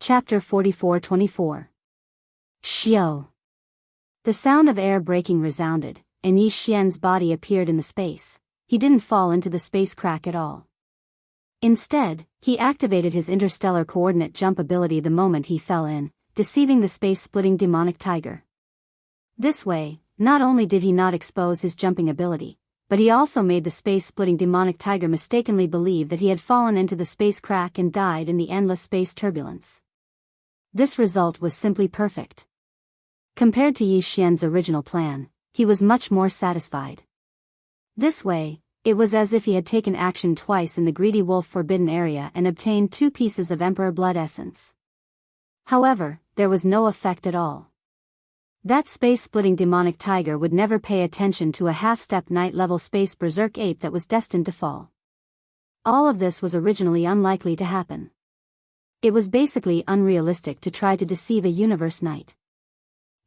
Chapter 44-24. Xiao. The sound of air breaking resounded, and Yi Xian's body appeared in the space. He didn't fall into the space crack at all. Instead, he activated his interstellar coordinate jump ability the moment he fell in, deceiving the space-splitting demonic tiger. This way, not only did he not expose his jumping ability, but he also made the space-splitting demonic tiger mistakenly believe that he had fallen into the space crack and died in the endless space turbulence. This result was simply perfect. Compared to Yi Xian's original plan, he was much more satisfied. This way, it was as if he had taken action twice in the greedy wolf forbidden area and obtained 2 pieces of emperor blood essence. However, there was no effect at all. That space-splitting demonic tiger would never pay attention to a half-step night-level space berserk ape that was destined to fall. All of this was originally unlikely to happen. It was basically unrealistic to try to deceive a universe knight.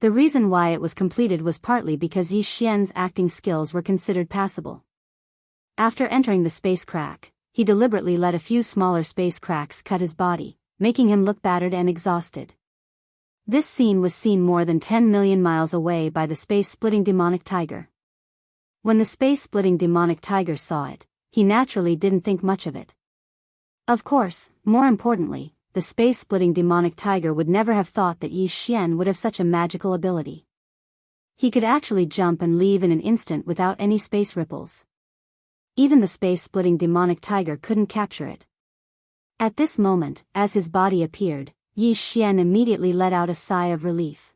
The reason why it was completed was partly because Yi Xian's acting skills were considered passable. After entering the space crack, he deliberately let a few smaller space cracks cut his body, making him look battered and exhausted. This scene was seen more than 10 million miles away by the space-splitting demonic tiger. When the space-splitting demonic tiger saw it, he naturally didn't think much of it. Of course, more importantly, the space-splitting demonic tiger would never have thought that Yi Xian would have such a magical ability. He could actually jump and leave in an instant without any space ripples. Even the space-splitting demonic tiger couldn't capture it. At this moment, as his body appeared, Yi Xian immediately let out a sigh of relief.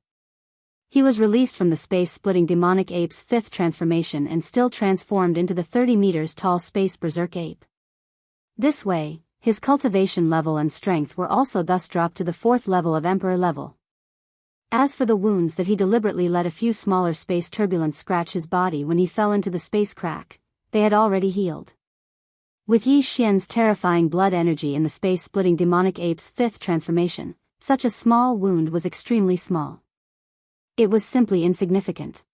He was released from the space-splitting demonic ape's 5th transformation and still transformed into the 30 meters tall space berserk ape. This way, his cultivation level and strength were also thus dropped to the 4th level of emperor level. As for the wounds that he deliberately let a few smaller space turbulence scratch his body when he fell into the space crack, they had already healed. With Yi Xian's terrifying blood energy in the space-splitting demonic ape's 5th transformation, such a small wound was extremely small. It was simply insignificant.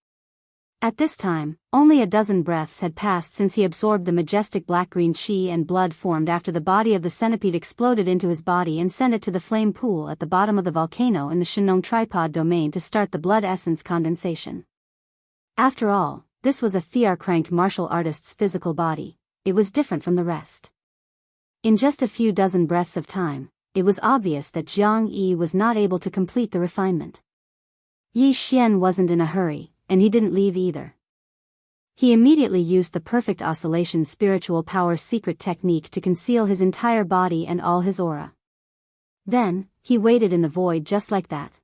At this time, only a dozen breaths had passed since he absorbed the majestic black-green chi and blood formed after the body of the centipede exploded into his body and sent it to the flame pool at the bottom of the volcano in the Shenong tripod domain to start the blood essence condensation. After all, this was a Thear-cranked martial artist's physical body. It was different from the rest. In just a few dozen breaths of time, it was obvious that Jiang Yi was not able to complete the refinement. Yi Xian wasn't in a hurry, and he didn't leave either. He immediately used the perfect oscillation spiritual power secret technique to conceal his entire body and all his aura. Then, he waited in the void just like that.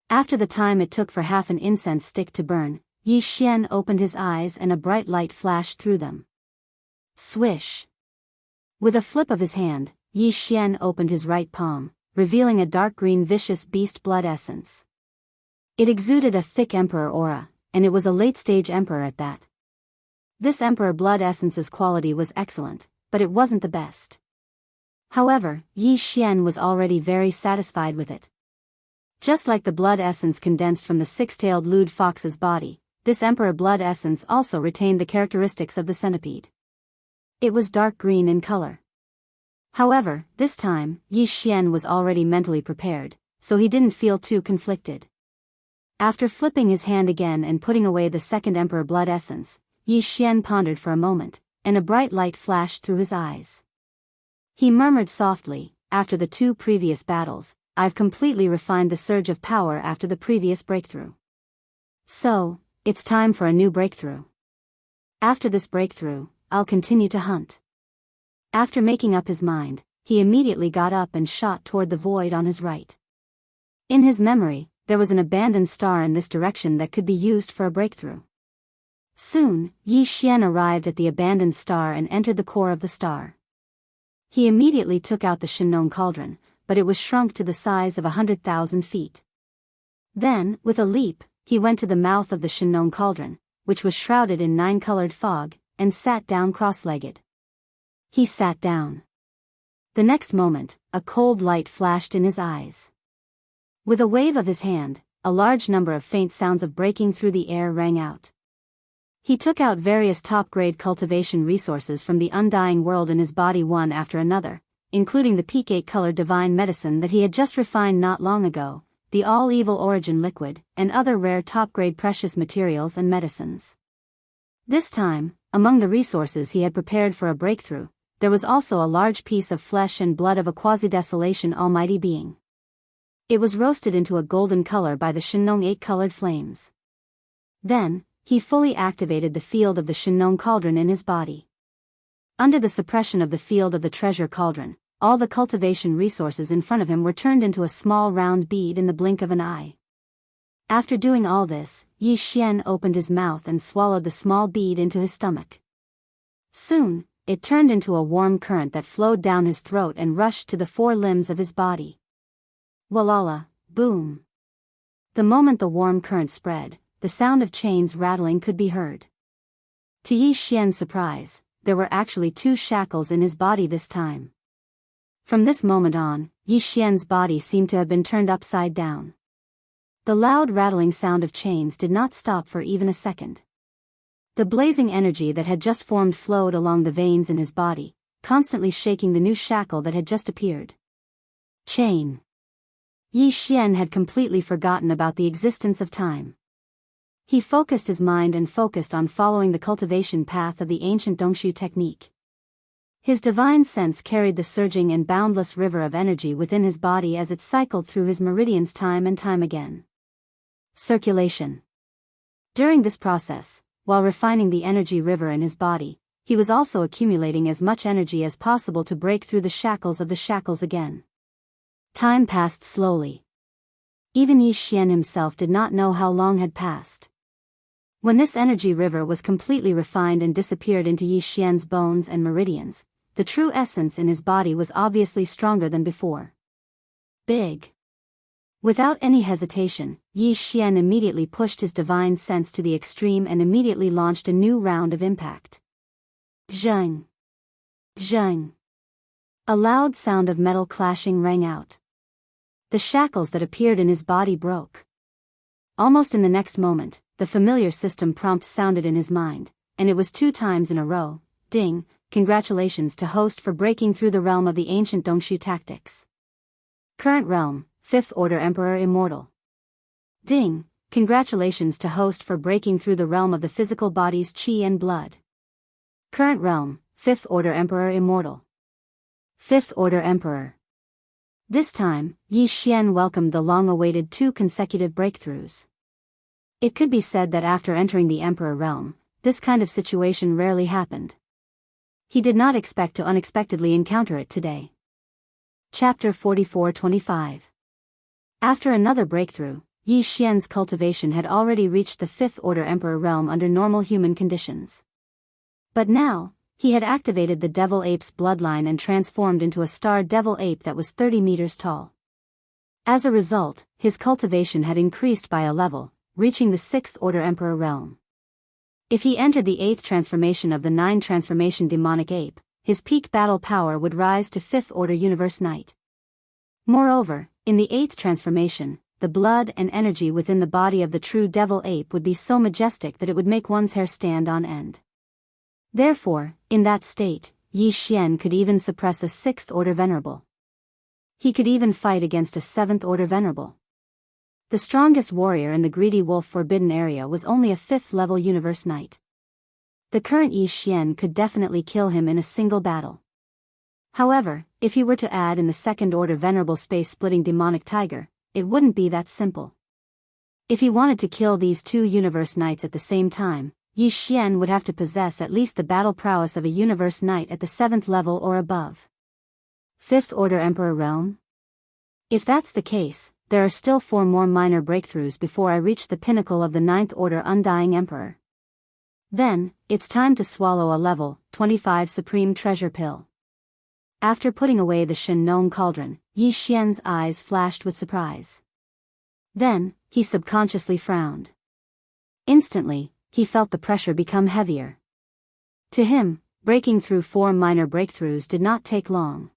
After the time it took for half an incense stick to burn, Yi Xian opened his eyes and a bright light flashed through them. Swish! With a flip of his hand, Yi Xian opened his right palm, revealing a dark green vicious beast blood essence. It exuded a thick emperor aura, and it was a late-stage emperor at that. This emperor blood essence's quality was excellent, but it wasn't the best. However, Yi Xian was already very satisfied with it. Just like the blood essence condensed from the 6-tailed lewd fox's body, this emperor blood essence also retained the characteristics of the centipede. It was dark green in color. However, this time, Yi Xian was already mentally prepared, so he didn't feel too conflicted. After flipping his hand again and putting away the second emperor blood essence, Yi Xian pondered for a moment, and a bright light flashed through his eyes. He murmured softly, after the 2 previous battles, I've completely refined the surge of power after the previous breakthrough. So, it's time for a new breakthrough. After this breakthrough, I'll continue to hunt. After making up his mind, he immediately got up and shot toward the void on his right. In his memory, there was an abandoned star in this direction that could be used for a breakthrough. Soon, Yi Xian arrived at the abandoned star and entered the core of the star. He immediately took out the Shenong cauldron, but it was shrunk to the size of 100,000 feet. Then, with a leap, he went to the mouth of the Shenong cauldron, which was shrouded in 9-colored fog, and sat down cross-legged. He sat down. The next moment, a cold light flashed in his eyes. With a wave of his hand, a large number of faint sounds of breaking through the air rang out. He took out various top-grade cultivation resources from the undying world in his body one after another, including the peak-8 color divine medicine that he had just refined not long ago, the all-evil origin liquid, and other rare top-grade precious materials and medicines. This time, among the resources he had prepared for a breakthrough, there was also a large piece of flesh and blood of a quasi-desolation almighty being. It was roasted into a golden color by the Shinong 8-colored flames. Then, he fully activated the field of the Shinong cauldron in his body. Under the suppression of the field of the treasure cauldron, all the cultivation resources in front of him were turned into a small round bead in the blink of an eye. After doing all this, Yi Xian opened his mouth and swallowed the small bead into his stomach. Soon, it turned into a warm current that flowed down his throat and rushed to the 4 limbs of his body. Walala, boom. The moment the warm current spread, the sound of chains rattling could be heard. To Yi Xian's surprise, there were actually 2 shackles in his body this time. From this moment on, Yi Xian's body seemed to have been turned upside down. The loud rattling sound of chains did not stop for even a second. The blazing energy that had just formed flowed along the veins in his body, constantly shaking the new shackle that had just appeared. Chain. Yi Xian had completely forgotten about the existence of time. He focused his mind and focused on following the cultivation path of the ancient Dongshu technique. His divine sense carried the surging and boundless river of energy within his body as it cycled through his meridians time and time again. Circulation. During this process, while refining the energy river in his body, he was also accumulating as much energy as possible to break through the shackles of the shackles again. Time passed slowly. Even Yi Xian himself did not know how long had passed. When this energy river was completely refined and disappeared into Yi Xian's bones and meridians, the true essence in his body was obviously stronger than before. Big. Without any hesitation, Yi Xian immediately pushed his divine sense to the extreme and immediately launched a new round of impact. Zheng. Zheng. A loud sound of metal clashing rang out. The shackles that appeared in his body broke. Almost in the next moment, the familiar system prompt sounded in his mind, and it was 2 times in a row. Ding, congratulations to host for breaking through the realm of the ancient Dongshu tactics. Current realm, 5th Order Emperor Immortal. Ding, congratulations to host for breaking through the realm of the physical body's qi and blood. Current realm, 5th Order Emperor Immortal. 5th Order Emperor. This time, Yi Xian welcomed the long-awaited 2 consecutive breakthroughs. It could be said that after entering the Emperor realm, this kind of situation rarely happened. He did not expect to unexpectedly encounter it today. Chapter 44-25. After another breakthrough, Yi Xian's cultivation had already reached the 5th Order Emperor realm under normal human conditions. But now, he had activated the Devil Ape's bloodline and transformed into a star Devil Ape that was 30 meters tall. As a result, his cultivation had increased by a level, reaching the 6th Order Emperor realm. If he entered the 8th transformation of the 9 transformation demonic ape, his peak battle power would rise to 5th Order Universe Knight. Moreover, in the 8th transformation, the blood and energy within the body of the true Devil Ape would be so majestic that it would make one's hair stand on end. Therefore, in that state, Yi Xian could even suppress a 6th Order Venerable. He could even fight against a 7th Order Venerable. The strongest warrior in the Greedy Wolf Forbidden Area was only a 5th level Universe Knight. The current Yi Xian could definitely kill him in a single battle. However, if he were to add in the 2nd Order Venerable Space-Splitting Demonic Tiger, it wouldn't be that simple. If he wanted to kill these 2 Universe Knights at the same time, Yi Xian would have to possess at least the battle prowess of a Universe Knight at the 7th level or above. 5th Order Emperor Realm? If that's the case, there are still 4 more minor breakthroughs before I reach the pinnacle of the 9th Order Undying Emperor. Then, it's time to swallow a level 25 Supreme Treasure Pill. After putting away the Shinong cauldron, Yi Xian's eyes flashed with surprise. Then, he subconsciously frowned. Instantly, he felt the pressure become heavier. To him, breaking through 4 minor breakthroughs did not take long.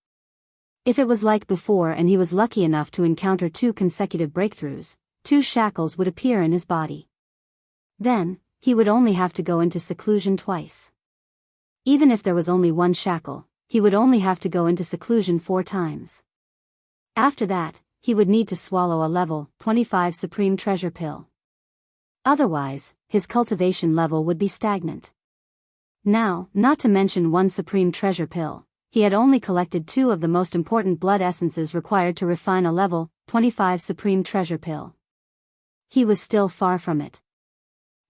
If it was like before and he was lucky enough to encounter 2 consecutive breakthroughs, 2 shackles would appear in his body. Then, he would only have to go into seclusion twice. Even if there was only 1 shackle, he would only have to go into seclusion 4 times. After that, he would need to swallow a level 25 supreme treasure pill. Otherwise, his cultivation level would be stagnant. Now, not to mention 1 supreme treasure pill, he had only collected 2 of the most important blood essences required to refine a level 25 supreme treasure pill. He was still far from it.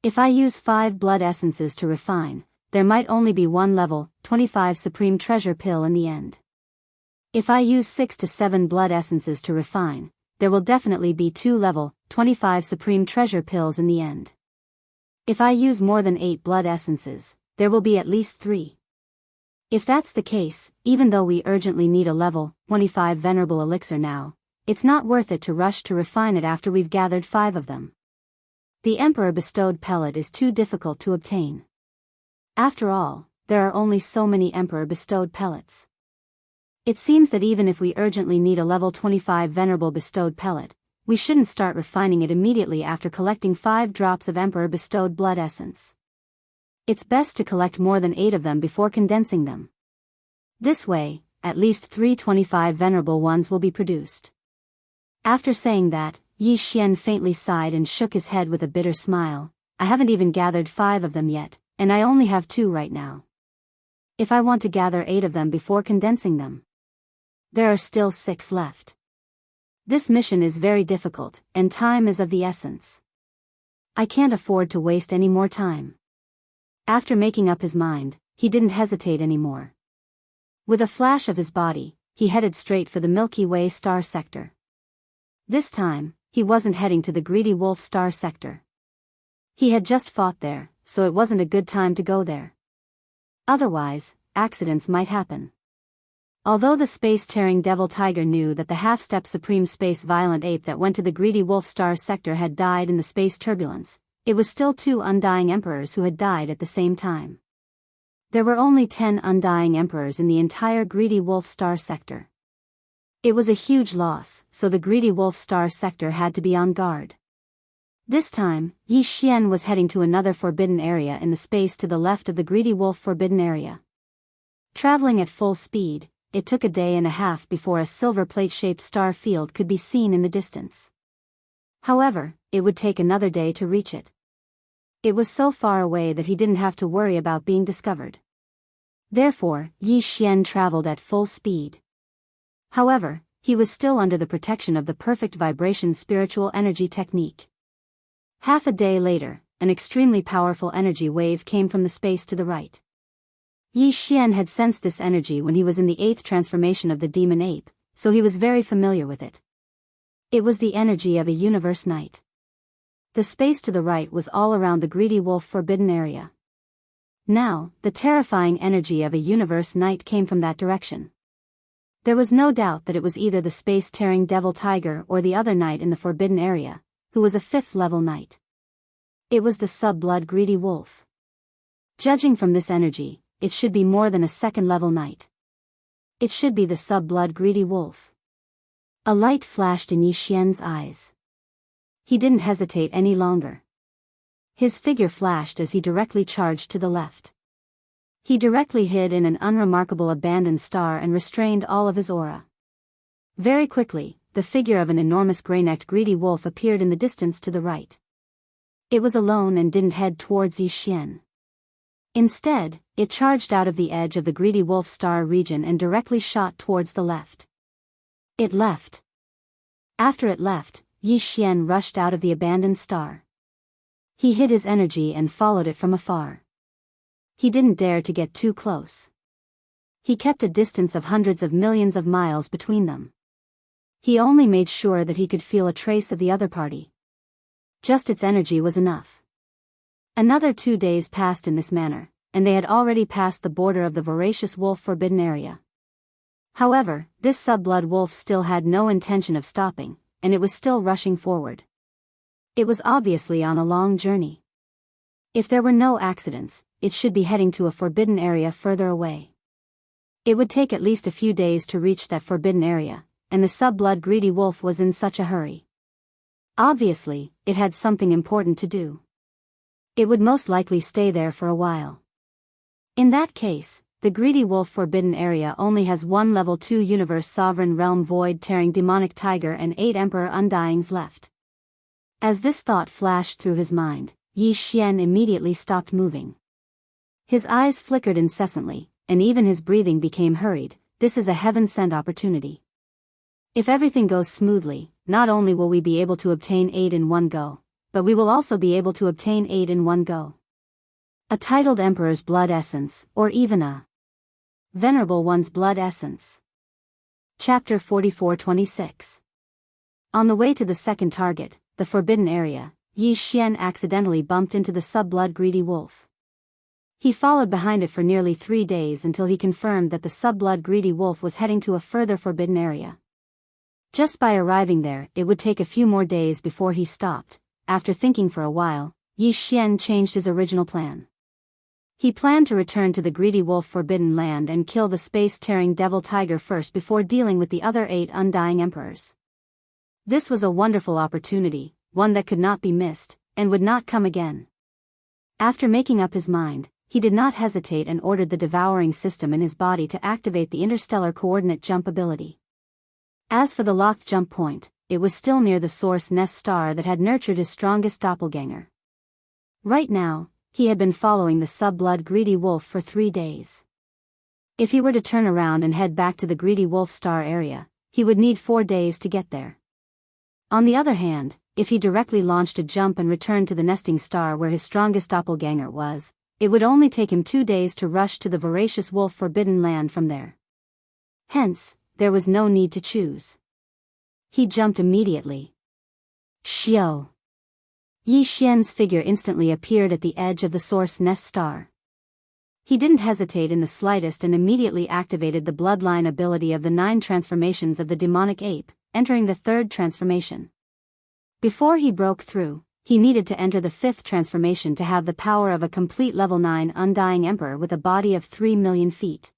If I use 5 blood essences to refine, there might only be 1 level 25 supreme treasure pill in the end. If I use 6 to 7 blood essences to refine, there will definitely be 2 level 25 supreme treasure pills in the end. If I use more than 8 blood essences, there will be at least 3. If that's the case, even though we urgently need a level 25 venerable elixir now, it's not worth it to rush to refine it after we've gathered 5 of them. The Emperor bestowed pellet is too difficult to obtain. After all, there are only so many Emperor bestowed pellets. It seems that even if we urgently need a level 25 venerable bestowed pellet, we shouldn't start refining it immediately after collecting 5 drops of Emperor bestowed blood essence. It's best to collect more than 8 of them before condensing them. This way, at least 3 25 venerable ones will be produced. After saying that, Yi Xian faintly sighed and shook his head with a bitter smile. I haven't even gathered 5 of them yet, and I only have 2 right now. If I want to gather 8 of them before condensing them, there are still 6 left. This mission is very difficult, and time is of the essence. I can't afford to waste any more time. After making up his mind, he didn't hesitate anymore. With a flash of his body, he headed straight for the Milky Way star sector. This time, he wasn't heading to the Greedy Wolf star sector. He had just fought there, so it wasn't a good time to go there. Otherwise, accidents might happen. Although the space-tearing devil tiger knew that the half-step supreme space violent ape that went to the Greedy Wolf star sector had died in the space turbulence, it was still 2 undying emperors who had died at the same time. There were only 10 undying emperors in the entire Greedy Wolf star sector. It was a huge loss, so the Greedy Wolf star sector had to be on guard. This time, Yi Xian was heading to another forbidden area in the space to the left of the Greedy Wolf forbidden area. Traveling at full speed, it took a day and a half before a silver plate-shaped star field could be seen in the distance. However, it would take another day to reach it. It was so far away that he didn't have to worry about being discovered. Therefore, Yi Xian traveled at full speed. However, he was still under the protection of the perfect vibration spiritual energy technique. Half a day later, an extremely powerful energy wave came from the space to the right. Yi Xian had sensed this energy when he was in the 8th transformation of the demon ape, so he was very familiar with it. It was the energy of a universe night. The space to the right was all around the Greedy Wolf forbidden area. Now, the terrifying energy of a universe night came from that direction. There was no doubt that it was either the space-tearing devil tiger or the other knight in the forbidden area, who was a 5th level knight. It was the sub-blood Greedy Wolf. Judging from this energy, it should be more than a 2nd level knight. It should be the sub-blood Greedy Wolf. A light flashed in Yi Xian's eyes. He didn't hesitate any longer. His figure flashed as he directly charged to the left. He directly hid in an unremarkable abandoned star and restrained all of his aura. Very quickly, the figure of an enormous grey-necked Greedy Wolf appeared in the distance to the right. It was alone and didn't head towards Yi Xian. Instead, it charged out of the edge of the Greedy Wolf star region and directly shot towards the left. It left. After it left, Yi Xian rushed out of the abandoned star. He hid his energy and followed it from afar. He didn't dare to get too close. He kept a distance of hundreds of millions of miles between them. He only made sure that he could feel a trace of the other party. Just its energy was enough. Another 2 days passed in this manner, and they had already passed the border of the voracious wolf forbidden area. However, this sub-blood wolf still had no intention of stopping, and it was still rushing forward. It was obviously on a long journey. If there were no accidents, it should be heading to a forbidden area further away. It would take at least a few days to reach that forbidden area, and the sub-blood Greedy Wolf was in such a hurry. Obviously, it had something important to do. It would most likely stay there for a while. In that case, the greedy wolf forbidden area only has one level 2 universe sovereign realm void-tearing demonic tiger and 8 emperor undyings left. As this thought flashed through his mind, Yi Xian immediately stopped moving. His eyes flickered incessantly, and even his breathing became hurried. This is a heaven-sent opportunity. If everything goes smoothly, not only will we be able to obtain 8 in one go, but we will also be able to obtain 8 in one go. A titled emperor's blood essence, or even a venerable one's blood essence. Chapter 44-26. On the way to the second target, the forbidden area, Yi Xian accidentally bumped into the sub-blood greedy wolf. He followed behind it for nearly 3 days until he confirmed that the sub-blood greedy wolf was heading to a further forbidden area. Just by arriving there, it would take a few more days before he stopped. After thinking for a while, Yi Xian changed his original plan. He planned to return to the greedy wolf forbidden land and kill the space-tearing devil tiger first before dealing with the other 8 undying emperors. This was a wonderful opportunity, one that could not be missed, and would not come again. After making up his mind, he did not hesitate and ordered the devouring system in his body to activate the interstellar coordinate jump ability. As for the locked jump point, it was still near the source nest star that had nurtured his strongest doppelganger. Right now, he had been following the sub-blood greedy wolf for 3 days. If he were to turn around and head back to the greedy wolf star area, he would need 4 days to get there. On the other hand, if he directly launched a jump and returned to the nesting star where his strongest doppelganger was, it would only take him 2 days to rush to the voracious wolf forbidden land from there. Hence, there was no need to choose. He jumped immediately. Xiao! Yi Xian's figure instantly appeared at the edge of the source nest star. He didn't hesitate in the slightest and immediately activated the bloodline ability of the 9 transformations of the demonic ape, entering the 3rd transformation. Before he broke through, he needed to enter the 5th transformation to have the power of a complete level 9 undying emperor with a body of 3 million feet.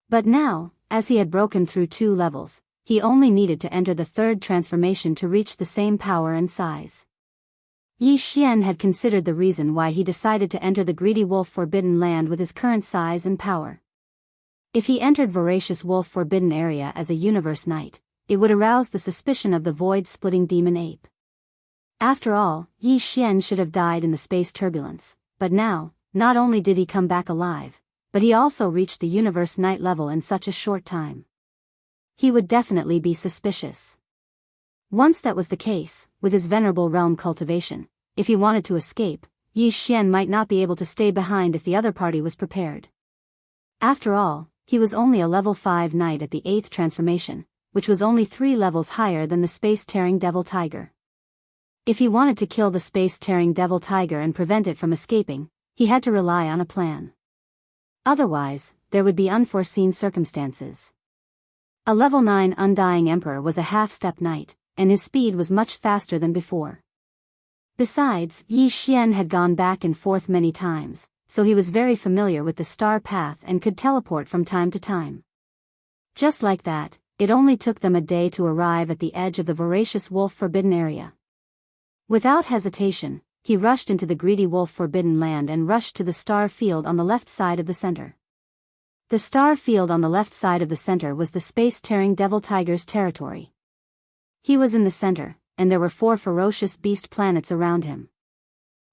But now, as he had broken through 2 levels, he only needed to enter the 3rd transformation to reach the same power and size. Yi Xian had considered the reason why he decided to enter the greedy wolf forbidden land with his current size and power. If he entered voracious wolf forbidden area as a universe knight, it would arouse the suspicion of the void-splitting demon ape. After all, Yi Xian should have died in the space turbulence, but now, not only did he come back alive, but he also reached the universe knight level in such a short time. He would definitely be suspicious. Once that was the case, with his venerable realm cultivation, if he wanted to escape, Yi Xian might not be able to stay behind if the other party was prepared. After all, he was only a level 5 knight at the 8th transformation, which was only 3 levels higher than the space-tearing devil tiger. If he wanted to kill the space-tearing devil tiger and prevent it from escaping, he had to rely on a plan. Otherwise, there would be unforeseen circumstances. A level 9 undying emperor was a half-step knight, and his speed was much faster than before. Besides, Yi Xian had gone back and forth many times, so he was very familiar with the star path and could teleport from time to time. Just like that, it only took them a day to arrive at the edge of the voracious wolf forbidden area. Without hesitation, he rushed into the greedy wolf forbidden land and rushed to the star field on the left side of the center. The star field on the left side of the center was the space-tearing devil tiger's territory. He was in the center, and there were 4 ferocious beast planets around him.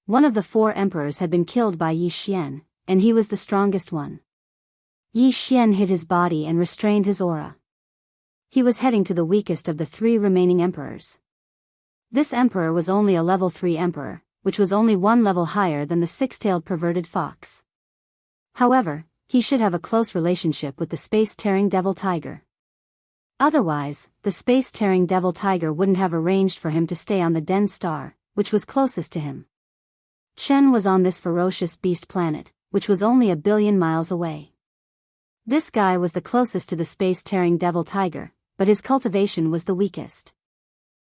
One of the 4 emperors had been killed by Yi Xian, and he was the strongest one. Yi Xian hid his body and restrained his aura. He was heading to the weakest of the 3 remaining emperors. This emperor was only a level 3 emperor, which was only 1 level higher than the 6-tailed perverted fox. However, he should have a close relationship with the space-tearing devil tiger. Otherwise, the space-tearing devil tiger wouldn't have arranged for him to stay on the Den star, which was closest to him. Chen was on this ferocious beast planet, which was only 1 billion miles away. This guy was the closest to the space-tearing devil tiger, but his cultivation was the weakest.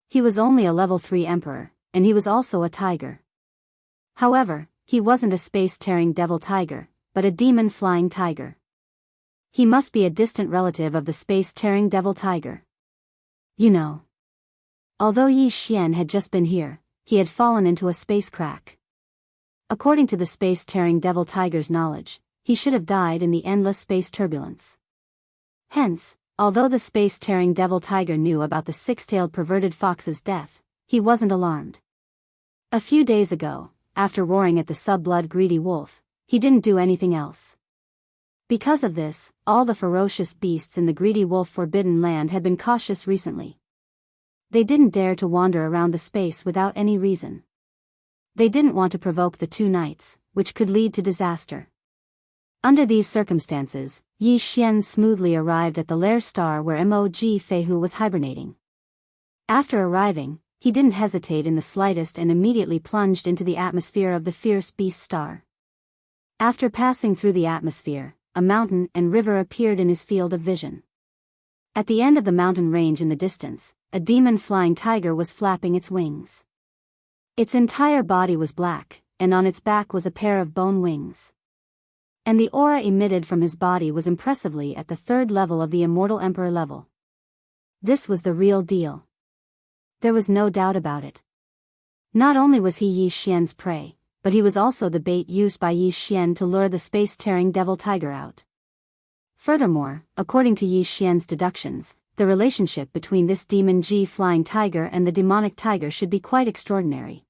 He was only a level 3 emperor, and he was also a tiger. However, he wasn't a space-tearing devil tiger, but a demon-flying tiger. He must be a distant relative of the space-tearing devil tiger. You know. Although Yi Xian had just been here, he had fallen into a space crack. According to the space-tearing devil tiger's knowledge, he should have died in the endless space turbulence. Hence, although the space-tearing devil tiger knew about the six-tailed perverted fox's death, he wasn't alarmed. A few days ago, after roaring at the sub-blood greedy wolf, he didn't do anything else. Because of this, all the ferocious beasts in the greedy wolf forbidden land had been cautious recently. They didn't dare to wander around the space without any reason. They didn't want to provoke the two knights, which could lead to disaster. Under these circumstances, Yi Xian smoothly arrived at the lair star where Mo Feihu was hibernating. After arriving, he didn't hesitate in the slightest and immediately plunged into the atmosphere of the fierce beast star. After passing through the atmosphere, a mountain and river appeared in his field of vision. At the end of the mountain range in the distance, a demon flying tiger was flapping its wings. Its entire body was black, and on its back was a pair of bone wings. And the aura emitted from his body was impressively at the third level of the immortal emperor level. This was the real deal. There was no doubt about it. Not only was he Yi Xian's prey, but he was also the bait used by Yi Xian to lure the space-tearing devil tiger out. Furthermore, according to Yi Xian's deductions, the relationship between this demon G flying tiger and the demonic tiger should be quite extraordinary.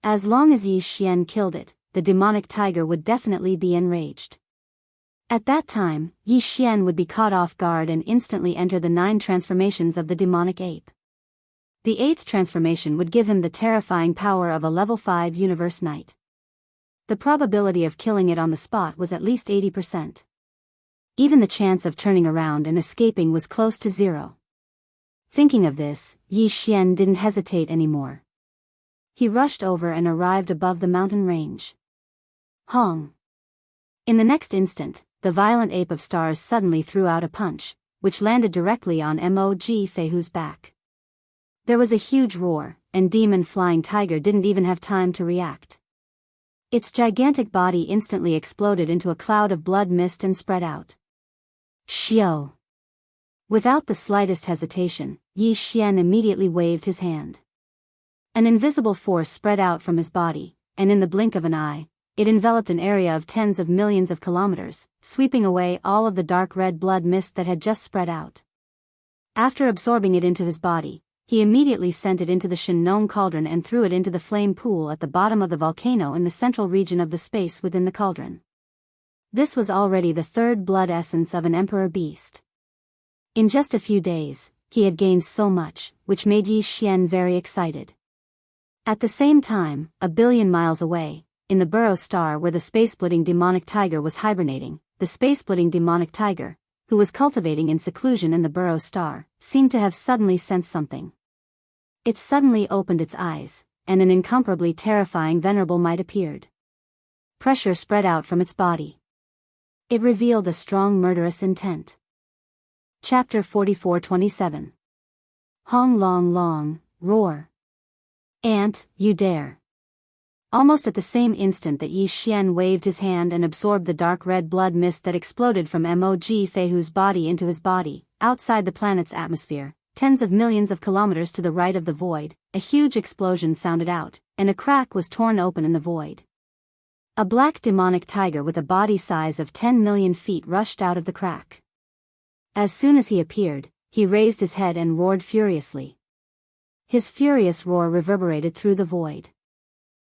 As long as Yi Xian killed it, the demonic tiger would definitely be enraged. At that time, Yi Xian would be caught off guard and instantly enter the 9 transformations of the demonic ape. The 8th transformation would give him the terrifying power of a level 5 universe knight. The probability of killing it on the spot was at least 80%. Even the chance of turning around and escaping was close to 0. Thinking of this, Yi Xian didn't hesitate anymore. He rushed over and arrived above the mountain range. Hong! In the next instant, the violent ape of stars suddenly threw out a punch, which landed directly on Mo Feihu's back. There was a huge roar, and demon flying tiger didn't even have time to react. Its gigantic body instantly exploded into a cloud of blood mist and spread out. Xiao! Without the slightest hesitation, Yi Xian immediately waved his hand. An invisible force spread out from his body, and in the blink of an eye, it enveloped an area of tens of millions of kilometers, sweeping away all of the dark red blood mist that had just spread out. After absorbing it into his body, he immediately sent it into the Shinnon cauldron and threw it into the flame pool at the bottom of the volcano in the central region of the space within the cauldron. This was already the 3rd blood essence of an emperor beast. In just a few days, he had gained so much, which made Yi Xian very excited. At the same time, a billion miles away, in the Burrow star where the space-splitting demonic tiger was hibernating, the space-splitting demonic tiger, who was cultivating in seclusion in the Burrow star, seemed to have suddenly sensed something. It suddenly opened its eyes, and an incomparably terrifying venerable might appeared. Pressure spread out from its body. It revealed a strong murderous intent. Chapter 44:27. Hong Long Long, roar. Ant, you dare. Almost at the same instant that Yi Xian waved his hand and absorbed the dark red blood mist that exploded from Mo Feihu's body into his body, outside the planet's atmosphere, tens of millions of kilometers to the right of the void, a huge explosion sounded out, and a crack was torn open in the void. A black demonic tiger with a body size of 10 million feet rushed out of the crack. As soon as he appeared, he raised his head and roared furiously. His furious roar reverberated through the void.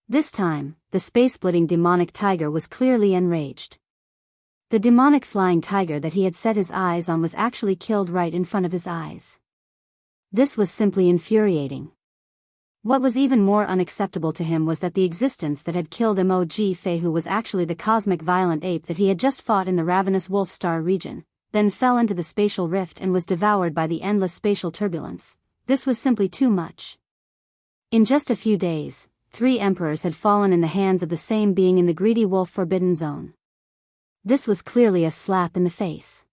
This time, the space-splitting demonic tiger was clearly enraged. The demonic flying tiger that he had set his eyes on was actually killed right in front of his eyes. This was simply infuriating. What was even more unacceptable to him was that the existence that had killed Mo Feihu was actually the cosmic violent ape that he had just fought in the ravenous wolf star region, then fell into the spatial rift and was devoured by the endless spatial turbulence. This was simply too much. In just a few days, 3 emperors had fallen in the hands of the same being in the greedy wolf forbidden zone. This was clearly a slap in the face.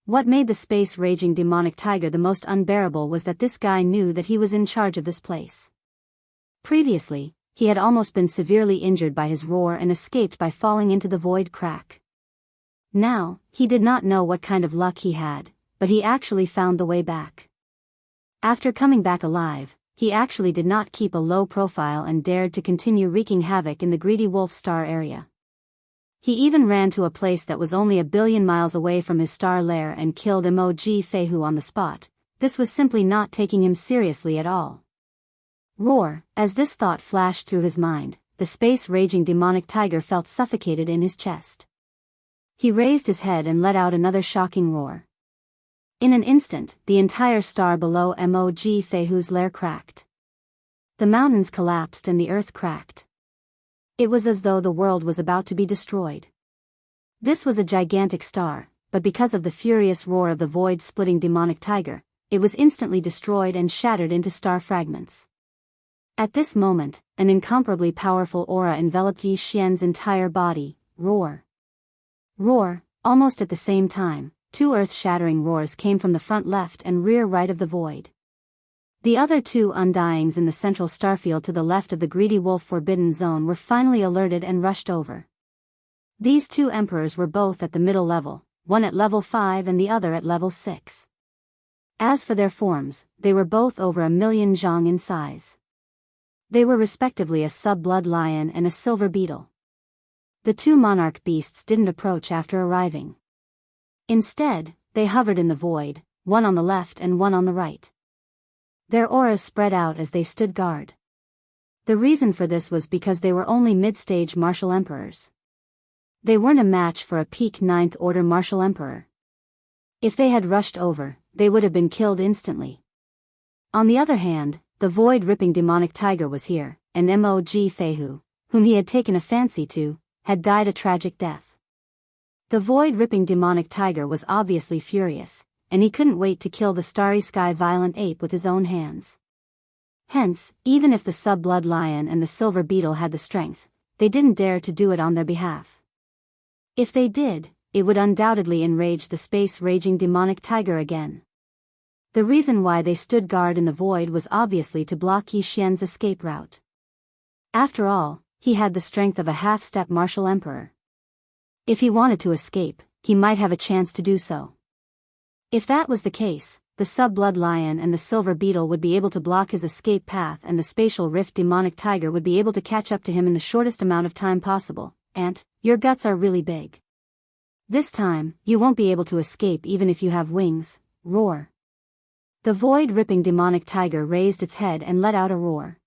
What made the space-raging demonic tiger the most unbearable was that this guy knew that he was in charge of this place. Previously, he had almost been severely injured by his roar and escaped by falling into the void crack. Now, he did not know what kind of luck he had, but he actually found the way back. After coming back alive, he actually did not keep a low profile and dared to continue wreaking havoc in the greedy wolf star area. He even ran to a place that was only 1 billion miles away from his star lair and killed Emoji Fehu on the spot. This was simply not taking him seriously at all. Roar! As this thought flashed through his mind, the space-raging demonic tiger felt suffocated in his chest. He raised his head and let out another shocking roar. In an instant, the entire star below Emoji Fehu's lair cracked. The mountains collapsed and the earth cracked. It was as though the world was about to be destroyed. This was a gigantic star, but because of the furious roar of the void-splitting demonic tiger, it was instantly destroyed and shattered into star fragments. At this moment, an incomparably powerful aura enveloped Yi Xian's entire body. Roar! Roar! Almost at the same time, two earth-shattering roars came from the front left and rear right of the void. The other two undyings in the central starfield to the left of the greedy wolf forbidden zone were finally alerted and rushed over. These two emperors were both at the middle level, one at level 5 and the other at level 6. As for their forms, they were both over 1,000,000 zhang in size. They were respectively a sub-blood lion and a silver beetle. The two monarch beasts didn't approach after arriving. Instead, they hovered in the void, one on the left and one on the right. Their auras spread out as they stood guard. The reason for this was because they were only mid-stage martial emperors. They weren't a match for a peak 9th order martial emperor. If they had rushed over, they would have been killed instantly. On the other hand, the void-ripping demonic tiger was here, and Emoji Fehu, whom he had taken a fancy to, had died a tragic death. The void-ripping demonic tiger was obviously furious, and he couldn't wait to kill the starry sky violent ape with his own hands. Hence, even if the sub-blood lion and the silver beetle had the strength, they didn't dare to do it on their behalf. If they did, it would undoubtedly enrage the space-raging demonic tiger again. The reason why they stood guard in the void was obviously to block Yi Xian's escape route. After all, he had the strength of a half-step martial emperor. If he wanted to escape, he might have a chance to do so. If that was the case, the sub-blood lion and the silver beetle would be able to block his escape path and the spatial rift demonic tiger would be able to catch up to him in the shortest amount of time possible. Ant, your guts are really big. This time, you won't be able to escape even if you have wings. Roar! The void-ripping demonic tiger raised its head and let out a roar.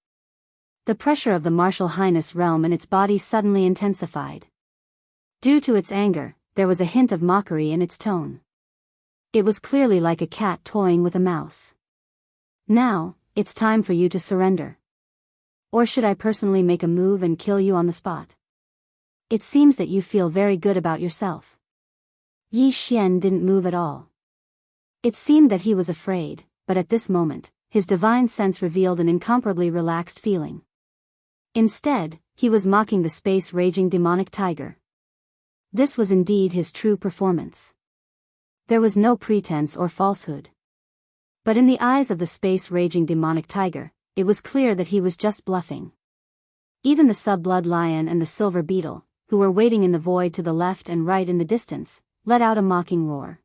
The pressure of the martial highness realm in its body suddenly intensified. Due to its anger, there was a hint of mockery in its tone. It was clearly like a cat toying with a mouse. Now, it's time for you to surrender. Or should I personally make a move and kill you on the spot? It seems that you feel very good about yourself. Yi Xian didn't move at all. It seemed that he was afraid, but at this moment, his divine sense revealed an incomparably relaxed feeling. Instead, he was mocking the space-raging demonic tiger. This was indeed his true performance. There was no pretense or falsehood. But in the eyes of the space-raging demonic tiger, it was clear that he was just bluffing. Even the sub-blood lion and the silver beetle, who were waiting in the void to the left and right in the distance, let out a mocking roar.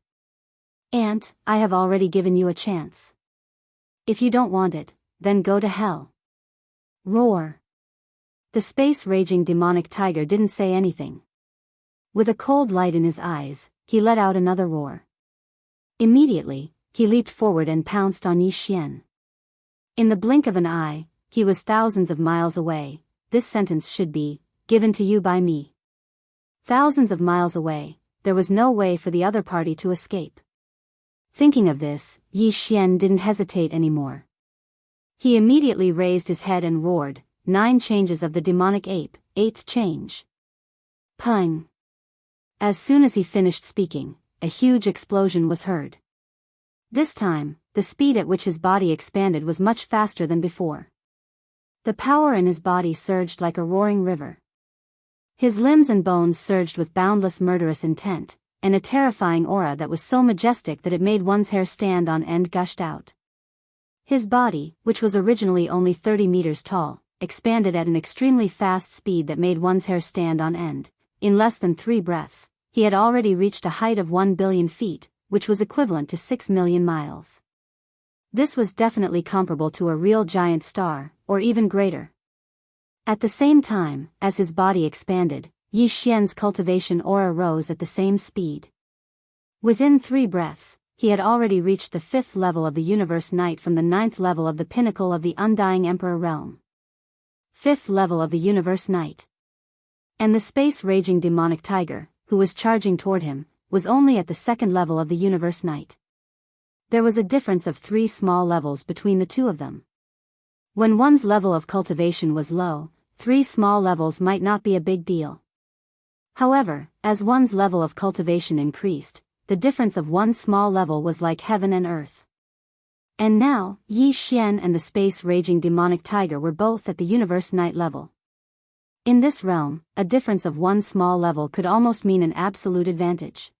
Ant, I have already given you a chance. If you don't want it, then go to hell. Roar! The space-raging demonic tiger didn't say anything. With a cold light in his eyes, he let out another roar. Immediately, he leaped forward and pounced on Yi Xian. In the blink of an eye, he was thousands of miles away. This sentence should be given to you by me. Thousands of miles away, there was no way for the other party to escape. Thinking of this, Yi Xian didn't hesitate anymore. He immediately raised his head and roared, 9 changes of the demonic ape, 8th change. Pung! As soon as he finished speaking, a huge explosion was heard. This time, the speed at which his body expanded was much faster than before. The power in his body surged like a roaring river. His limbs and bones surged with boundless murderous intent, and a terrifying aura that was so majestic that it made one's hair stand on end gushed out. His body, which was originally only 30 meters tall, expanded at an extremely fast speed that made one's hair stand on end. In less than 3 breaths, he had already reached a height of 1 billion feet, which was equivalent to 6 million miles. This was definitely comparable to a real giant star, or even greater. At the same time, as his body expanded, Yi Xian's cultivation aura rose at the same speed. Within 3 breaths, he had already reached the 5th level of the universe night from the 9th level of the pinnacle of the undying emperor realm. 5th level of the universe night. And the space-raging demonic tiger, who was charging toward him, was only at the 2nd level of the universe night. There was a difference of 3 small levels between the two of them. When one's level of cultivation was low, 3 small levels might not be a big deal. However, as one's level of cultivation increased, the difference of 1 small level was like heaven and earth. And now, Yi Xian and the space-raging demonic tiger were both at the universe night level. In this realm, a difference of 1 small level could almost mean an absolute advantage.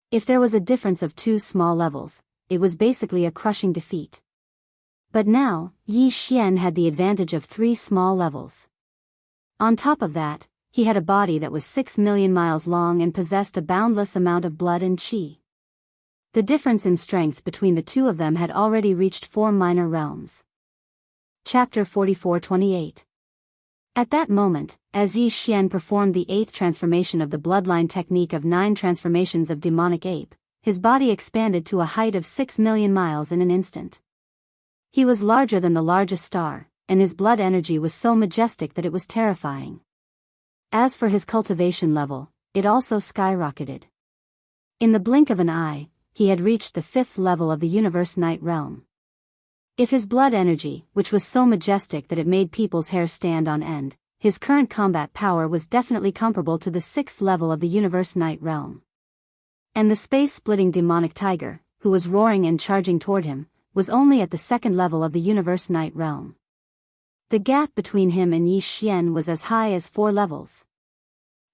If there was a difference of 2 small levels, it was basically a crushing defeat. But now, Yi Xian had the advantage of 3 small levels. On top of that, he had a body that was 6 million miles long and possessed a boundless amount of blood and qi. The difference in strength between the two of them had already reached 4 minor realms. Chapter 44-28. At that moment, as Yi Xian performed the 8th transformation of the bloodline technique of 9 transformations of demonic ape, his body expanded to a height of 6 million miles in an instant. He was larger than the largest star, and his blood energy was so majestic that it was terrifying. As for his cultivation level, it also skyrocketed. In the blink of an eye, he had reached the 5th level of the universe night realm. If his blood energy, which was so majestic that it made people's hair stand on end, his current combat power was definitely comparable to the 6th level of the universe night realm. And the space-splitting demonic tiger, who was roaring and charging toward him, was only at the 2nd level of the universe night realm. The gap between him and Yi Xian was as high as 4 levels.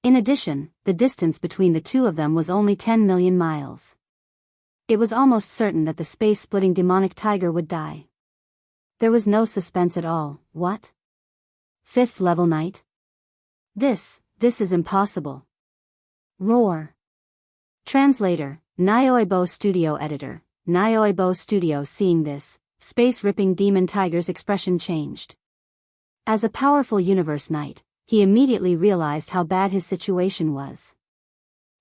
In addition, the distance between the two of them was only 10 million miles. It was almost certain that the space-splitting demonic tiger would die. There was no suspense at all. What? 5th level night? This is impossible. Roar. Translator, Nioibo Studio Editor, Nioibo Studio. Seeing this, space-ripping demon tiger's expression changed. As a powerful universe knight, he immediately realized how bad his situation was.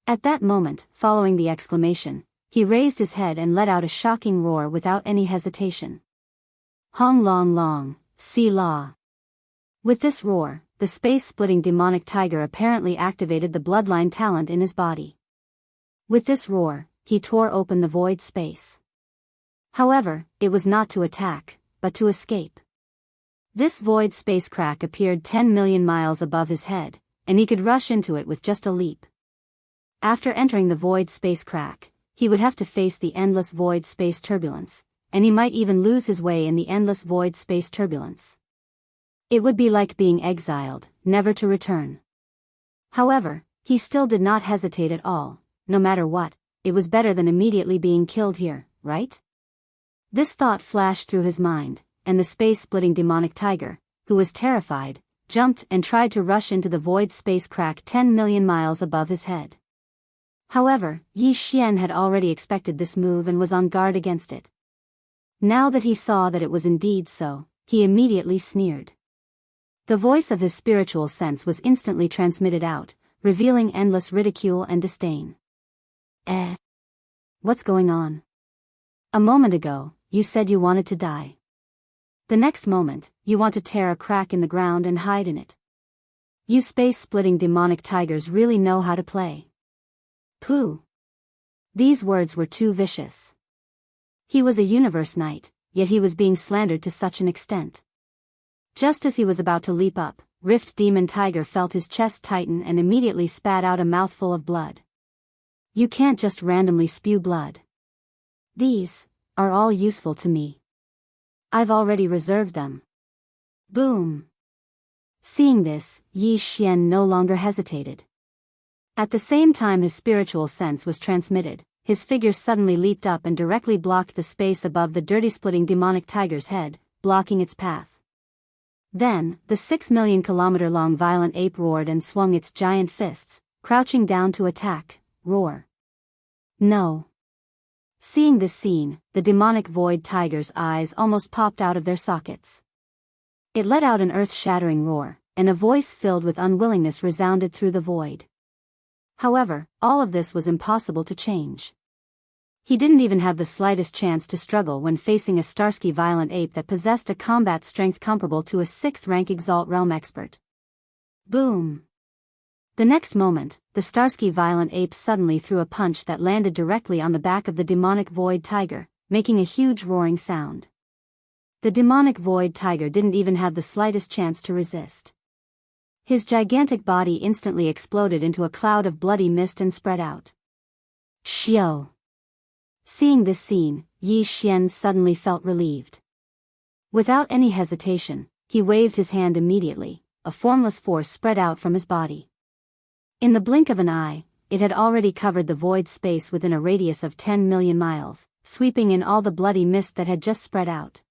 At that moment, following the exclamation, he raised his head and let out a shocking roar without any hesitation. Hong long long, si la. With this roar, the space-splitting demonic tiger apparently activated the bloodline talent in his body. With this roar, he tore open the void space. However, it was not to attack, but to escape. This void space crack appeared 10 million miles above his head, and he could rush into it with just a leap. After entering the void space crack, he would have to face the endless void space turbulence, and he might even lose his way in the endless void space turbulence. It would be like being exiled, never to return. However, he still did not hesitate at all. No matter what, it was better than immediately being killed here, right? This thought flashed through his mind, and the space-splitting demonic tiger, who was terrified, jumped and tried to rush into the void space crack 10 million miles above his head. However, Yi Xian had already expected this move and was on guard against it. Now that he saw that it was indeed so, he immediately sneered. The voice of his spiritual sense was instantly transmitted out, revealing endless ridicule and disdain. What's going on? A moment ago, you said you wanted to die. The next moment, you want to tear a crack in the ground and hide in it. You space-splitting demonic tigers really know how to play. Pooh. These words were too vicious. He was a universe knight, yet he was being slandered to such an extent. Just as he was about to leap up, Rift Demon Tiger felt his chest tighten and immediately spat out a mouthful of blood. You can't just randomly spew blood. These are all useful to me. I've already reserved them. Boom. Seeing this, Yi Xian no longer hesitated. At the same time his spiritual sense was transmitted, his figure suddenly leaped up and directly blocked the space above the dirty-splitting demonic tiger's head, blocking its path. Then, the 6 million kilometer-long violent ape roared and swung its giant fists, crouching down to attack. Roar. No. Seeing this scene, the demonic void tiger's eyes almost popped out of their sockets. It let out an earth-shattering roar, and a voice filled with unwillingness resounded through the void. However, all of this was impossible to change. He didn't even have the slightest chance to struggle when facing a Starsky violent ape that possessed a combat strength comparable to a 6th rank Exalt Realm expert. Boom! The next moment, the Starsky violent ape suddenly threw a punch that landed directly on the back of the demonic void tiger, making a huge roaring sound. The demonic void tiger didn't even have the slightest chance to resist. His gigantic body instantly exploded into a cloud of bloody mist and spread out. Xiao! Seeing this scene, Yi Xian suddenly felt relieved. Without any hesitation, he waved his hand immediately. A formless force spread out from his body. In the blink of an eye, it had already covered the void space within a radius of 10 million miles, sweeping in all the bloody mist that had just spread out.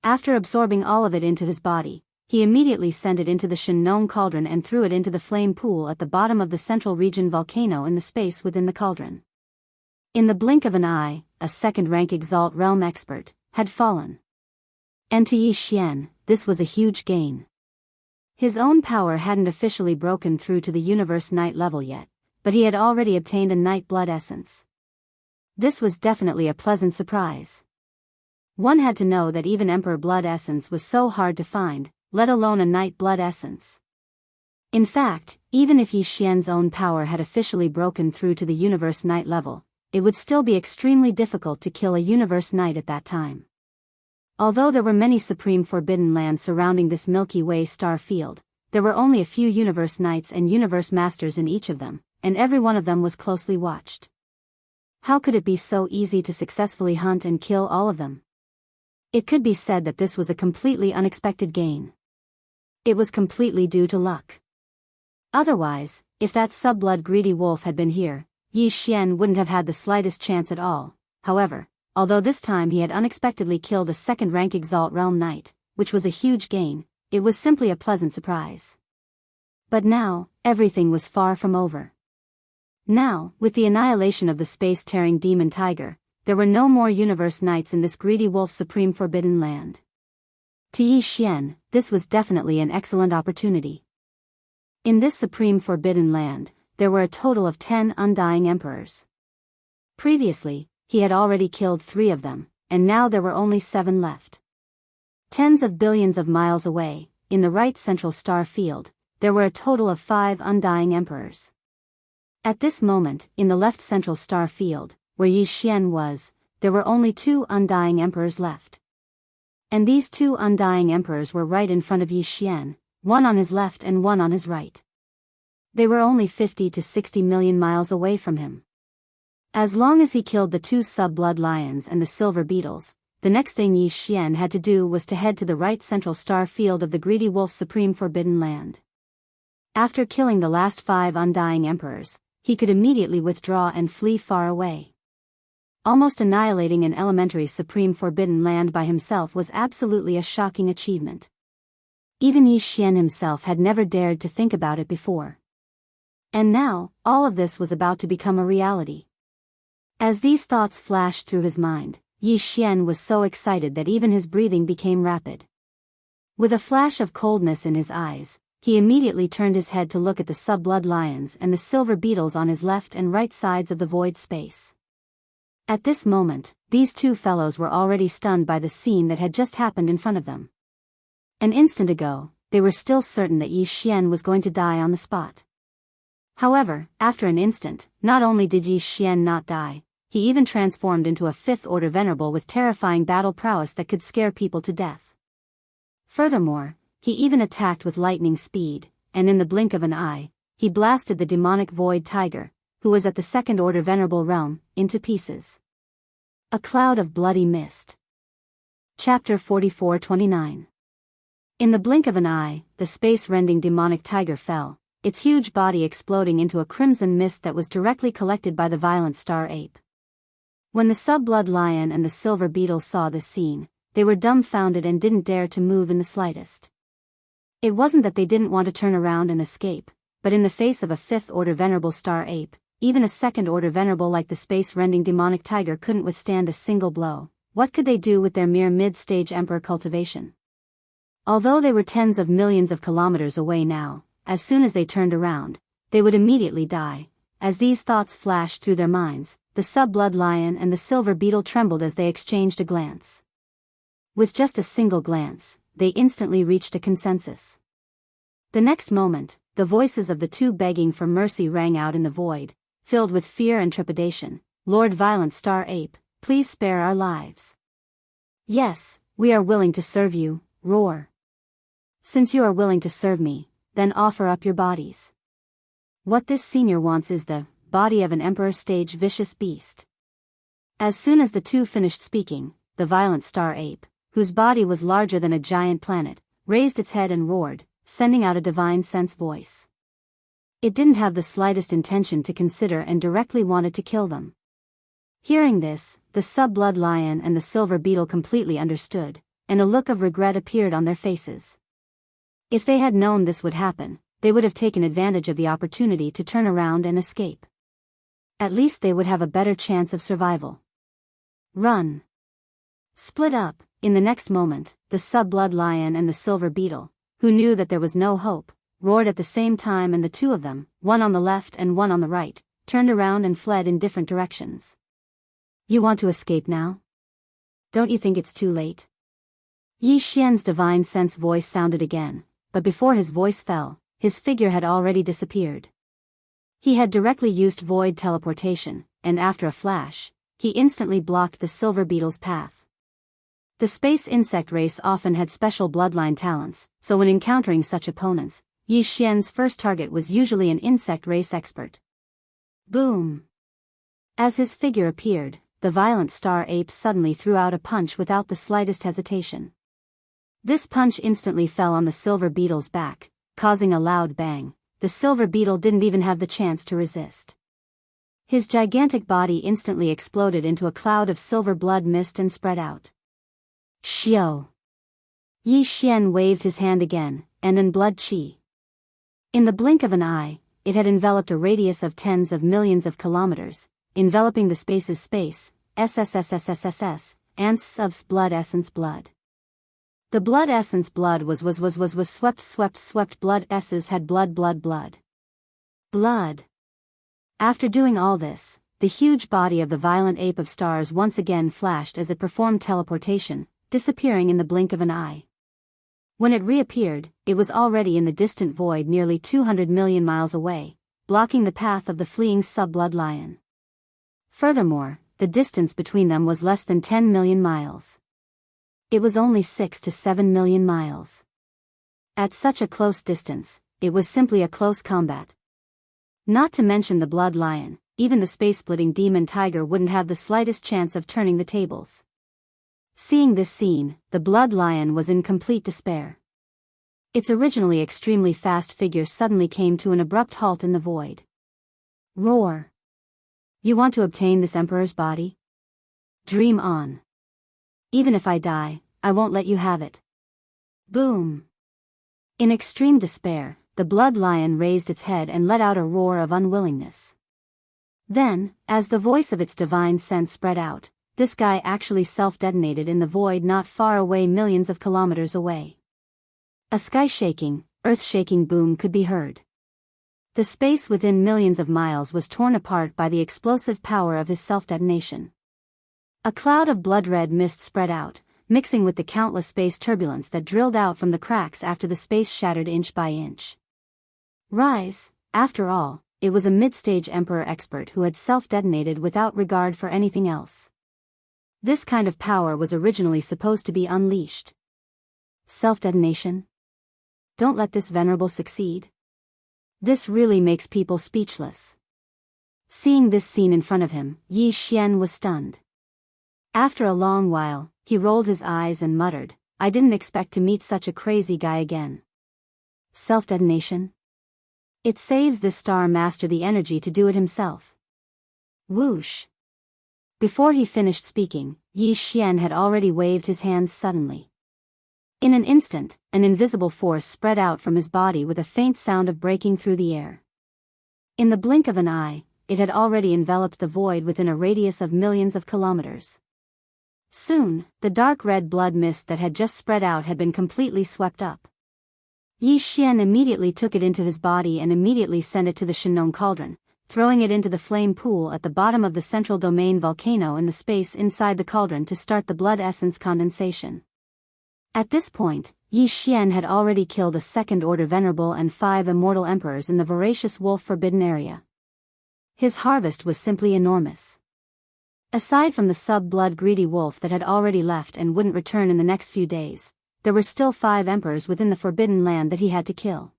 After absorbing all of it into his body, he immediately sent it into the Shinnon cauldron and threw it into the flame pool at the bottom of the central region volcano in the space within the cauldron. In the blink of an eye, a 2nd rank Exalt Realm expert had fallen. And to Yi Xian, this was a huge gain. His own power hadn't officially broken through to the Universe Night level yet, but he had already obtained a Night Blood Essence. This was definitely a pleasant surprise. One had to know that even Emperor Blood Essence was so hard to find, let alone a Night Blood Essence. In fact, even if Yi Xian's own power had officially broken through to the Universe Night level, it would still be extremely difficult to kill a Universe Knight at that time. Although there were many supreme forbidden lands surrounding this Milky Way star field, there were only a few Universe Knights and Universe Masters in each of them, and every one of them was closely watched. How could it be so easy to successfully hunt and kill all of them? It could be said that this was a completely unexpected gain. It was completely due to luck. Otherwise, if that sub-blood greedy wolf had been here, Yi Xian wouldn't have had the slightest chance at all. However, although this time he had unexpectedly killed a 2nd rank Exalt Realm Knight, which was a huge gain, it was simply a pleasant surprise. But now, everything was far from over. Now, with the annihilation of the space-tearing demon tiger, there were no more Universe Knights in this greedy wolf's supreme forbidden land. To Yi Xian, this was definitely an excellent opportunity. In this supreme forbidden land, there were a total of 10 undying emperors. Previously, he had already killed 3 of them, and now there were only 7 left. Tens of billions of miles away, in the right central star field, there were a total of 5 undying emperors. At this moment, in the left central star field, where Yi Xian was, there were only 2 undying emperors left. And these 2 undying emperors were right in front of Yi Xian, one on his left and one on his right. They were only 50 to 60 million miles away from him. As long as he killed the 2 sub-blood lions and the silver beetles, the next thing Yi Xian had to do was to head to the right central star field of the greedy wolf's supreme forbidden land. After killing the last 5 undying emperors, he could immediately withdraw and flee far away. Almost annihilating an elementary supreme forbidden land by himself was absolutely a shocking achievement. Even Yi Xian himself had never dared to think about it before. And now, all of this was about to become a reality. As these thoughts flashed through his mind, Yi Xian was so excited that even his breathing became rapid. With a flash of coldness in his eyes, he immediately turned his head to look at the sub-blood lions and the silver beetles on his left and right sides of the void space. At this moment, these 2 fellows were already stunned by the scene that had just happened in front of them. An instant ago, they were still certain that Yi Xian was going to die on the spot. However, after an instant, not only did Yi Xian not die, he even transformed into a 5th-order venerable with terrifying battle prowess that could scare people to death. Furthermore, he even attacked with lightning speed, and in the blink of an eye, he blasted the demonic void tiger, who was at the 2nd-order venerable realm, into pieces. A cloud of bloody mist. Chapter 44-29. In the blink of an eye, the space-rending demonic tiger fell, its huge body exploding into a crimson mist that was directly collected by the violent star ape. When the sub-blood lion and the silver beetle saw this scene, they were dumbfounded and didn't dare to move in the slightest. It wasn't that they didn't want to turn around and escape, but in the face of a 5th-order venerable star ape, even a 2nd-order venerable like the space-rending demonic tiger couldn't withstand a single blow. What could they do with their mere mid-stage emperor cultivation? Although they were tens of millions of kilometers away now, as soon as they turned around, they would immediately die. As these thoughts flashed through their minds, the sub-blood lion and the silver beetle trembled as they exchanged a glance. With just a single glance, they instantly reached a consensus. The next moment, the voices of the two begging for mercy rang out in the void, filled with fear and trepidation. "Lord Violent Star Ape, please spare our lives." "Yes, we are willing to serve you, roar. Since you are willing to serve me, then offer up your bodies. What this senior wants is the body of an emperor stage vicious beast." As soon as the two finished speaking, the Violent Star Ape, whose body was larger than a giant planet, raised its head and roared, sending out a divine sense voice. It didn't have the slightest intention to consider and directly wanted to kill them. Hearing this, the sub-blood lion and the silver beetle completely understood, and a look of regret appeared on their faces. If they had known this would happen, they would have taken advantage of the opportunity to turn around and escape. At least they would have a better chance of survival. Run. Split up. In the next moment, the sub-blood lion and the silver beetle, who knew that there was no hope, roared at the same time, and the two of them, one on the left and one on the right, turned around and fled in different directions. "You want to escape now? Don't you think it's too late?" Yi Xian's divine sense voice sounded again, but before his voice fell, his figure had already disappeared. He had directly used void teleportation, and after a flash, he instantly blocked the silver beetle's path. The space insect race often had special bloodline talents, so when encountering such opponents, Yi Xian's first target was usually an insect race expert. Boom! As his figure appeared, the Violent Star Ape suddenly threw out a punch without the slightest hesitation. This punch instantly fell on the silver beetle's back, causing a loud bang. The silver beetle didn't even have the chance to resist. His gigantic body instantly exploded into a cloud of silver blood mist and spread out. Xiao! Yi Xian waved his hand again, and in blood chi. In the blink of an eye, it had enveloped a radius of tens of millions of kilometers, enveloping the space's space, SSSSSSS, ants of blood essence blood. The blood essence blood was swept blood S's had blood. Blood. After doing all this, the huge body of the violent ape of stars once again flashed as it performed teleportation, disappearing in the blink of an eye. When it reappeared, it was already in the distant void nearly 200 million miles away, blocking the path of the fleeing sub-blood lion. Furthermore, the distance between them was less than 10 million miles. It was only 6 to 7 million miles. At such a close distance, it was simply a close combat. Not to mention the blood lion, even the space-splitting demon tiger wouldn't have the slightest chance of turning the tables. Seeing this scene, the blood lion was in complete despair. Its originally extremely fast figure suddenly came to an abrupt halt in the void. Roar! You want to obtain this emperor's body? Dream on. Even if I die, I won't let you have it. Boom! In extreme despair, the blood lion raised its head and let out a roar of unwillingness. Then, as the voice of its divine sense spread out, this guy actually self-detonated in the void not far away, millions of kilometers away. A sky-shaking, earth-shaking boom could be heard. The space within millions of miles was torn apart by the explosive power of his self-detonation. A cloud of blood-red mist spread out, mixing with the countless space turbulence that drilled out from the cracks after the space shattered inch by inch. Rise, after all, it was a mid-stage emperor expert who had self-detonated without regard for anything else. This kind of power was originally supposed to be unleashed. Self-detonation? Don't let this venerable succeed. This really makes people speechless. Seeing this scene in front of him, Yi Xian was stunned. After a long while, he rolled his eyes and muttered, "I didn't expect to meet such a crazy guy again." Self-detonation? It saves this star master the energy to do it himself. Whoosh! Before he finished speaking, Yi Xian had already waved his hands suddenly. In an instant, an invisible force spread out from his body with a faint sound of breaking through the air. In the blink of an eye, it had already enveloped the void within a radius of millions of kilometers. Soon, the dark red blood mist that had just spread out had been completely swept up. Yi Xian immediately took it into his body and immediately sent it to the Shinong cauldron, throwing it into the flame pool at the bottom of the central domain volcano in the space inside the cauldron to start the blood essence condensation. At this point, Yi Xian had already killed a second-order venerable and 5 immortal emperors in the voracious wolf forbidden area. His harvest was simply enormous. Aside from the sub-blood greedy wolf that had already left and wouldn't return in the next few days, there were still 5 emperors within the forbidden land that he had to kill.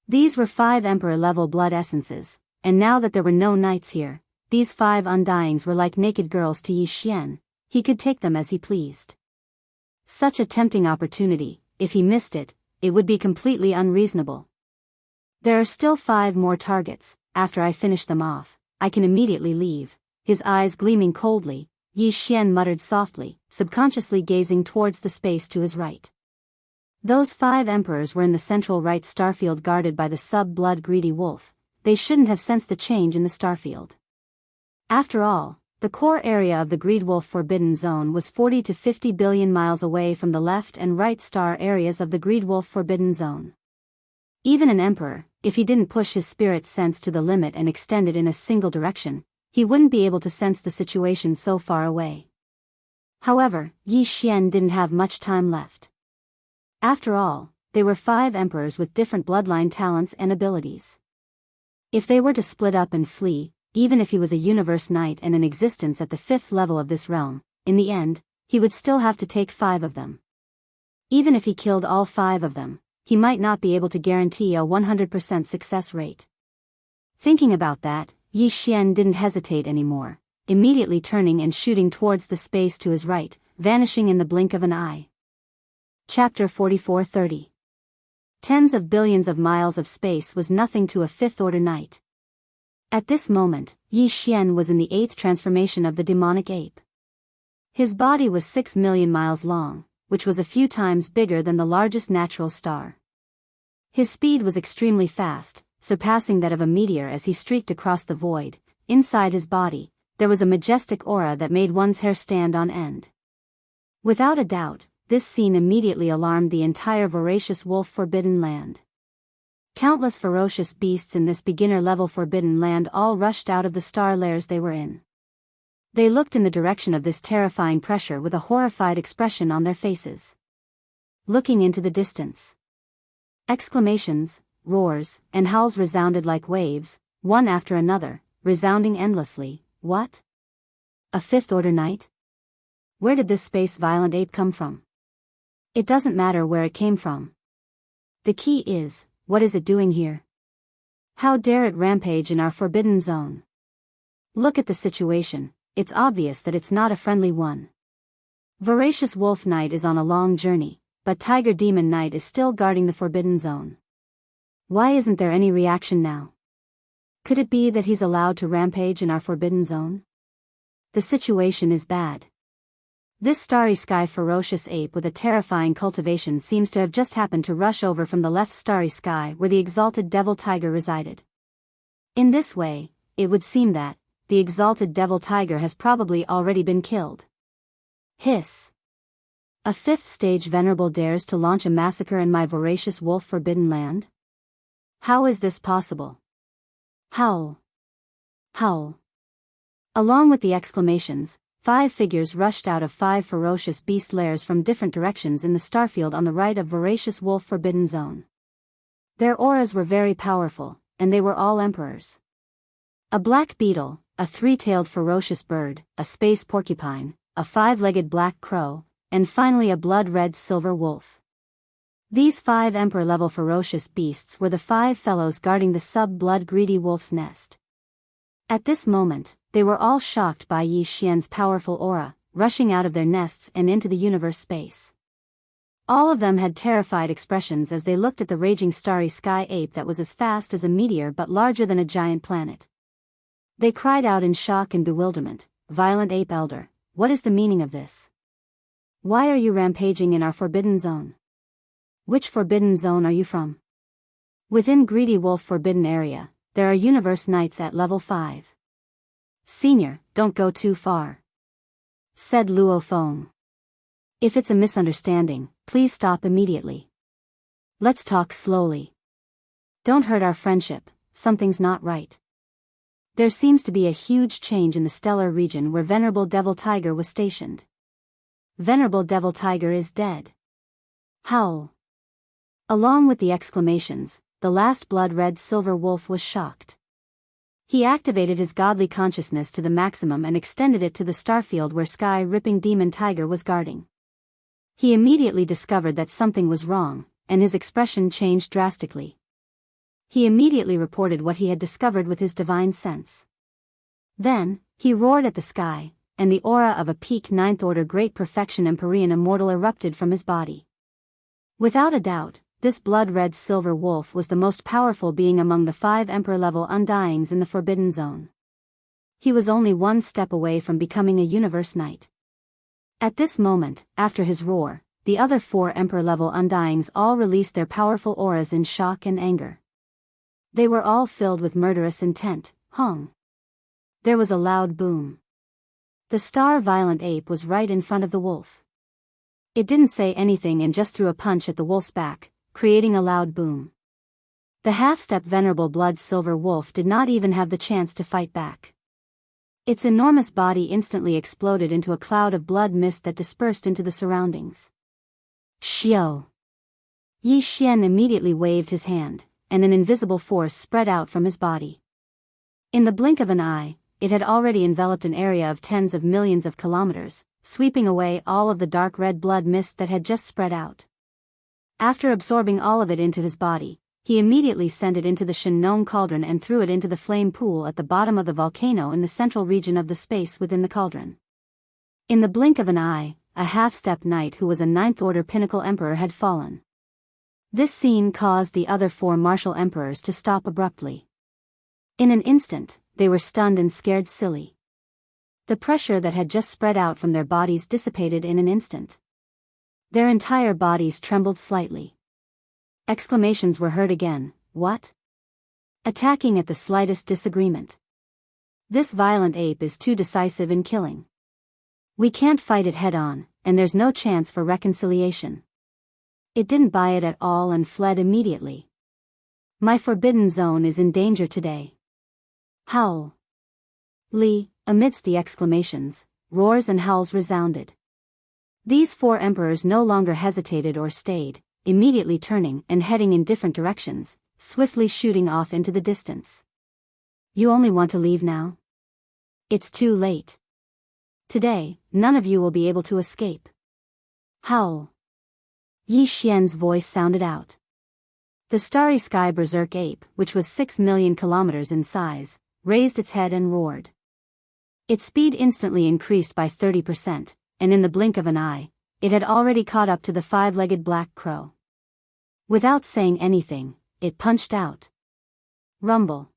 These were 5 emperor-level blood essences, and now that there were no knights here, these 5 undyings were like naked girls to Yi Xian. He could take them as he pleased. Such a tempting opportunity, if he missed it, it would be completely unreasonable. There are still 5 more targets. After I finish them off, I can immediately leave. His eyes gleaming coldly, Yi Xian muttered softly, subconsciously gazing towards the space to his right. Those 5 emperors were in the central right starfield guarded by the sub-blood greedy wolf. They shouldn't have sensed the change in the starfield. After all, the core area of the greed wolf forbidden zone was 40 to 50 billion miles away from the left and right star areas of the greed wolf forbidden zone. Even an emperor, if he didn't push his spirit sense to the limit and extend it in a single direction, he wouldn't be able to sense the situation so far away. However, Yi Xian didn't have much time left. After all, they were 5 emperors with different bloodline talents and abilities. If they were to split up and flee, even if he was a universe knight and in existence at the 5th level of this realm, in the end, he would still have to take 5 of them. Even if he killed all 5 of them, he might not be able to guarantee a 100% success rate. Thinking about that, Yi Xian didn't hesitate anymore, immediately turning and shooting towards the space to his right, vanishing in the blink of an eye. Chapter 44:30. Tens of billions of miles of space was nothing to a 5th-order knight. At this moment, Yi Xian was in the 8th transformation of the demonic ape. His body was 6 million miles long, which was a few times bigger than the largest natural star. His speed was extremely fast, surpassing that of a meteor as he streaked across the void. Inside his body, there was a majestic aura that made one's hair stand on end. Without a doubt, this scene immediately alarmed the entire voracious wolf forbidden land. Countless ferocious beasts in this beginner-level forbidden land all rushed out of the star layers they were in. They looked in the direction of this terrifying pressure with a horrified expression on their faces. Looking into the distance. Exclamations, roars, and howls resounded like waves, one after another, resounding endlessly. What? A 5th-order knight? Where did this space-violent ape come from? It doesn't matter where it came from. The key is, what is it doing here? How dare it rampage in our forbidden zone? Look at the situation, it's obvious that it's not a friendly one. Voracious Wolf Knight is on a long journey, but Tiger Demon Knight is still guarding the forbidden zone. Why isn't there any reaction now? Could it be that he's allowed to rampage in our forbidden zone? The situation is bad. This starry sky ferocious ape with a terrifying cultivation seems to have just happened to rush over from the left starry sky where the exalted devil tiger resided. In this way, it would seem that the exalted devil tiger has probably already been killed. Hiss. A 5th stage venerable dares to launch a massacre in my voracious wolf forbidden land? How is this possible? Howl. Howl. Along with the exclamations, 5 figures rushed out of 5 ferocious beast lairs from different directions in the starfield on the right of voracious wolf forbidden zone. Their auras were very powerful, and they were all emperors. A black beetle, a 3-tailed ferocious bird, a space porcupine, a 5-legged black crow, and finally a blood-red silver wolf. These 5 emperor-level ferocious beasts were the 5 fellows guarding the sub-blood greedy wolf's nest. At this moment, they were all shocked by Yi Xian's powerful aura, rushing out of their nests and into the universe space. All of them had terrified expressions as they looked at the raging starry sky ape that was as fast as a meteor but larger than a giant planet. They cried out in shock and bewilderment, "Violent ape elder, what is the meaning of this? Why are you rampaging in our forbidden zone? Which forbidden zone are you from?" Within Greedy Wolf Forbidden Area, there are Universe Knights at level 5. "Senior, don't go too far. said Luo Feng. If it's a misunderstanding, please stop immediately. Let's talk slowly. Don't hurt our friendship, something's not right. There seems to be a huge change in the stellar region where Venerable Devil Tiger was stationed. Venerable Devil Tiger is dead. Howl. Along with the exclamations, the last blood-red silver wolf was shocked. He activated his godly consciousness to the maximum and extended it to the starfield where sky-ripping demon tiger was guarding. He immediately discovered that something was wrong, and his expression changed drastically. He immediately reported what he had discovered with his divine sense. Then, he roared at the sky, and the aura of a peak ninth-order great perfection Empyrean immortal erupted from his body. Without a doubt, this blood-red silver wolf was the most powerful being among the 5 Emperor-level Undyings in the Forbidden Zone. He was only one step away from becoming a Universe Knight. At this moment, after his roar, the other 4 Emperor-level Undyings all released their powerful auras in shock and anger. They were all filled with murderous intent. Hong. There was a loud boom. The star-violent ape was right in front of the wolf. It didn't say anything and just threw a punch at the wolf's back, creating a loud boom. The half-step venerable blood-silver wolf did not even have the chance to fight back. Its enormous body instantly exploded into a cloud of blood mist that dispersed into the surroundings. Xiao. Yi Xian immediately waved his hand, and an invisible force spread out from his body. In the blink of an eye, it had already enveloped an area of tens of millions of kilometers, sweeping away all of the dark red blood mist that had just spread out. After absorbing all of it into his body, he immediately sent it into the Shinnon cauldron and threw it into the flame pool at the bottom of the volcano in the central region of the space within the cauldron. In the blink of an eye, a half-step knight who was a ninth-order pinnacle emperor had fallen. This scene caused the other 4 martial emperors to stop abruptly. In an instant, they were stunned and scared silly. The pressure that had just spread out from their bodies dissipated in an instant. Their entire bodies trembled slightly. Exclamations were heard again. What? Attacking at the slightest disagreement. This violent ape is too decisive in killing. We can't fight it head-on, and there's no chance for reconciliation. It didn't buy it at all and fled immediately. My forbidden zone is in danger today. Howl. Li, amidst the exclamations, roars and howls resounded. These 4 emperors no longer hesitated or stayed, immediately turning and heading in different directions, swiftly shooting off into the distance. You only want to leave now? It's too late. Today, none of you will be able to escape. Howl. Yi Xian's voice sounded out. The starry sky berserk ape, which was 6 million kilometers in size, raised its head and roared. Its speed instantly increased by 30%, and in the blink of an eye, it had already caught up to the 5-legged black crow. Without saying anything, it punched out. Rumble.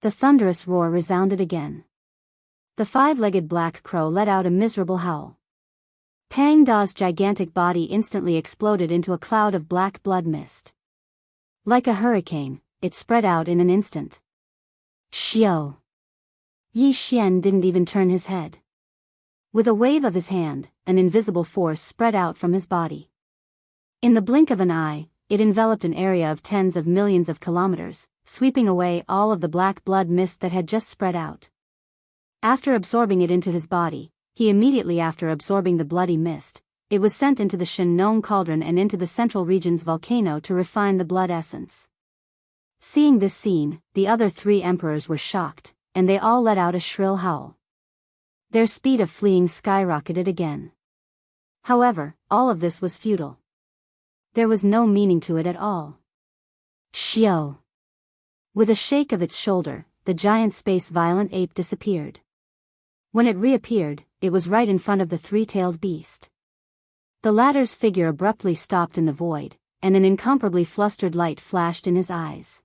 The thunderous roar resounded again. The 5-legged black crow let out a miserable howl. Pang Da's gigantic body instantly exploded into a cloud of black blood mist. Like a hurricane, it spread out in an instant. Xiao. Yi Xian didn't even turn his head. With a wave of his hand, an invisible force spread out from his body. In the blink of an eye, it enveloped an area of tens of millions of kilometers, sweeping away all of the black blood mist that had just spread out. After absorbing it into his body, he immediately after absorbing the bloody mist, it was sent into the Shinnon cauldron and into the central region's volcano to refine the blood essence. Seeing this scene, the other 3 emperors were shocked, and they all let out a shrill howl. Their speed of fleeing skyrocketed again. However, all of this was futile. There was no meaning to it at all. Xiao. With a shake of its shoulder, the giant space violent ape disappeared. When it reappeared, it was right in front of the 3-tailed beast. The latter's figure abruptly stopped in the void, and an incomparably flustered light flashed in his eyes.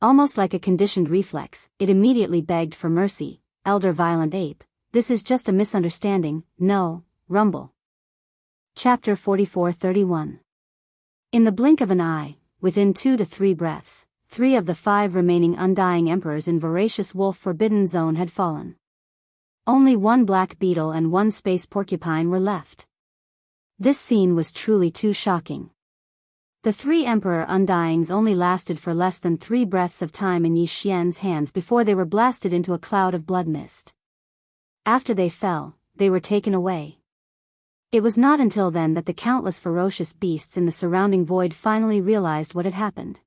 Almost like a conditioned reflex, it immediately begged for mercy. Elder violent ape, this is just a misunderstanding, no, rumble. Chapter 44-31. In the blink of an eye, within 2 to 3 breaths, 3 of the 5 remaining undying emperors in voracious wolf forbidden zone had fallen. Only one black beetle and one space porcupine were left. This scene was truly too shocking. The three Emperor Undyings only lasted for less than 3 breaths of time in Yi Xian's hands before they were blasted into a cloud of blood mist. After they fell, they were taken away. It was not until then that the countless ferocious beasts in the surrounding void finally realized what had happened.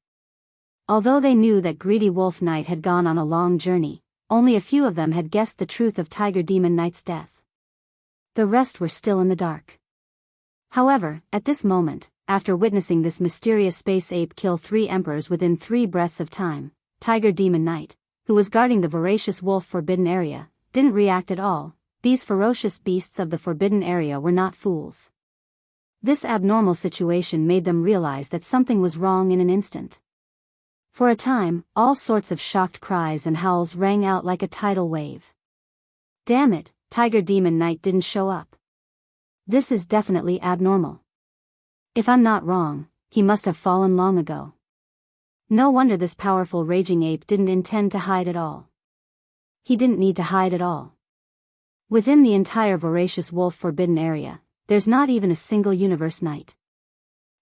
Although they knew that greedy Wolf Knight had gone on a long journey, only a few of them had guessed the truth of Tiger Demon Knight's death. The rest were still in the dark. However, at this moment, after witnessing this mysterious space ape kill 3 emperors within 3 breaths of time, Tiger Demon Knight, who was guarding the voracious wolf forbidden area, didn't react at all. These ferocious beasts of the forbidden area were not fools. This abnormal situation made them realize that something was wrong in an instant. For a time, all sorts of shocked cries and howls rang out like a tidal wave. Damn it, Tiger Demon Knight didn't show up. This is definitely abnormal. If I'm not wrong, he must have fallen long ago. No wonder this powerful raging ape didn't intend to hide at all. He didn't need to hide at all. Within the entire voracious wolf forbidden area, there's not even a single universe knight.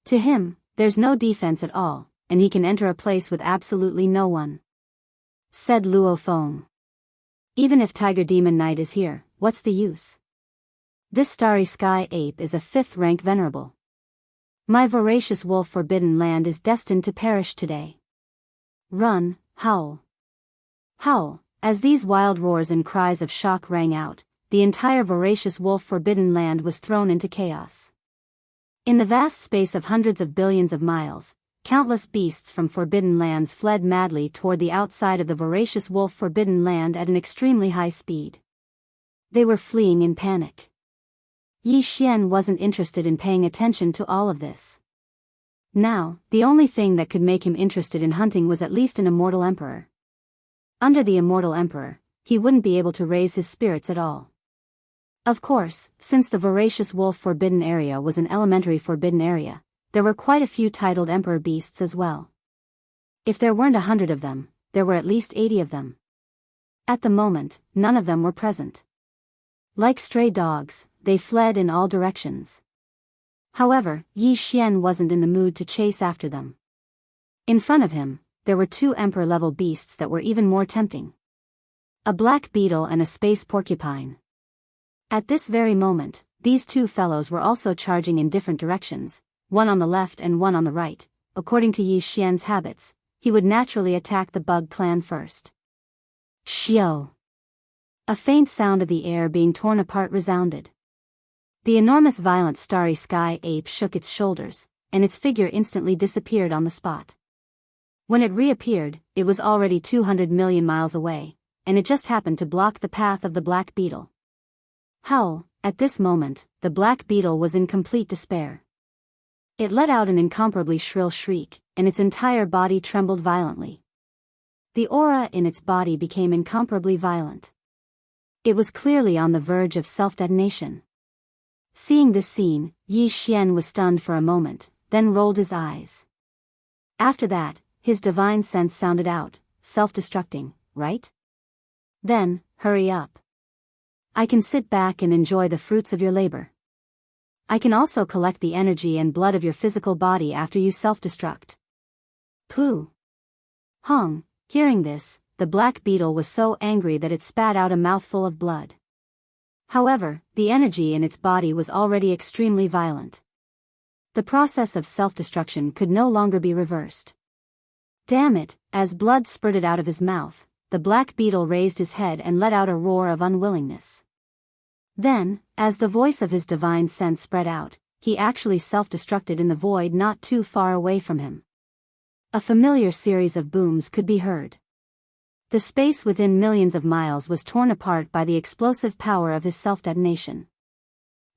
To him, there's no defense at all, and he can enter a place with absolutely no one. Said Luo Feng. Even if Tiger Demon Knight is here, what's the use? This starry sky ape is a 5th rank venerable. My voracious wolf forbidden land is destined to perish today. Run, howl. Howl. As these wild roars and cries of shock rang out, the entire voracious wolf forbidden land was thrown into chaos. In the vast space of hundreds of billions of miles, countless beasts from forbidden lands fled madly toward the outside of the voracious wolf forbidden land at an extremely high speed. They were fleeing in panic. Yi Xian wasn't interested in paying attention to all of this. Now, the only thing that could make him interested in hunting was at least an immortal emperor. Under the immortal emperor, he wouldn't be able to raise his spirits at all. Of course, since the voracious wolf forbidden area was an elementary forbidden area, there were quite a few titled emperor beasts as well. If there weren't 100 of them, there were at least 80 of them. At the moment, none of them were present. Like stray dogs, they fled in all directions. However, Yi Xian wasn't in the mood to chase after them. In front of him, there were 2 emperor-level beasts that were even more tempting. A black beetle and a space porcupine. At this very moment, these 2 fellows were also charging in different directions, one on the left and one on the right. According to Yi Xian's habits, he would naturally attack the bug clan first. Xiao! A faint sound of the air being torn apart resounded. The enormous violent starry sky ape shook its shoulders, and its figure instantly disappeared on the spot. When it reappeared, it was already 200 million miles away, and it just happened to block the path of the black beetle. Howl! At this moment, the black beetle was in complete despair. It let out an incomparably shrill shriek, and its entire body trembled violently. The aura in its body became incomparably violent. It was clearly on the verge of self-detonation. Seeing this scene, Yi Xian was stunned for a moment, then rolled his eyes. After that, his divine sense sounded out, self-destructing, right? Then, hurry up. I can sit back and enjoy the fruits of your labor. I can also collect the energy and blood of your physical body after you self-destruct. Pooh! Hong, hearing this, the black beetle was so angry that it spat out a mouthful of blood. However, the energy in its body was already extremely violent. The process of self-destruction could no longer be reversed. Damn it! As blood spurted out of his mouth, the black beetle raised his head and let out a roar of unwillingness. Then, as the voice of his divine sense spread out, he actually self-destructed in the void not too far away from him. A familiar series of booms could be heard. The space within millions of miles was torn apart by the explosive power of his self-detonation.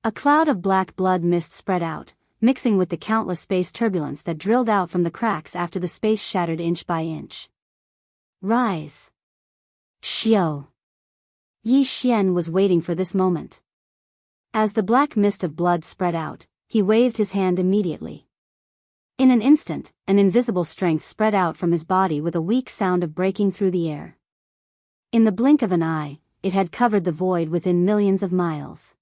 A cloud of black blood mist spread out, mixing with the countless space turbulence that drilled out from the cracks after the space shattered inch by inch. Rise! Xiao! Yi Xian was waiting for this moment. As the black mist of blood spread out, he waved his hand immediately. In an instant, an invisible strength spread out from his body with a weak sound of breaking through the air. In the blink of an eye, it had covered the void within millions of miles.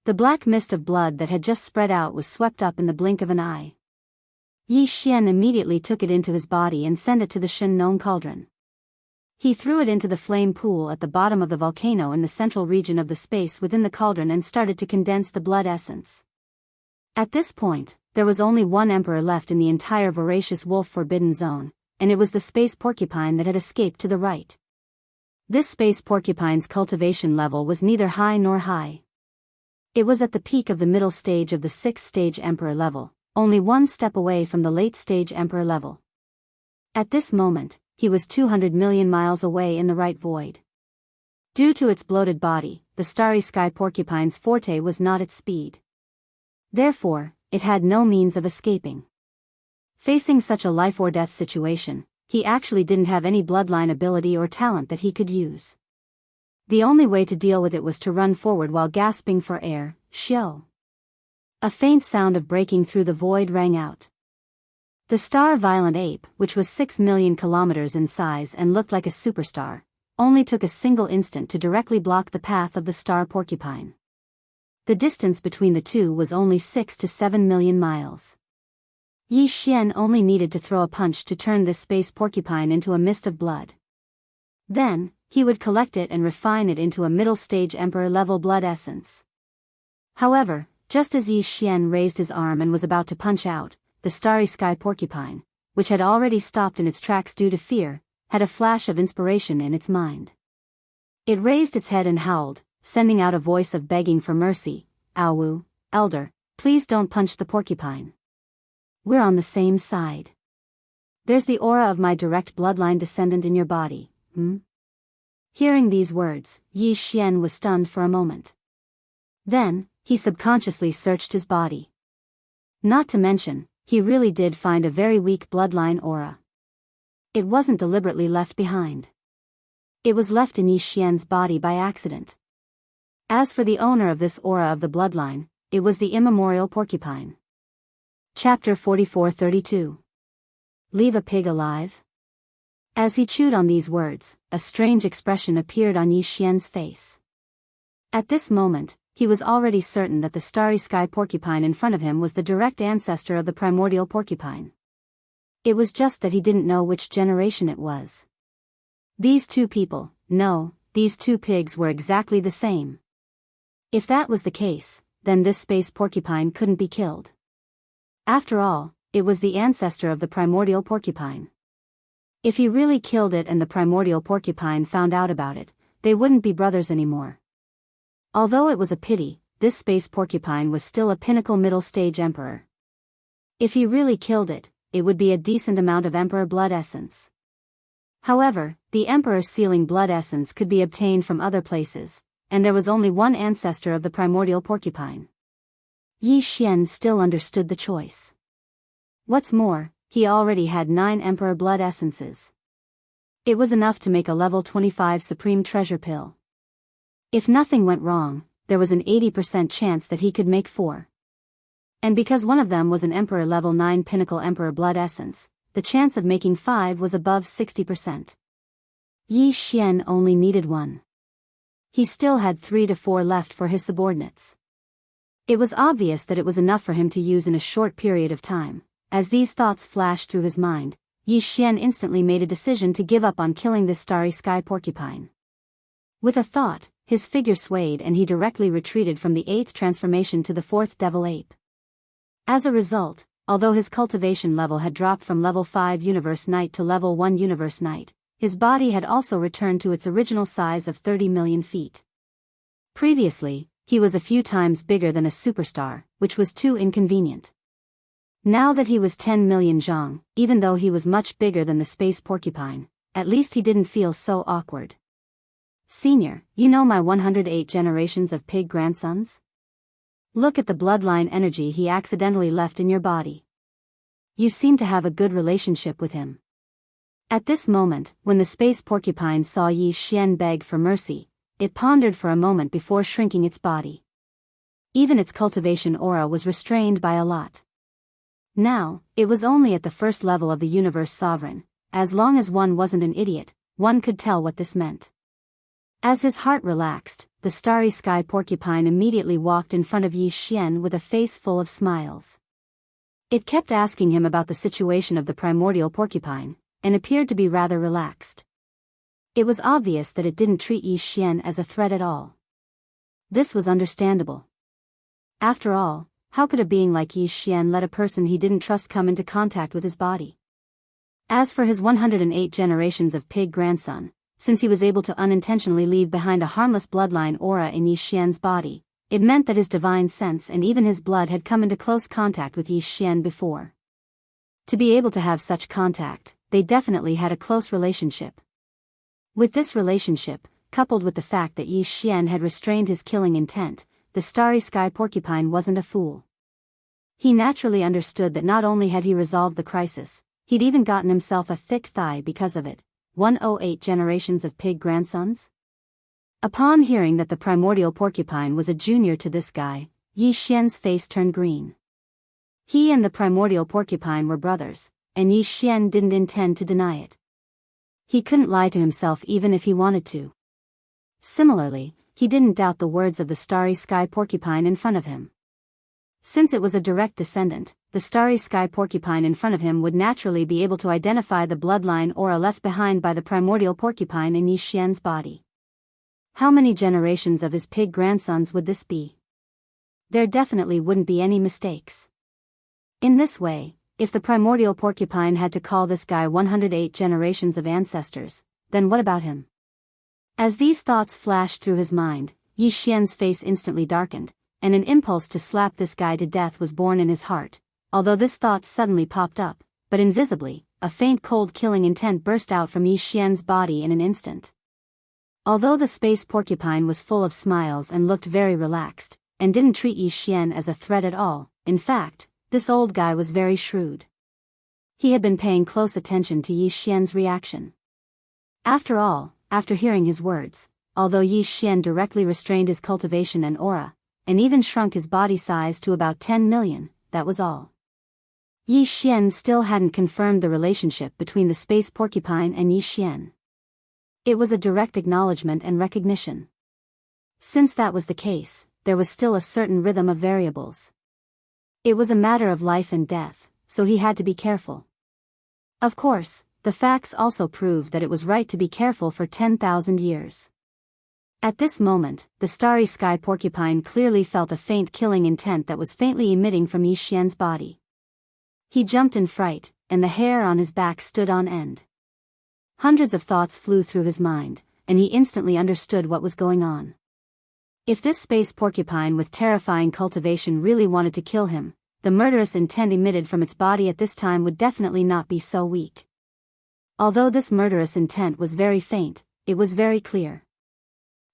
The black mist of blood that had just spread out was swept up in the blink of an eye. Yi Xian immediately took it into his body and sent it to the Shen Nong cauldron. He threw it into the flame pool at the bottom of the volcano in the central region of the space within the cauldron and started to condense the blood essence. At this point, there was only one emperor left in the entire voracious wolf forbidden zone, and it was the space porcupine that had escaped to the right. This space porcupine's cultivation level was neither high nor high. It was at the peak of the middle stage of the 6th stage emperor level, only one step away from the late stage emperor level. At this moment, he was 200 million miles away in the right void. Due to its bloated body, the starry sky porcupine's forte was not its speed. Therefore, it had no means of escaping. Facing such a life or death situation, he actually didn't have any bloodline ability or talent that he could use. The only way to deal with it was to run forward while gasping for air. Xiao. A faint sound of breaking through the void rang out. The star Violent Ape, which was 6 million kilometers in size and looked like a superstar, only took a single instant to directly block the path of the star porcupine. The distance between the two was only 6 to 7 million miles. Yi Xian only needed to throw a punch to turn this space porcupine into a mist of blood. Then, he would collect it and refine it into a middle-stage emperor-level blood essence. However, just as Yi Xian raised his arm and was about to punch out, the starry sky porcupine, which had already stopped in its tracks due to fear, had a flash of inspiration in its mind. It raised its head and howled, sending out a voice of begging for mercy. "Aowu, elder, please don't punch the porcupine. We're on the same side. There's the aura of my direct bloodline descendant in your body, Hearing these words, Yi Xian was stunned for a moment. Then, he subconsciously searched his body. Not to mention, he really did find a very weak bloodline aura. It wasn't deliberately left behind. It was left in Yi Xian's body by accident. As for the owner of this aura of the bloodline, it was the immemorial porcupine. Chapter 44-32. Leave a pig alive? As he chewed on these words, a strange expression appeared on Yi Xian's face. At this moment, he was already certain that the starry sky porcupine in front of him was the direct ancestor of the primordial porcupine. It was just that he didn't know which generation it was. These two pigs were exactly the same. If that was the case, then this space porcupine couldn't be killed. After all, it was the ancestor of the primordial porcupine. If he really killed it and the primordial porcupine found out about it, they wouldn't be brothers anymore. Although it was a pity, this space porcupine was still a pinnacle middle-stage emperor. If he really killed it, it would be a decent amount of emperor blood essence. However, the emperor's sealing blood essence could be obtained from other places, and there was only one ancestor of the primordial porcupine. Yi Xian still understood the choice. What's more, he already had 9 emperor blood essences. It was enough to make a level 25 supreme treasure pill. If nothing went wrong, there was an 80% chance that he could make 4. And because one of them was an Emperor level 9 pinnacle Emperor blood essence, the chance of making 5 was above 60%. Yi Xian only needed 1. He still had 3 to 4 left for his subordinates. It was obvious that it was enough for him to use in a short period of time. As these thoughts flashed through his mind, Yi Xian instantly made a decision to give up on killing this starry sky porcupine. With a thought, his figure swayed and he directly retreated from the 8th transformation to the 4th devil ape. As a result, although his cultivation level had dropped from level 5 Universe Knight to level 1 Universe Knight, his body had also returned to its original size of 30 million feet. Previously, he was a few times bigger than a superstar, which was too inconvenient. Now that he was 10 million zhang, even though he was much bigger than the space porcupine, at least he didn't feel so awkward. "Senior, you know my 108 generations of pig grandsons? Look at the bloodline energy he accidentally left in your body. You seem to have a good relationship with him." At this moment, when the space porcupine saw Yi Xian beg for mercy, it pondered for a moment before shrinking its body. Even its cultivation aura was restrained by a lot. Now, it was only at the first level of the universe sovereign. As long as one wasn't an idiot, one could tell what this meant. As his heart relaxed, the starry sky porcupine immediately walked in front of Yi Xian with a face full of smiles. It kept asking him about the situation of the primordial porcupine, and appeared to be rather relaxed. It was obvious that it didn't treat Yi Xian as a threat at all. This was understandable. After all, how could a being like Yi Xian let a person he didn't trust come into contact with his body? As for his 108 generations of pig grandson, since he was able to unintentionally leave behind a harmless bloodline aura in Yi Xian's body, it meant that his divine sense and even his blood had come into close contact with Yi Xian before. To be able to have such contact, they definitely had a close relationship. With this relationship, coupled with the fact that Yi Xian had restrained his killing intent, the starry sky porcupine wasn't a fool. He naturally understood that not only had he resolved the crisis, he'd even gotten himself a thick thigh because of it. 108 generations of pig grandsons? Upon hearing that the primordial porcupine was a junior to this guy, Yi Xian's face turned green. He and the primordial porcupine were brothers, and Yi Xian didn't intend to deny it. He couldn't lie to himself even if he wanted to. Similarly, he didn't doubt the words of the starry sky porcupine in front of him. Since it was a direct descendant, the starry sky porcupine in front of him would naturally be able to identify the bloodline aura left behind by the primordial porcupine in Yi Xian's body. How many generations of his pig grandsons would this be? There definitely wouldn't be any mistakes. In this way, if the primordial porcupine had to call this guy 108 generations of ancestors, then what about him? As these thoughts flashed through his mind, Yi Xian's face instantly darkened, and an impulse to slap this guy to death was born in his heart, although this thought suddenly popped up, but invisibly, a faint cold killing intent burst out from Yi Xian's body in an instant. Although the space porcupine was full of smiles and looked very relaxed, and didn't treat Yi Xian as a threat at all, in fact, this old guy was very shrewd. He had been paying close attention to Yi Xian's reaction. After all, after hearing his words, although Yi Xian directly restrained his cultivation and aura, and even shrunk his body size to about 10 million, that was all. Yi Xian still hadn't confirmed the relationship between the space porcupine and Yi Xian. It was a direct acknowledgement and recognition. Since that was the case, there was still a certain rhythm of variables. It was a matter of life and death, so he had to be careful. Of course, the facts also proved that it was right to be careful for 10,000 years. At this moment, the starry sky porcupine clearly felt a faint killing intent that was faintly emitting from Yi Xian's body. He jumped in fright, and the hair on his back stood on end. Hundreds of thoughts flew through his mind, and he instantly understood what was going on. If this space porcupine with terrifying cultivation really wanted to kill him, the murderous intent emitted from its body at this time would definitely not be so weak. Although this murderous intent was very faint, it was very clear.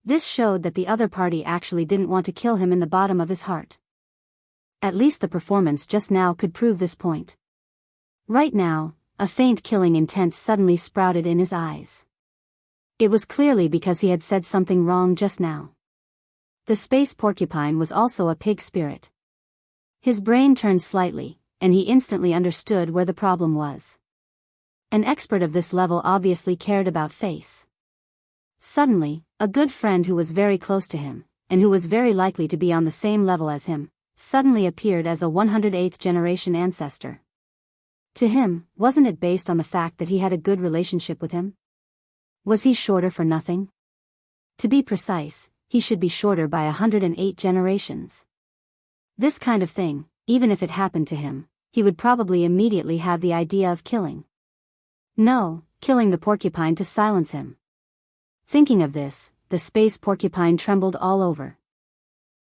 This showed that the other party actually didn't want to kill him in the bottom of his heart. At least the performance just now could prove this point. Right now, a faint killing intent suddenly sprouted in his eyes. It was clearly because he had said something wrong just now. The space porcupine was also a pig spirit. His brain turned slightly, and he instantly understood where the problem was. An expert of this level obviously cared about face. Suddenly, a good friend who was very close to him, and who was very likely to be on the same level as him, suddenly appeared as a 108th generation ancestor. To him, wasn't it based on the fact that he had a good relationship with him? Was he shorter for nothing? To be precise, he should be shorter by 108 generations. This kind of thing, even if it happened to him, he would probably immediately have the idea of killing. No, killing the porcupine to silence him. Thinking of this, the space porcupine trembled all over.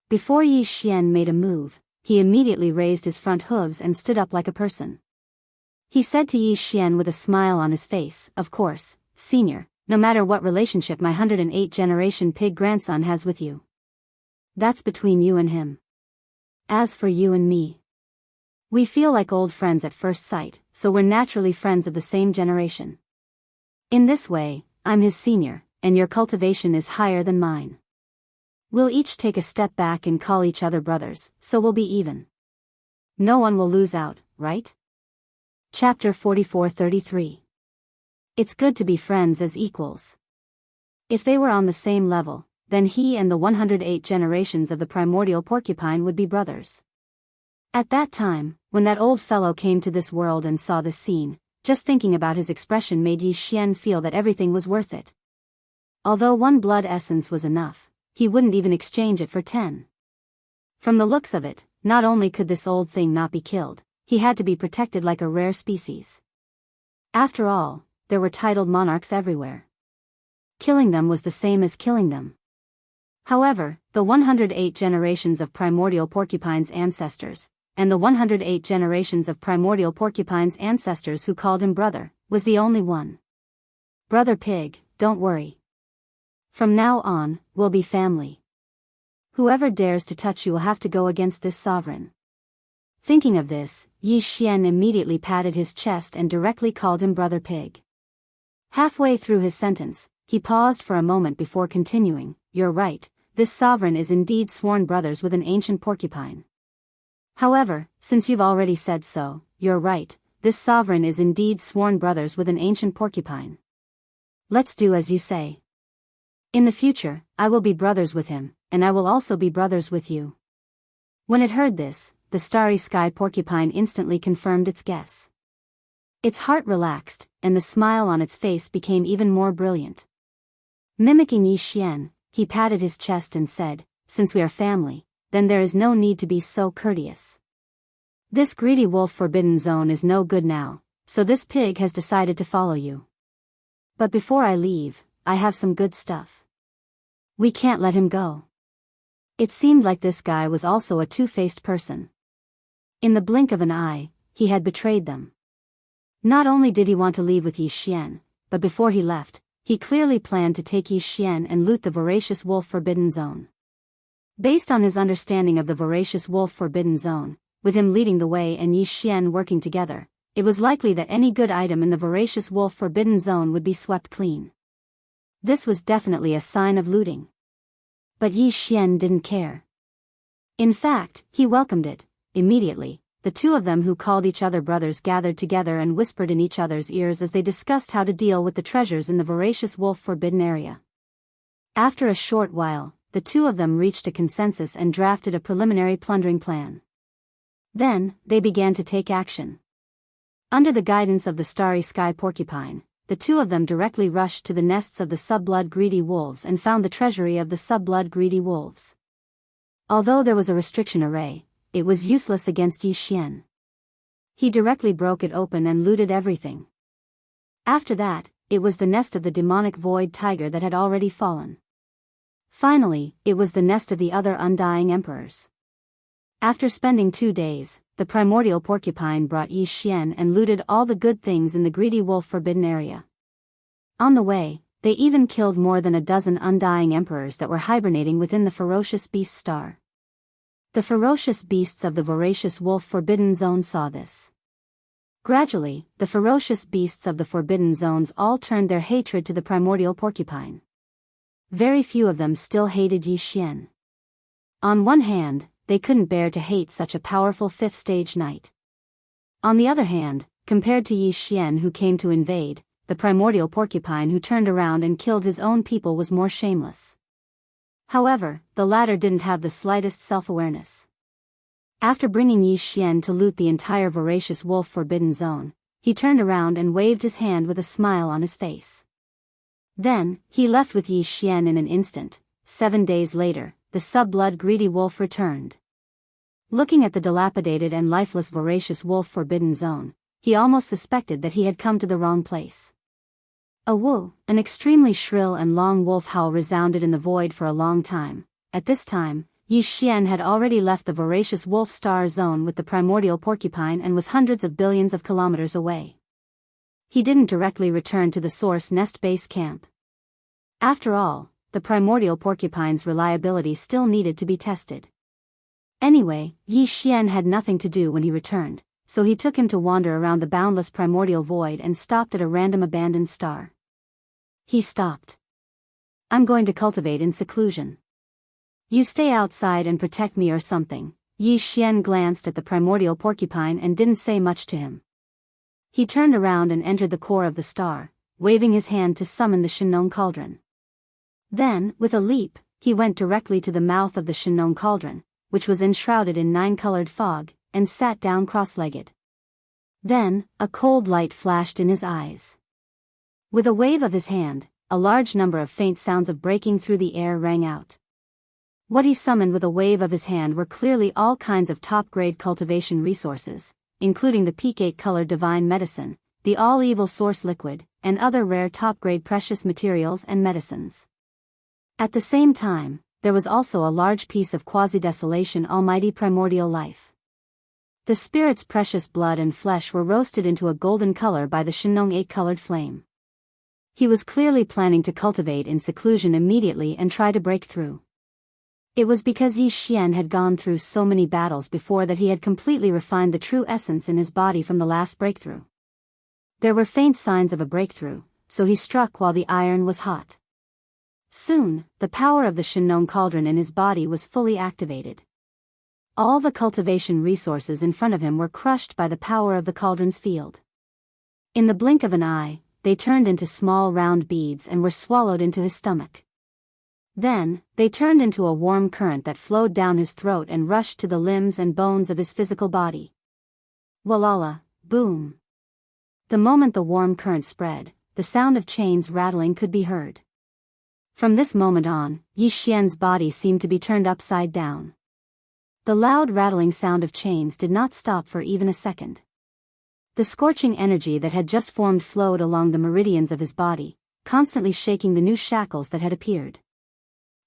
Before Yi Xian made a move, he immediately raised his front hooves and stood up like a person. He said to Yi Xian with a smile on his face, "Of course, senior, no matter what relationship my 108 generation pig grandson has with you. That's between you and him. As for you and me, we feel like old friends at first sight, so we're naturally friends of the same generation. In this way, I'm his senior, and your cultivation is higher than mine. We'll each take a step back and call each other brothers, so we'll be even. No one will lose out, right?" Chapter 44-33. It's good to be friends as equals. If they were on the same level, then he and the 108 generations of the primordial porcupine would be brothers. At that time, when that old fellow came to this world and saw this scene, just thinking about his expression made Yi Xian feel that everything was worth it. Although one blood essence was enough, he wouldn't even exchange it for 10. From the looks of it, not only could this old thing not be killed, he had to be protected like a rare species. After all, there were titled monarchs everywhere. Killing them was the same as killing them. However, the 108 generations of primordial porcupine's ancestors, and the 108 generations of primordial porcupine's ancestors who called him brother, was the only one. Brother Pig, don't worry. From now on, we'll be family. Whoever dares to touch you will have to go against this sovereign. Thinking of this, Yi Xian immediately patted his chest and directly called him Brother Pig. Halfway through his sentence, he paused for a moment before continuing, "You're right, this sovereign is indeed sworn brothers with an ancient porcupine. However, since you've already said so, you're right, this sovereign is indeed sworn brothers with an ancient porcupine. Let's do as you say. In the future, I will be brothers with him, and I will also be brothers with you." When it heard this, the starry sky porcupine instantly confirmed its guess. Its heart relaxed, and the smile on its face became even more brilliant. Mimicking Yi Xian, he patted his chest and said, "Since we are family, then there is no need to be so courteous. This greedy wolf forbidden zone is no good now, so this pig has decided to follow you. But before I leave, I have some good stuff. We can't let him go." It seemed like this guy was also a two-faced person. In the blink of an eye, he had betrayed them. Not only did he want to leave with Yi Xian, but before he left, he clearly planned to take Yi Xian and loot the voracious wolf forbidden zone. Based on his understanding of the voracious wolf forbidden zone, with him leading the way and Yi Xian working together, it was likely that any good item in the voracious wolf forbidden zone would be swept clean. This was definitely a sign of looting. But Yi Xian didn't care. In fact, he welcomed it. Immediately, the two of them who called each other brothers gathered together and whispered in each other's ears as they discussed how to deal with the treasures in the voracious wolf forbidden area. After a short while, the two of them reached a consensus and drafted a preliminary plundering plan. Then, they began to take action. Under the guidance of the starry sky porcupine, the two of them directly rushed to the nests of the sub-blood greedy wolves and found the treasury of the sub-blood greedy wolves. Although there was a restriction array, it was useless against Yi Xian. He directly broke it open and looted everything. After that, it was the nest of the demonic void tiger that had already fallen. Finally, it was the nest of the other undying emperors. After spending 2 days, the primordial porcupine brought Yi Xian and looted all the good things in the greedy wolf forbidden area. On the way, they even killed more than a dozen undying emperors that were hibernating within the ferocious beast star. The ferocious beasts of the voracious wolf forbidden zone saw this. Gradually, the ferocious beasts of the forbidden zones all turned their hatred to the primordial porcupine. Very few of them still hated Yi Xian. On one hand, they couldn't bear to hate such a powerful fifth-stage knight. On the other hand, compared to Yi Xian who came to invade, the primordial porcupine who turned around and killed his own people was more shameless. However, the latter didn't have the slightest self-awareness. After bringing Yi Xian to loot the entire voracious wolf forbidden zone, he turned around and waved his hand with a smile on his face. Then, he left with Yi Xian in an instant. 7 days later, the sub-blood greedy wolf returned. Looking at the dilapidated and lifeless voracious wolf forbidden zone, he almost suspected that he had come to the wrong place. A woo, an extremely shrill and long wolf howl resounded in the void for a long time. At this time, Yi Xian had already left the voracious wolf star zone with the primordial porcupine and was hundreds of billions of kilometers away. He didn't directly return to the source nest base camp. After all, the primordial porcupine's reliability still needed to be tested. Anyway, Yi Xian had nothing to do when he returned, so he took him to wander around the boundless primordial void and stopped at a random abandoned star. He stopped. "I'm going to cultivate in seclusion. You stay outside and protect me or something." Yi Xian glanced at the primordial porcupine and didn't say much to him. He turned around and entered the core of the star, waving his hand to summon the Shinong cauldron. Then, with a leap, he went directly to the mouth of the Shinong cauldron, which was enshrouded in 9-colored fog, and sat down cross-legged. Then, a cold light flashed in his eyes. With a wave of his hand, a large number of faint sounds of breaking through the air rang out. What he summoned with a wave of his hand were clearly all kinds of top-grade cultivation resources, including the peak 8-colored divine medicine, the all-evil source liquid, and other rare top-grade precious materials and medicines. At the same time, there was also a large piece of quasi-desolation almighty primordial life. The spirit's precious blood and flesh were roasted into a golden color by the Shinong 8-colored flame. He was clearly planning to cultivate in seclusion immediately and try to break through. It was because Yi Xian had gone through so many battles before that he had completely refined the true essence in his body from the last breakthrough. There were faint signs of a breakthrough, so he struck while the iron was hot. Soon, the power of the Shinong cauldron in his body was fully activated. All the cultivation resources in front of him were crushed by the power of the cauldron's field. In the blink of an eye, they turned into small round beads and were swallowed into his stomach. Then, they turned into a warm current that flowed down his throat and rushed to the limbs and bones of his physical body. Walala, boom. The moment the warm current spread, the sound of chains rattling could be heard. From this moment on, Yi Xian's body seemed to be turned upside down. The loud rattling sound of chains did not stop for even a second. The scorching energy that had just formed flowed along the meridians of his body, constantly shaking the new shackles that had appeared.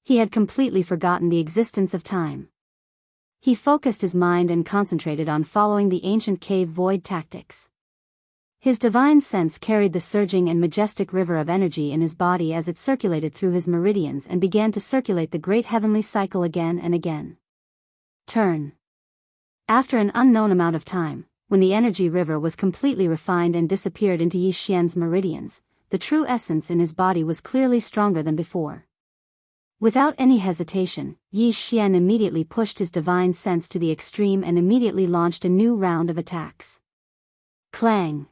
He had completely forgotten the existence of time. He focused his mind and concentrated on following the ancient cave void tactics. His divine sense carried the surging and majestic river of energy in his body as it circulated through his meridians and began to circulate the great heavenly cycle again and again. Turn. After an unknown amount of time, when the energy river was completely refined and disappeared into Yi Xian's meridians, the true essence in his body was clearly stronger than before. Without any hesitation, Yi Xian immediately pushed his divine sense to the extreme and immediately launched a new round of attacks. Clang!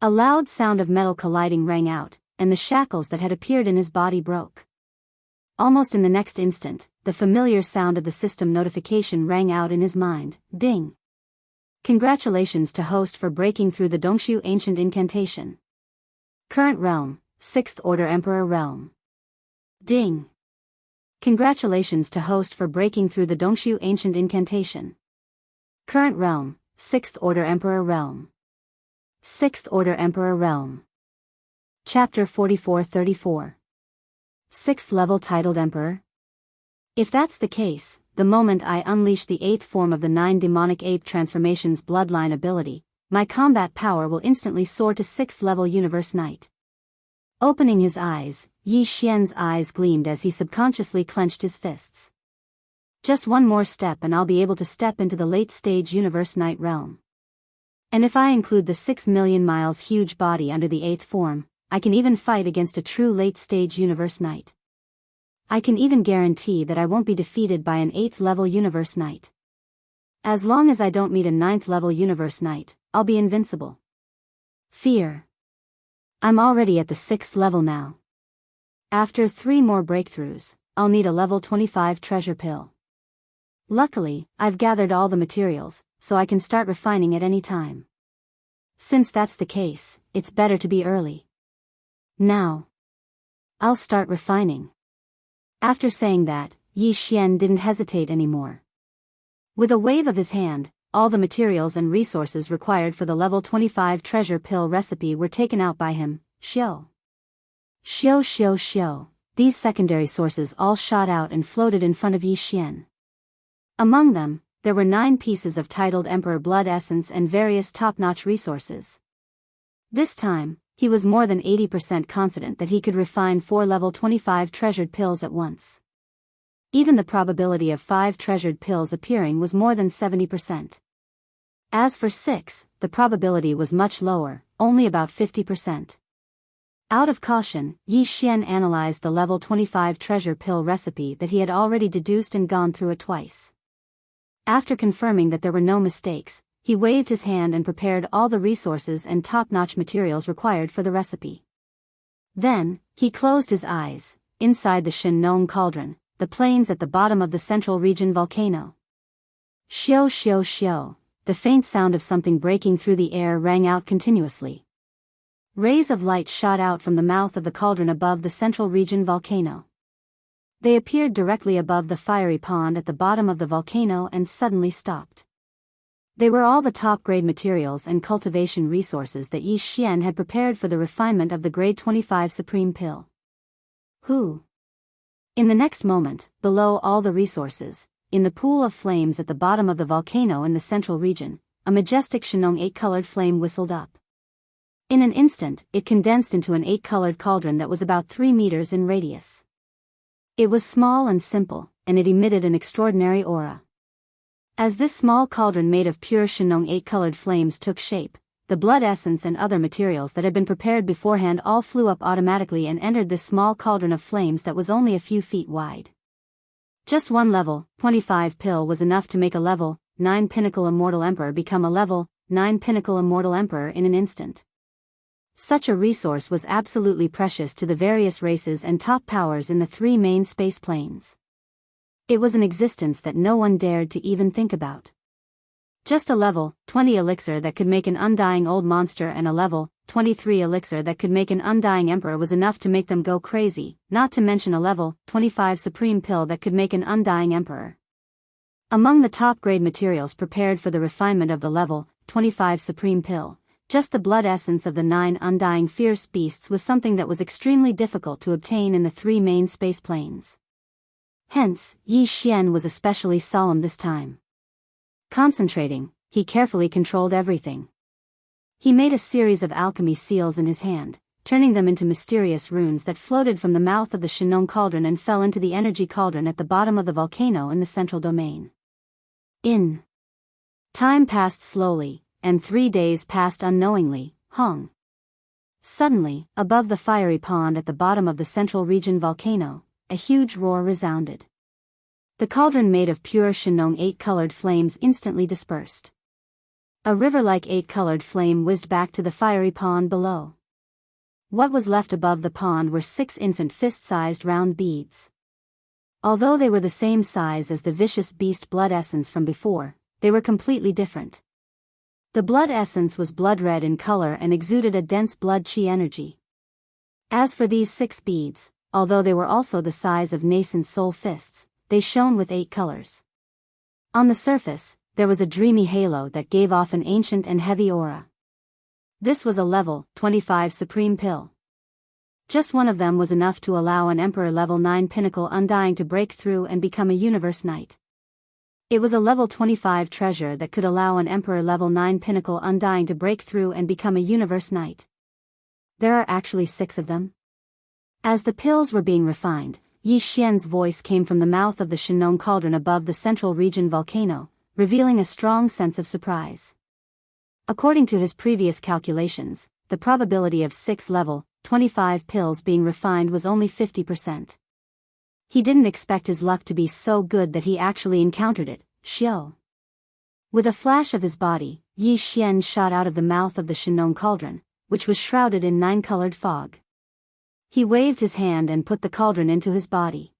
A loud sound of metal colliding rang out, and the shackles that had appeared in his body broke. Almost in the next instant, the familiar sound of the system notification rang out in his mind, ding! Congratulations to host for breaking through the Dongshu ancient incantation. Current realm, 6th Order Emperor realm. Ding! Congratulations to host for breaking through the Dongshu ancient incantation. Current realm, 6th Order Emperor realm. 6th Order Emperor realm. Chapter 44-34. 6th level titled Emperor? If that's the case, the moment I unleash the 8th form of the 9 demonic ape transformations bloodline ability, my combat power will instantly soar to 6th level Universe Knight. Opening his eyes, Yi Xian's eyes gleamed as he subconsciously clenched his fists. Just one more step and I'll be able to step into the late-stage Universe Knight realm. And if I include the 6 million miles huge body under the 8th form, I can even fight against a true late-stage Universe Knight. I can even guarantee that I won't be defeated by an 8th level Universe Knight. As long as I don't meet a 9th level Universe Knight, I'll be invincible. Fear. I'm already at the 6th level now. After 3 more breakthroughs, I'll need a level 25 treasure pill. Luckily, I've gathered all the materials, so I can start refining at any time. Since that's the case, it's better to be early. Now, I'll start refining. After saying that, Yi Xian didn't hesitate anymore. With a wave of his hand, all the materials and resources required for the level 25 treasure pill recipe were taken out by him. Xiao. These secondary sources all shot out and floated in front of Yi Xian. Among them, there were 9 pieces of titled Emperor Blood Essence and various top-notch resources. This time, he was more than 80% confident that he could refine 4 level 25 treasured pills at once. Even the probability of 5 treasured pills appearing was more than 70%. As for 6, the probability was much lower, only about 50%. Out of caution, Yi Xian analyzed the level 25 treasure pill recipe that he had already deduced and gone through it twice. After confirming that there were no mistakes, he waved his hand and prepared all the resources and top-notch materials required for the recipe. Then, he closed his eyes, inside the Shinong cauldron, the plains at the bottom of the central region volcano. Shio shio shio, the faint sound of something breaking through the air rang out continuously. Rays of light shot out from the mouth of the cauldron above the central region volcano. They appeared directly above the fiery pond at the bottom of the volcano and suddenly stopped. They were all the top-grade materials and cultivation resources that Yi Xian had prepared for the refinement of the grade 25 supreme pill. Who? In the next moment, below all the resources, in the pool of flames at the bottom of the volcano in the central region, a majestic Shinong 8-colored flame whistled up. In an instant, it condensed into an 8-colored cauldron that was about 3 meters in radius. It was small and simple, and it emitted an extraordinary aura. As this small cauldron made of pure Shinong 8-colored flames took shape, the blood essence and other materials that had been prepared beforehand all flew up automatically and entered this small cauldron of flames that was only a few feet wide. Just one level 25 pill was enough to make a level 9 pinnacle immortal emperor become a level 9 pinnacle immortal emperor in an instant. Such a resource was absolutely precious to the various races and top powers in the 3 main space planes. It was an existence that no one dared to even think about. Just a level 20 elixir that could make an undying old monster and a level 23 elixir that could make an undying emperor was enough to make them go crazy, not to mention a level 25 supreme pill that could make an undying emperor. Among the top-grade materials prepared for the refinement of the level 25 supreme pill, just the blood essence of the 9 undying fierce beasts was something that was extremely difficult to obtain in the 3 main space planes. Hence, Yi Xian was especially solemn this time. Concentrating, he carefully controlled everything. He made a series of alchemy seals in his hand, turning them into mysterious runes that floated from the mouth of the Shinong cauldron and fell into the energy cauldron at the bottom of the volcano in the central domain. Time passed slowly, and 3 days passed unknowingly. Suddenly, above the fiery pond at the bottom of the central region volcano, a huge roar resounded. The cauldron made of pure Shinong 8-colored flames instantly dispersed. A river-like 8-colored flame whizzed back to the fiery pond below. What was left above the pond were 6 infant fist-sized round beads. Although they were the same size as the vicious beast blood essence from before, they were completely different. The blood essence was blood red in color and exuded a dense blood chi energy. As for these 6 beads, although they were also the size of nascent soul fists, they shone with 8 colors. On the surface, there was a dreamy halo that gave off an ancient and heavy aura. This was a level 25 supreme pill. Just one of them was enough to allow an emperor level 9 pinnacle undying to break through and become a universe knight. It was a level 25 treasure that could allow an emperor level 9 pinnacle undying to break through and become a universe knight. There are actually 6 of them. As the pills were being refined, Yi Xian's voice came from the mouth of the Shinong cauldron above the central region volcano, revealing a strong sense of surprise. According to his previous calculations, the probability of 6 level 25 pills being refined was only 50%. He didn't expect his luck to be so good that he actually encountered it. Xiao. With a flash of his body, Yi Xian shot out of the mouth of the Shinong cauldron, which was shrouded in 9-colored fog. He waved his hand and put the cauldron into his body.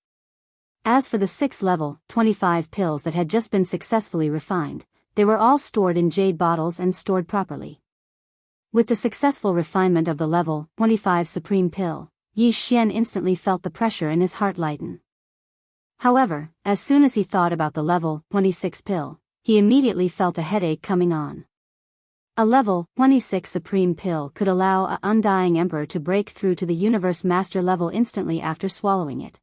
As for the 6 level 25 pills that had just been successfully refined, they were all stored in jade bottles and stored properly. With the successful refinement of the level 25 supreme pill, Yi Xian instantly felt the pressure in his heart lighten. However, as soon as he thought about the level 26 pill, he immediately felt a headache coming on. A level 26 supreme pill could allow a undying emperor to break through to the universe master level instantly after swallowing it.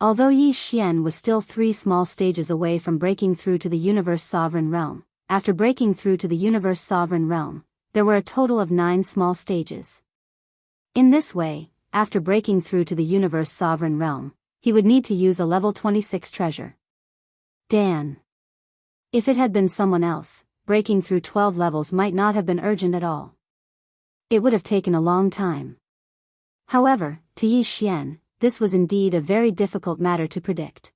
Although Yi Xian was still 3 small stages away from breaking through to the universe sovereign realm, after breaking through to the universe sovereign realm, there were a total of 9 small stages. In this way, after breaking through to the universe sovereign realm, he would need to use a level 26 treasure. Dan. If it had been someone else, breaking through 12 levels might not have been urgent at all. It would have taken a long time. However, to Yi Xian, this was indeed a very difficult matter to predict.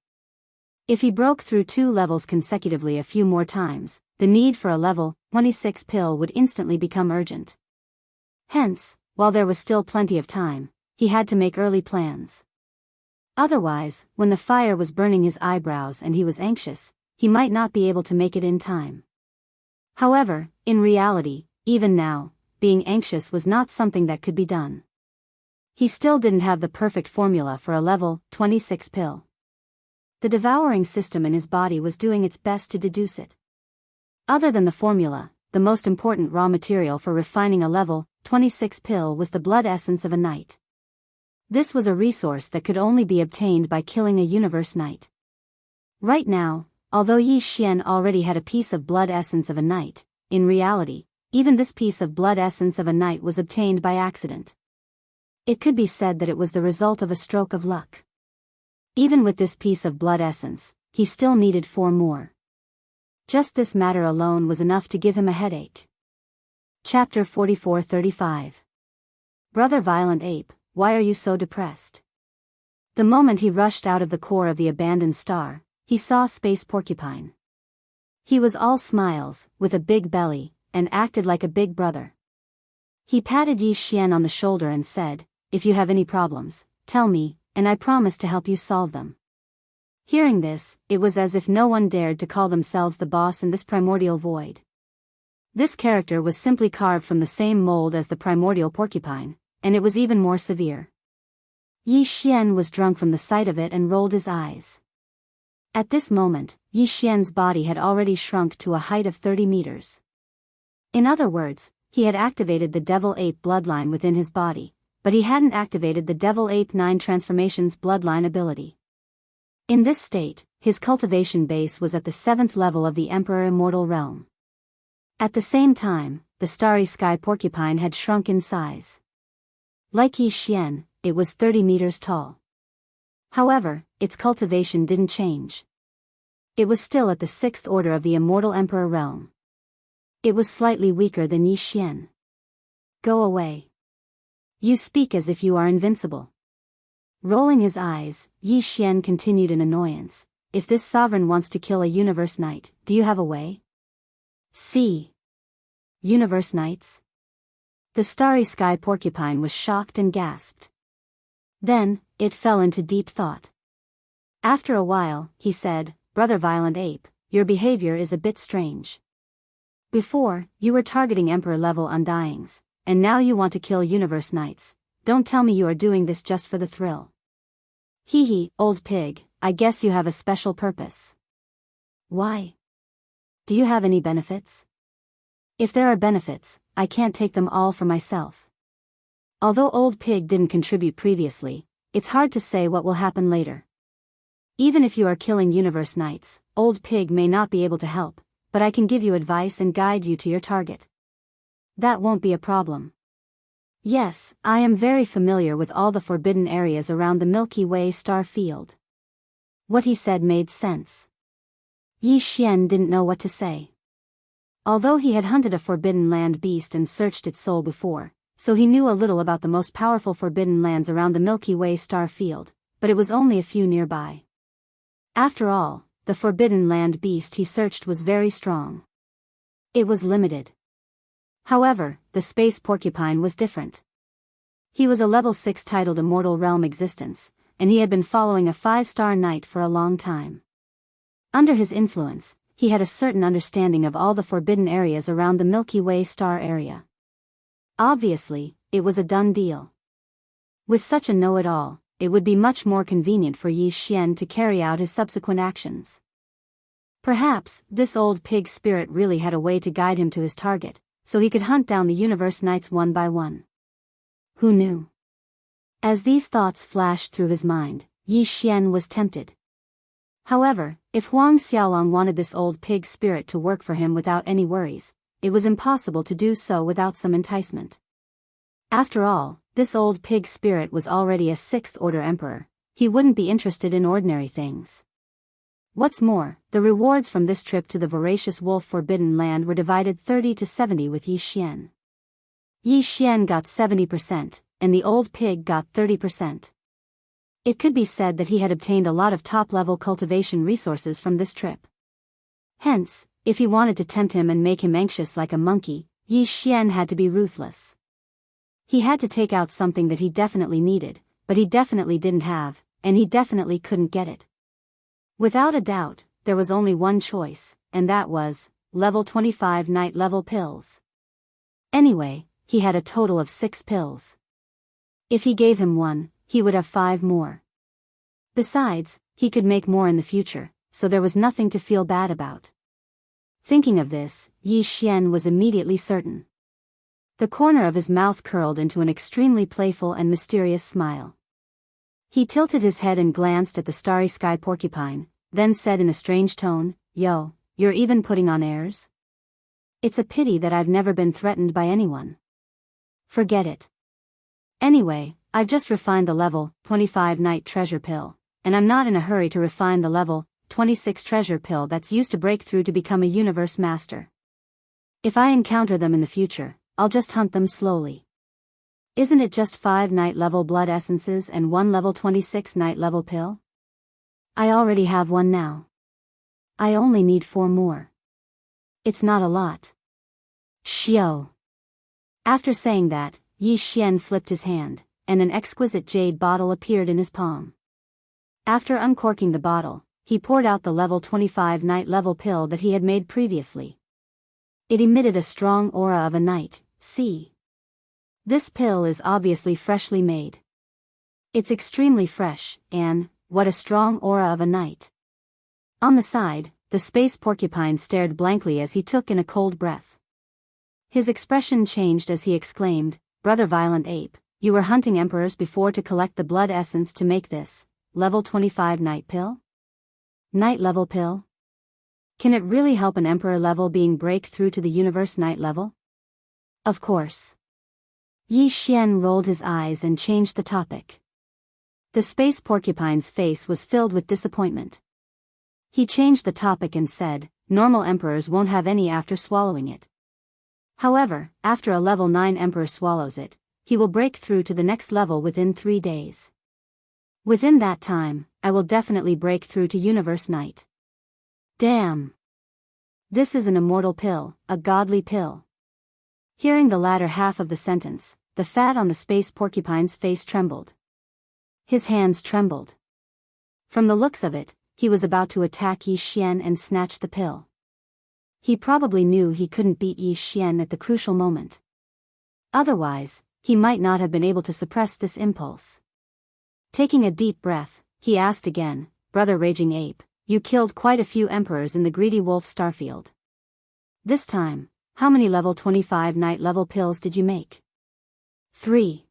If he broke through 2 levels consecutively a few more times, the need for a level 26 pill would instantly become urgent. Hence, while there was still plenty of time, he had to make early plans. Otherwise, when the fire was burning his eyebrows and he was anxious, he might not be able to make it in time. However, in reality, even now, being anxious was not something that could be done. He still didn't have the perfect formula for a level 26 pill. The devouring system in his body was doing its best to deduce it. Other than the formula, the most important raw material for refining a level 26 pill was the blood essence of a knight. This was a resource that could only be obtained by killing a universe knight. Right now, although Yi Xian already had a piece of blood essence of a knight, in reality, even this piece of blood essence of a knight was obtained by accident. It could be said that it was the result of a stroke of luck. Even with this piece of blood essence, he still needed 4 more. Just this matter alone was enough to give him a headache. Chapter 44-35. Brother Violent Ape, why are you so depressed? The moment he rushed out of the core of the abandoned star, he saw Space Porcupine. He was all smiles, with a big belly, and acted like a big brother. He patted Yi Xian on the shoulder and said, "If you have any problems, tell me, and I promise to help you solve them." Hearing this, it was as if no one dared to call themselves the boss in this primordial void. This character was simply carved from the same mold as the primordial porcupine, and it was even more severe. Yi Xian was drunk from the sight of it and rolled his eyes. At this moment, Yi Xian's body had already shrunk to a height of 30 meters. In other words, he had activated the Devil Ape bloodline within his body, but he hadn't activated the Devil Ape 9 Transformations bloodline ability. In this state, his cultivation base was at the 7th level of the Emperor Immortal Realm. At the same time, the Starry Sky Porcupine had shrunk in size. Like Yi Xian, it was 30 meters tall. However, its cultivation didn't change. It was still at the 6th order of the Immortal Emperor Realm. It was slightly weaker than Yi Xian. Go away. You speak as if you are invincible. Rolling his eyes, Yi Xian continued in annoyance, if this sovereign wants to kill a universe knight, do you have a way? See. Universe knights? The Starry Sky Porcupine was shocked and gasped. Then, it fell into deep thought. After a while, he said, Brother Violent Ape, your behavior is a bit strange. Before, you were targeting Emperor-level Undyings, and now you want to kill Universe Knights. Don't tell me you are doing this just for the thrill. Hee hee, old pig, I guess you have a special purpose. Why? Do you have any benefits? If there are benefits, I can't take them all for myself. Although Old Pig didn't contribute previously, it's hard to say what will happen later. Even if you are killing Universe Knights, Old Pig may not be able to help, but I can give you advice and guide you to your target. That won't be a problem. Yes, I am very familiar with all the forbidden areas around the Milky Way star field. What he said made sense. Yi Xian didn't know what to say. Although he had hunted a forbidden land beast and searched its soul before, so he knew a little about the most powerful forbidden lands around the Milky Way star field, but it was only a few nearby. After all, the forbidden land beast he searched was very strong. It was limited. However, the space porcupine was different. He was a level 6 titled Immortal Realm existence, and he had been following a 5-star knight for a long time. Under his influence, he had a certain understanding of all the forbidden areas around the Milky Way star area. Obviously, it was a done deal. With such a know-it-all, it would be much more convenient for Yi Xian to carry out his subsequent actions. Perhaps, this old pig spirit really had a way to guide him to his target, so he could hunt down the Universe Knights one by one. Who knew? As these thoughts flashed through his mind, Yi Xian was tempted. However, if Huang Xiaolong wanted this old pig spirit to work for him without any worries, it was impossible to do so without some enticement. After all, this old pig spirit was already a 6th-order emperor. He wouldn't be interested in ordinary things. What's more, the rewards from this trip to the voracious wolf forbidden land were divided 30-70 with Yi Xian. Yi Xian got 70%, and the old pig got 30%. It could be said that he had obtained a lot of top-level cultivation resources from this trip. Hence, if he wanted to tempt him and make him anxious like a monkey, Yi Xian had to be ruthless. He had to take out something that he definitely needed, but he definitely didn't have, and he definitely couldn't get it. Without a doubt, there was only one choice, and that was level 25 night level pills. Anyway, he had a total of 6 pills. If he gave him one, he would have 5 more. Besides, he could make more in the future, so there was nothing to feel bad about. Thinking of this, Yi Xian was immediately certain. The corner of his mouth curled into an extremely playful and mysterious smile. He tilted his head and glanced at the starry sky porcupine, then said in a strange tone, "Yo, you're even putting on airs? It's a pity that I've never been threatened by anyone. Forget it. Anyway, I've just refined the level 25 night treasure pill, and I'm not in a hurry to refine the level 26 treasure pill that's used to break through to become a universe master. If I encounter them in the future, I'll just hunt them slowly. Isn't it just 5 night level blood essences and 1 level 26 night level pill? I already have one now. I only need 4 more. It's not a lot. Xiao." After saying that, Yi Xian flipped his hand, and an exquisite jade bottle appeared in his palm. After uncorking the bottle, he poured out the level 25 night level pill that he had made previously. It emitted a strong aura of a night. See? This pill is obviously freshly made. It's extremely fresh, and what a strong aura of a night. On the side, the space porcupine stared blankly as he took in a cold breath. His expression changed as he exclaimed, "Brother Violent Ape, you were hunting emperors before to collect the blood essence to make this level 25 night pill? Night level pill? Can it really help an emperor level being break through to the universe night level?" "Of course." Yi Xian rolled his eyes and changed the topic. The space porcupine's face was filled with disappointment. He changed the topic and said, "Normal emperors won't have any after swallowing it. However, after a level 9 emperor swallows it, he will break through to the next level within 3 days. Within that time, I will definitely break through to universe night." Damn! This is an immortal pill, a godly pill. Hearing the latter half of the sentence, the fat on the space porcupine's face trembled. His hands trembled. From the looks of it, he was about to attack Yi Xian and snatch the pill. He probably knew he couldn't beat Yi Xian at the crucial moment. Otherwise, he might not have been able to suppress this impulse. Taking a deep breath, he asked again, "Brother Raging Ape, you killed quite a few emperors in the Greedy Wolf Starfield. This time, how many level 25 night level pills did you make?" 3.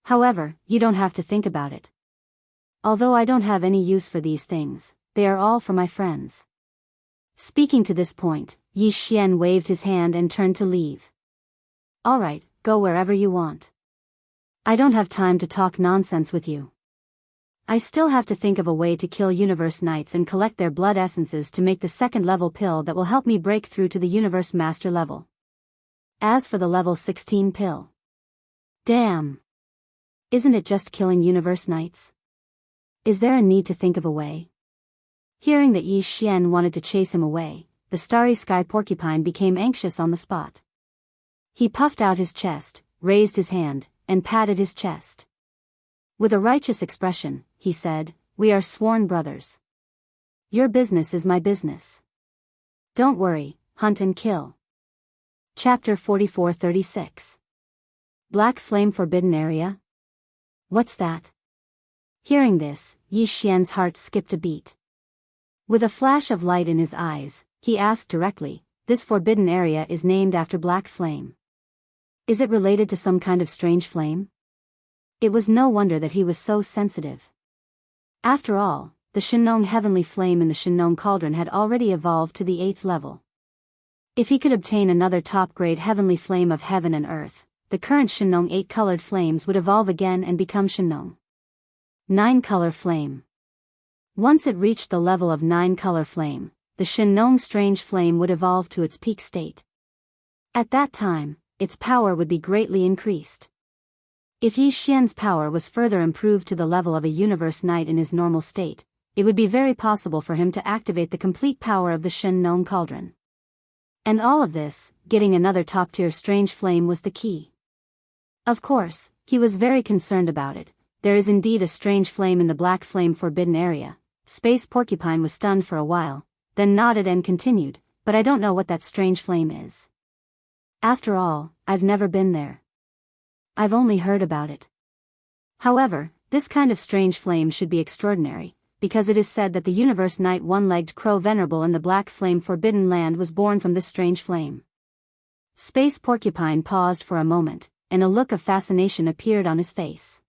However, you don't have to think about it. Although I don't have any use for these things, they are all for my friends. Speaking to this point, Yi Xian waved his hand and turned to leave. "Alright, go wherever you want. I don't have time to talk nonsense with you. I still have to think of a way to kill universe knights and collect their blood essences to make the 2nd level pill that will help me break through to the universe master level. As for the level 16 pill. Damn! Isn't it just killing universe knights? Is there a need to think of a way?" Hearing that Yi Xian wanted to chase him away, the starry sky porcupine became anxious on the spot. He puffed out his chest, raised his hand, and patted his chest. With a righteous expression, he said, "We are sworn brothers. Your business is my business. Don't worry, hunt and kill." Chapter 44-36. Black Flame Forbidden Area? What's that? Hearing this, Yi Xian's heart skipped a beat. With a flash of light in his eyes, he asked directly, "This forbidden area is named after Black Flame. Is it related to some kind of strange flame?" It was no wonder that he was so sensitive. After all, the Shinong heavenly flame in the Shinong cauldron had already evolved to the 8th level. If he could obtain another top-grade heavenly flame of heaven and earth, the current Shinong 8-colored flames would evolve again and become Shinong 9-color flame. Once it reached the level of 9-color flame, the Shinong strange flame would evolve to its peak state. At that time, its power would be greatly increased. If Yi Xian's power was further improved to the level of a universe knight in his normal state, it would be very possible for him to activate the complete power of the Shinong cauldron. And all of this, getting another top-tier strange flame was the key. Of course, he was very concerned about it, there is indeed a strange flame in the black flame forbidden area. Space Porcupine was stunned for a while, then nodded and continued, but I don't know what that strange flame is. After all, I've never been there. I've only heard about it. However, this kind of strange flame should be extraordinary, because it is said that the universe knight one-legged crow venerable in the black flame forbidden land was born from this strange flame. Space Porcupine paused for a moment, and a look of fascination appeared on his face.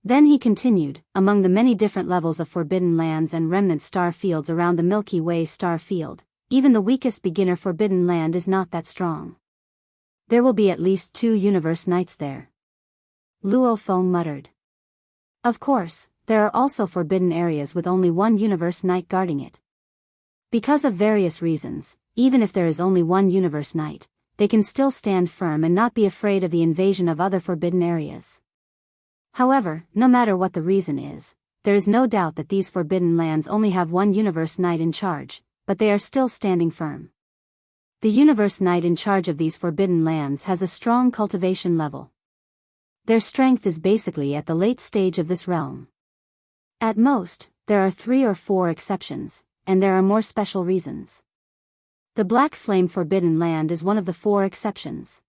Then he continued, among the many different levels of forbidden lands and remnant star fields around the Milky Way star field, even the weakest beginner forbidden land is not that strong. There will be at least 2 universe knights there. Luo Feng muttered. Of course, there are also forbidden areas with only 1 universe knight guarding it. Because of various reasons, even if there is only 1 universe knight, they can still stand firm and not be afraid of the invasion of other forbidden areas. However, no matter what the reason is, there is no doubt that these forbidden lands only have 1 universe knight in charge, but they are still standing firm. The universe knight in charge of these forbidden lands has a strong cultivation level. Their strength is basically at the late stage of this realm. At most, there are 3 or 4 exceptions, and there are more special reasons. The Black Flame Forbidden Land is one of the 4 exceptions.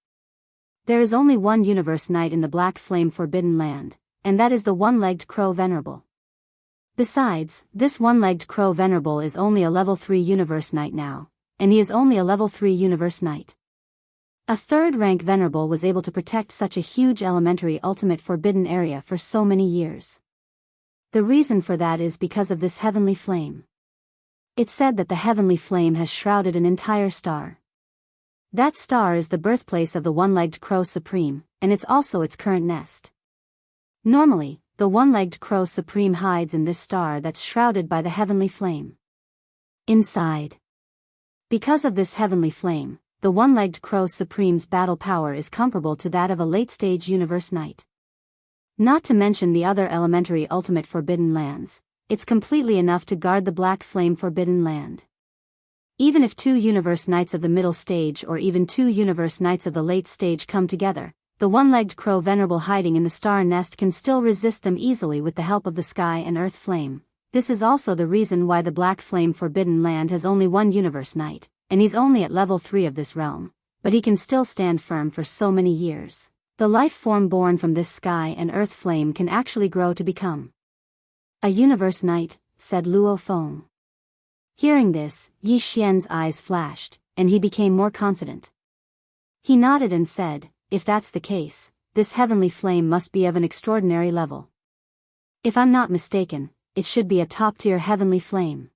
There is only 1 universe knight in the Black Flame Forbidden Land, and that is the one-legged crow venerable. Besides, this one-legged crow venerable is only a level 3 universe knight now, and he is only a level 3 universe knight. A 3rd rank venerable was able to protect such a huge elementary ultimate forbidden area for so many years. The reason for that is because of this heavenly flame. It's said that the heavenly flame has shrouded an entire star. That star is the birthplace of the one-legged crow supreme, and it's also its current nest. Normally, the one-legged crow supreme hides in this star that's shrouded by the heavenly flame. Inside. Because of this heavenly flame, the one-legged crow supreme's battle power is comparable to that of a late-stage universe knight. Not to mention the other elementary ultimate forbidden lands, it's completely enough to guard the Black Flame Forbidden Land. Even if 2 universe knights of the middle stage or even 2 universe knights of the late stage come together, the one-legged crow venerable hiding in the star nest can still resist them easily with the help of the sky and earth flame. This is also the reason why the Black Flame Forbidden Land has only 1 universe knight, and he's only at level 3 of this realm, but he can still stand firm for so many years. The life form born from this sky and earth flame can actually grow to become a universe knight, said Luo Feng. Hearing this, Yi Xian's eyes flashed, and he became more confident. He nodded and said, if that's the case, this heavenly flame must be of an extraordinary level. If I'm not mistaken, it should be a top-tier heavenly flame.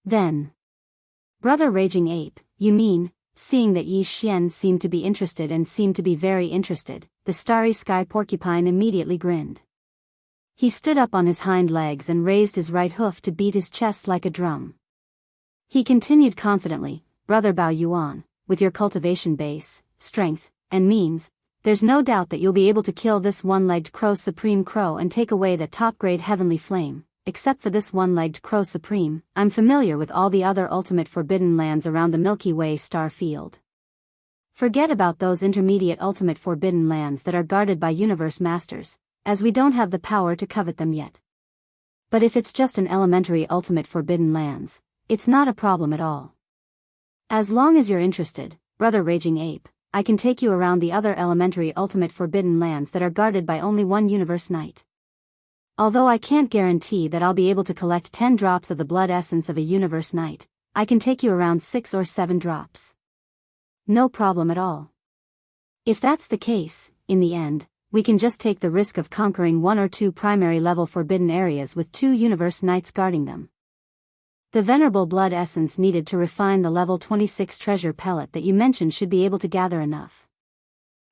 Then, Brother Raging Ape, you mean, seeing that Yi Xian seemed to be interested and seemed to be very interested, the starry sky porcupine immediately grinned. He stood up on his hind legs and raised his right hoof to beat his chest like a drum. He continued confidently, Brother Bao Yuan, with your cultivation base, strength, and means, there's no doubt that you'll be able to kill this one-legged crow supreme crow and take away that top-grade heavenly flame. Except for this one-legged crow supreme, I'm familiar with all the other ultimate forbidden lands around the Milky Way star field. Forget about those intermediate ultimate forbidden lands that are guarded by universe masters, as we don't have the power to covet them yet. But if it's just an elementary ultimate forbidden lands, it's not a problem at all. As long as you're interested, Brother Raging Ape, I can take you around the other elementary ultimate forbidden lands that are guarded by only 1 universe knight. Although I can't guarantee that I'll be able to collect 10 drops of the blood essence of a universe knight, I can take you around 6 or 7 drops. No problem at all. If that's the case, in the end, we can just take the risk of conquering 1 or 2 primary level forbidden areas with 2 universe knights guarding them. The venerable blood essence needed to refine the level 26 treasure pellet that you mentioned should be able to gather enough.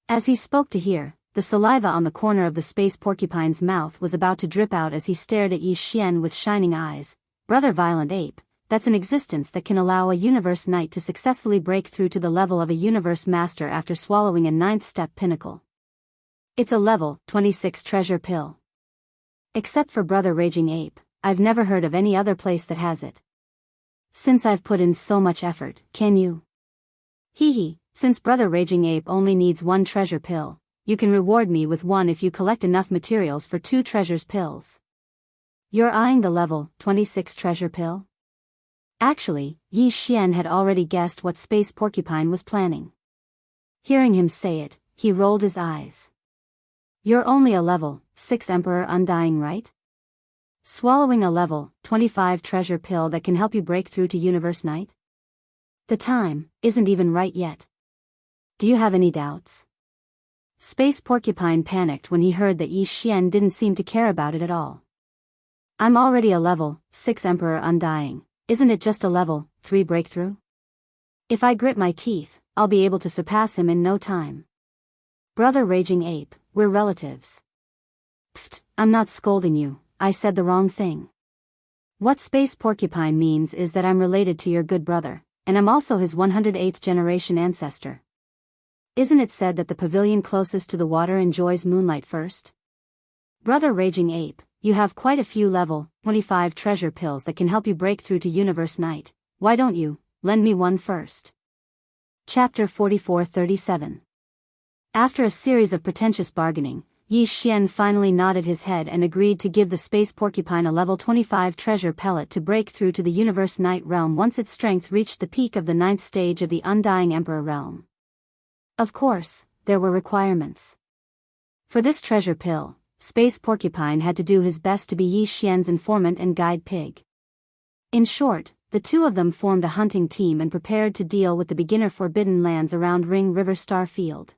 As he spoke to hear, the saliva on the corner of the space porcupine's mouth was about to drip out as he stared at Yi Xian with shining eyes. Brother Violent Ape, that's an existence that can allow a universe knight to successfully break through to the level of a universe master after swallowing a 9th step pinnacle. It's a level 26 treasure pill. Except for Brother Raging Ape, I've never heard of any other place that has it. Since I've put in so much effort, can you? Hee hee, since Brother Raging Ape only needs 1 treasure pill, you can reward me with one if you collect enough materials for 2 treasures pills. You're eyeing the level 26 treasure pill? Actually, Yi Xian had already guessed what Space Porcupine was planning. Hearing him say it, he rolled his eyes. You're only a level 6 Emperor Undying, right? Swallowing a level 25 treasure pill that can help you break through to Universe Night? The time isn't even right yet. Do you have any doubts? Space Porcupine panicked when he heard that Yi Xian didn't seem to care about it at all. I'm already a level 6 Emperor Undying, isn't it just a level 3 breakthrough? If I grit my teeth, I'll be able to surpass him in no time. Brother Raging Ape, we're relatives. Pfft, I'm not scolding you, I said the wrong thing. What Space Porcupine means is that I'm related to your good brother, and I'm also his 108th generation ancestor. Isn't it said that the pavilion closest to the water enjoys moonlight first? Brother Raging Ape, you have quite a few level 25 treasure pills that can help you break through to Universe Night. Why don't you lend me one first? Chapter 44-37. After a series of pretentious bargaining, Yi Xian finally nodded his head and agreed to give the Space Porcupine a level 25 treasure pellet to break through to the Universe Night realm once its strength reached the peak of the 9th stage of the Undying Emperor realm. Of course, there were requirements. For this treasure pill, Space Porcupine had to do his best to be Yi Xian's informant and guide pig. In short, the two of them formed a hunting team and prepared to deal with the beginner forbidden lands around Ring River Star Field.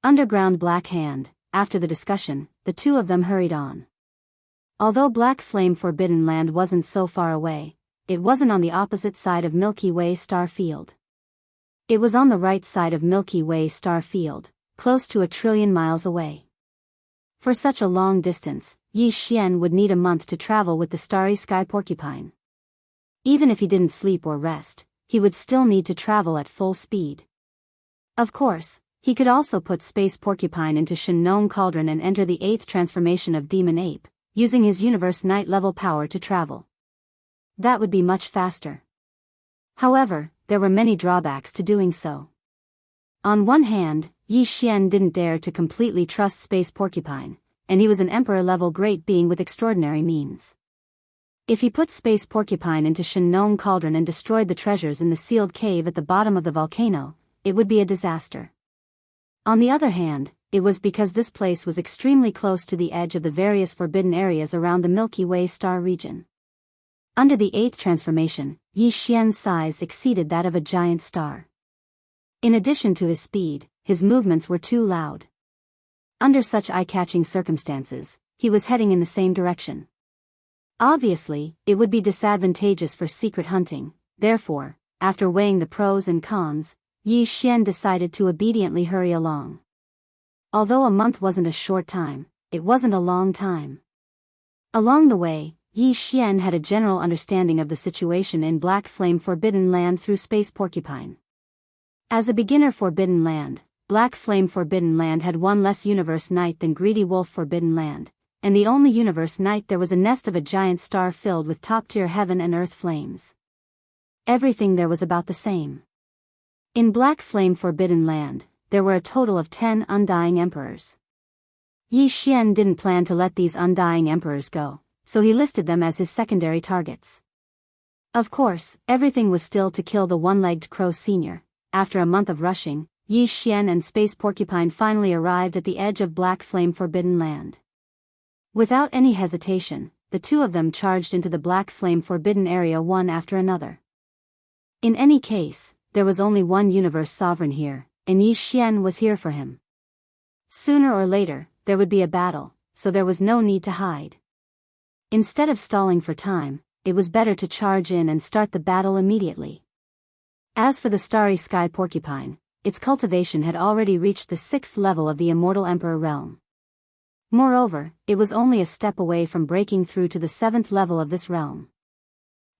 Underground Black Hand, after the discussion, the two of them hurried on. Although Black Flame Forbidden Land wasn't so far away, it wasn't on the opposite side of Milky Way Star Field. It was on the right side of Milky Way Star Field, close to 1 trillion miles away. For such a long distance, Yi Xian would need a month to travel with the Starry Sky Porcupine. Even if he didn't sleep or rest, he would still need to travel at full speed. Of course, he could also put Space Porcupine into Shen Nong Cauldron and enter the 8th transformation of Demon Ape, using his Universe Night level power to travel. That would be much faster. However, there were many drawbacks to doing so. On one hand, Yi Xian didn't dare to completely trust Space Porcupine, and he was an Emperor-level great being with extraordinary means. If he put Space Porcupine into Shen Nong Cauldron and destroyed the treasures in the sealed cave at the bottom of the volcano, it would be a disaster. On the other hand, it was because this place was extremely close to the edge of the various forbidden areas around the Milky Way star region. Under the 8th transformation, Yi Xian's size exceeded that of a giant star. In addition to his speed, his movements were too loud. Under such eye-catching circumstances, he was heading in the same direction. Obviously, it would be disadvantageous for secret hunting, therefore, after weighing the pros and cons, Yi Xian decided to obediently hurry along. Although a month wasn't a short time, it wasn't a long time. Along the way, Yi Xian had a general understanding of the situation in Black Flame Forbidden Land through Space Porcupine. As a beginner Forbidden Land, Black Flame Forbidden Land had one less Universe Night than Greedy Wolf Forbidden Land, and the only Universe Night there was a nest of a giant star filled with top-tier heaven and earth flames. Everything there was about the same. In Black Flame Forbidden Land, there were a total of 10 Undying Emperors. Yi Xian didn't plan to let these Undying Emperors go, so he listed them as his secondary targets. Of course, everything was still to kill the one-legged crow senior. After a month of rushing, Yi Xian and Space Porcupine finally arrived at the edge of Black Flame Forbidden Land. Without any hesitation, the two of them charged into the Black Flame Forbidden area one after another. In any case, there was only one universe sovereign here, and Yi Xian was here for him. Sooner or later, there would be a battle, so there was no need to hide. Instead of stalling for time, it was better to charge in and start the battle immediately. As for the Starry Sky Porcupine, its cultivation had already reached the 6th level of the Immortal Emperor realm. Moreover, it was only a step away from breaking through to the 7th level of this realm.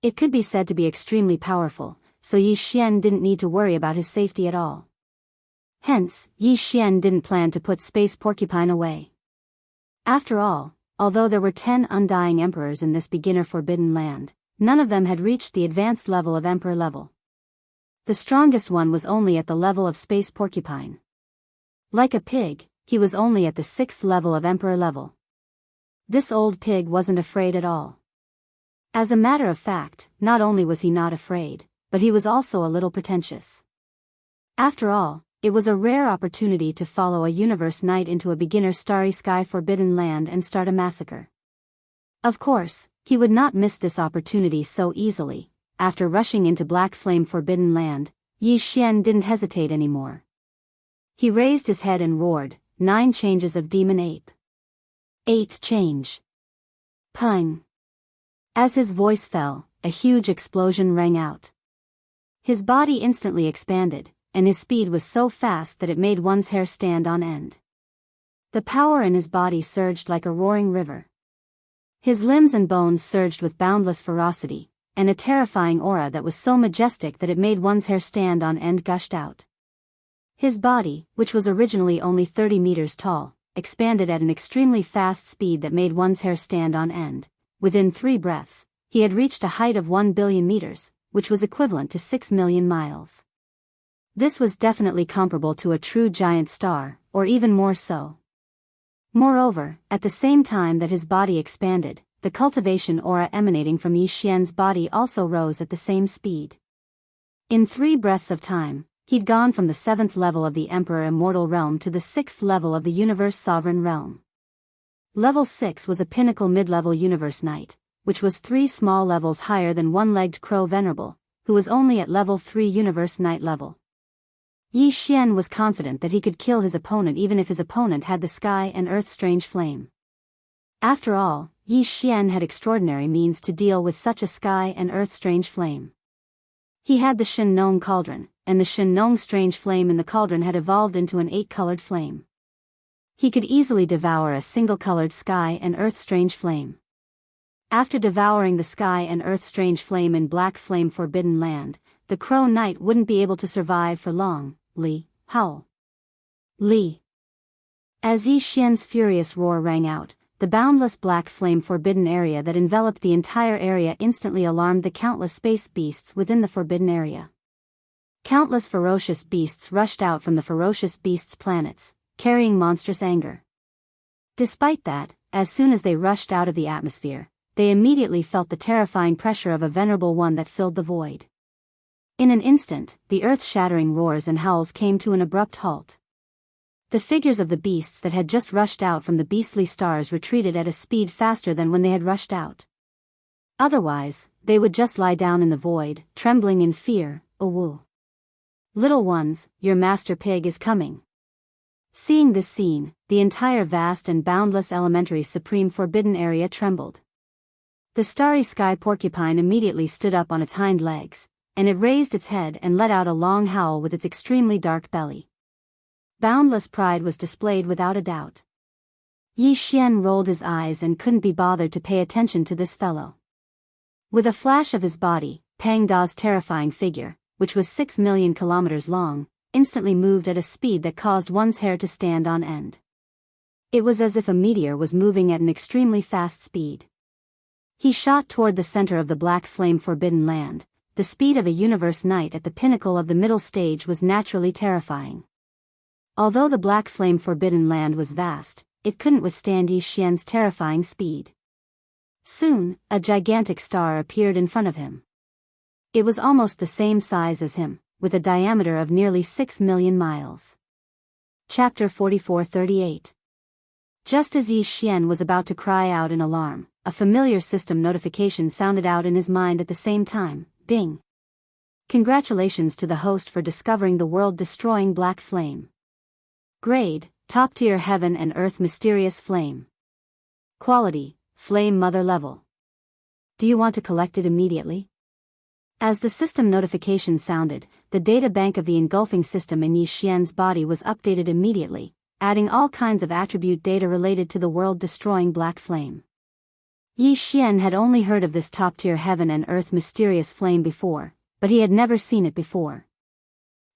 It could be said to be extremely powerful, so Yi Xian didn't need to worry about his safety at all. Hence, Yi Xian didn't plan to put Space Porcupine away. After all, although there were 10 Undying Emperors in this beginner Forbidden Land, none of them had reached the advanced level of Emperor level. The strongest one was only at the level of Space Porcupine. Like a pig, he was only at the 6th level of Emperor level. This old pig wasn't afraid at all. As a matter of fact, not only was he not afraid, but he was also a little pretentious. After all, it was a rare opportunity to follow a universe knight into a beginner starry sky forbidden land and start a massacre. Of course, he would not miss this opportunity so easily. After rushing into Black Flame Forbidden Land, Yi Xian didn't hesitate anymore. He raised his head and roared, 9 changes of Demon Ape. 8th change. Pung. As his voice fell, a huge explosion rang out. His body instantly expanded, and his speed was so fast that it made one's hair stand on end. The power in his body surged like a roaring river. His limbs and bones surged with boundless ferocity, and a terrifying aura that was so majestic that it made one's hair stand on end gushed out. His body, which was originally only 30 meters tall, expanded at an extremely fast speed that made one's hair stand on end. Within 3 breaths, he had reached a height of 1 billion meters, which was equivalent to 6 million miles. This was definitely comparable to a true giant star, or even more so. Moreover, at the same time that his body expanded, the cultivation aura emanating from Yi Xian's body also rose at the same speed. In 3 breaths of time, he'd gone from the 7th level of the Emperor Immortal Realm to the 6th level of the Universe Sovereign Realm. Level 6 was a pinnacle mid-level Universe Knight, which was 3 small levels higher than One-Legged Crow Venerable, who was only at level 3 Universe Knight level. Yi Xian was confident that he could kill his opponent even if his opponent had the Sky and Earth Strange Flame. After all, Yi Xian had extraordinary means to deal with such a Sky and Earth Strange Flame. He had the Shen Nong Cauldron, and the Shen Nong Strange Flame in the cauldron had evolved into an 8-colored flame. He could easily devour a single-colored Sky and Earth Strange Flame. After devouring the Sky and Earth Strange Flame in Black Flame Forbidden Land, the Crow Knight wouldn't be able to survive for long. Li, howl. Li. As Yi Xian's furious roar rang out, the boundless black flame forbidden area that enveloped the entire area instantly alarmed the countless space beasts within the forbidden area. Countless ferocious beasts rushed out from the ferocious beasts' planets, carrying monstrous anger. Despite that, as soon as they rushed out of the atmosphere, they immediately felt the terrifying pressure of a venerable one that filled the void. In an instant, the earth-shattering roars and howls came to an abrupt halt. The figures of the beasts that had just rushed out from the beastly stars retreated at a speed faster than when they had rushed out. Otherwise, they would just lie down in the void, trembling in fear. Woo. Little ones, your master pig is coming. Seeing this scene, the entire vast and boundless elementary supreme forbidden area trembled. The starry sky porcupine immediately stood up on its hind legs, and it raised its head and let out a long howl with its extremely dark belly. Boundless pride was displayed without a doubt. Yi Xian rolled his eyes and couldn't be bothered to pay attention to this fellow. With a flash of his body, Pang Da's terrifying figure, which was 6 million kilometers long, instantly moved at a speed that caused one's hair to stand on end. It was as if a meteor was moving at an extremely fast speed. He shot toward the center of the Black Flame Forbidden Land. The speed of a Universe Knight at the pinnacle of the middle stage was naturally terrifying. Although the Black Flame Forbidden Land was vast, it couldn't withstand Yi Xian's terrifying speed. Soon, a gigantic star appeared in front of him. It was almost the same size as him, with a diameter of nearly 6 million miles. Chapter 4438. Just as Yi Xian was about to cry out in alarm, a familiar system notification sounded out in his mind at the same time. Ding. Congratulations to the host for discovering the world-destroying black flame. Grade, top-tier heaven and earth mysterious flame. Quality, flame mother level. Do you want to collect it immediately? As the system notification sounded, the data bank of the engulfing system in Yi Xian's body was updated immediately, adding all kinds of attribute data related to the world-destroying black flame. Yi Xian had only heard of this top-tier heaven and earth mysterious flame before, but he had never seen it before.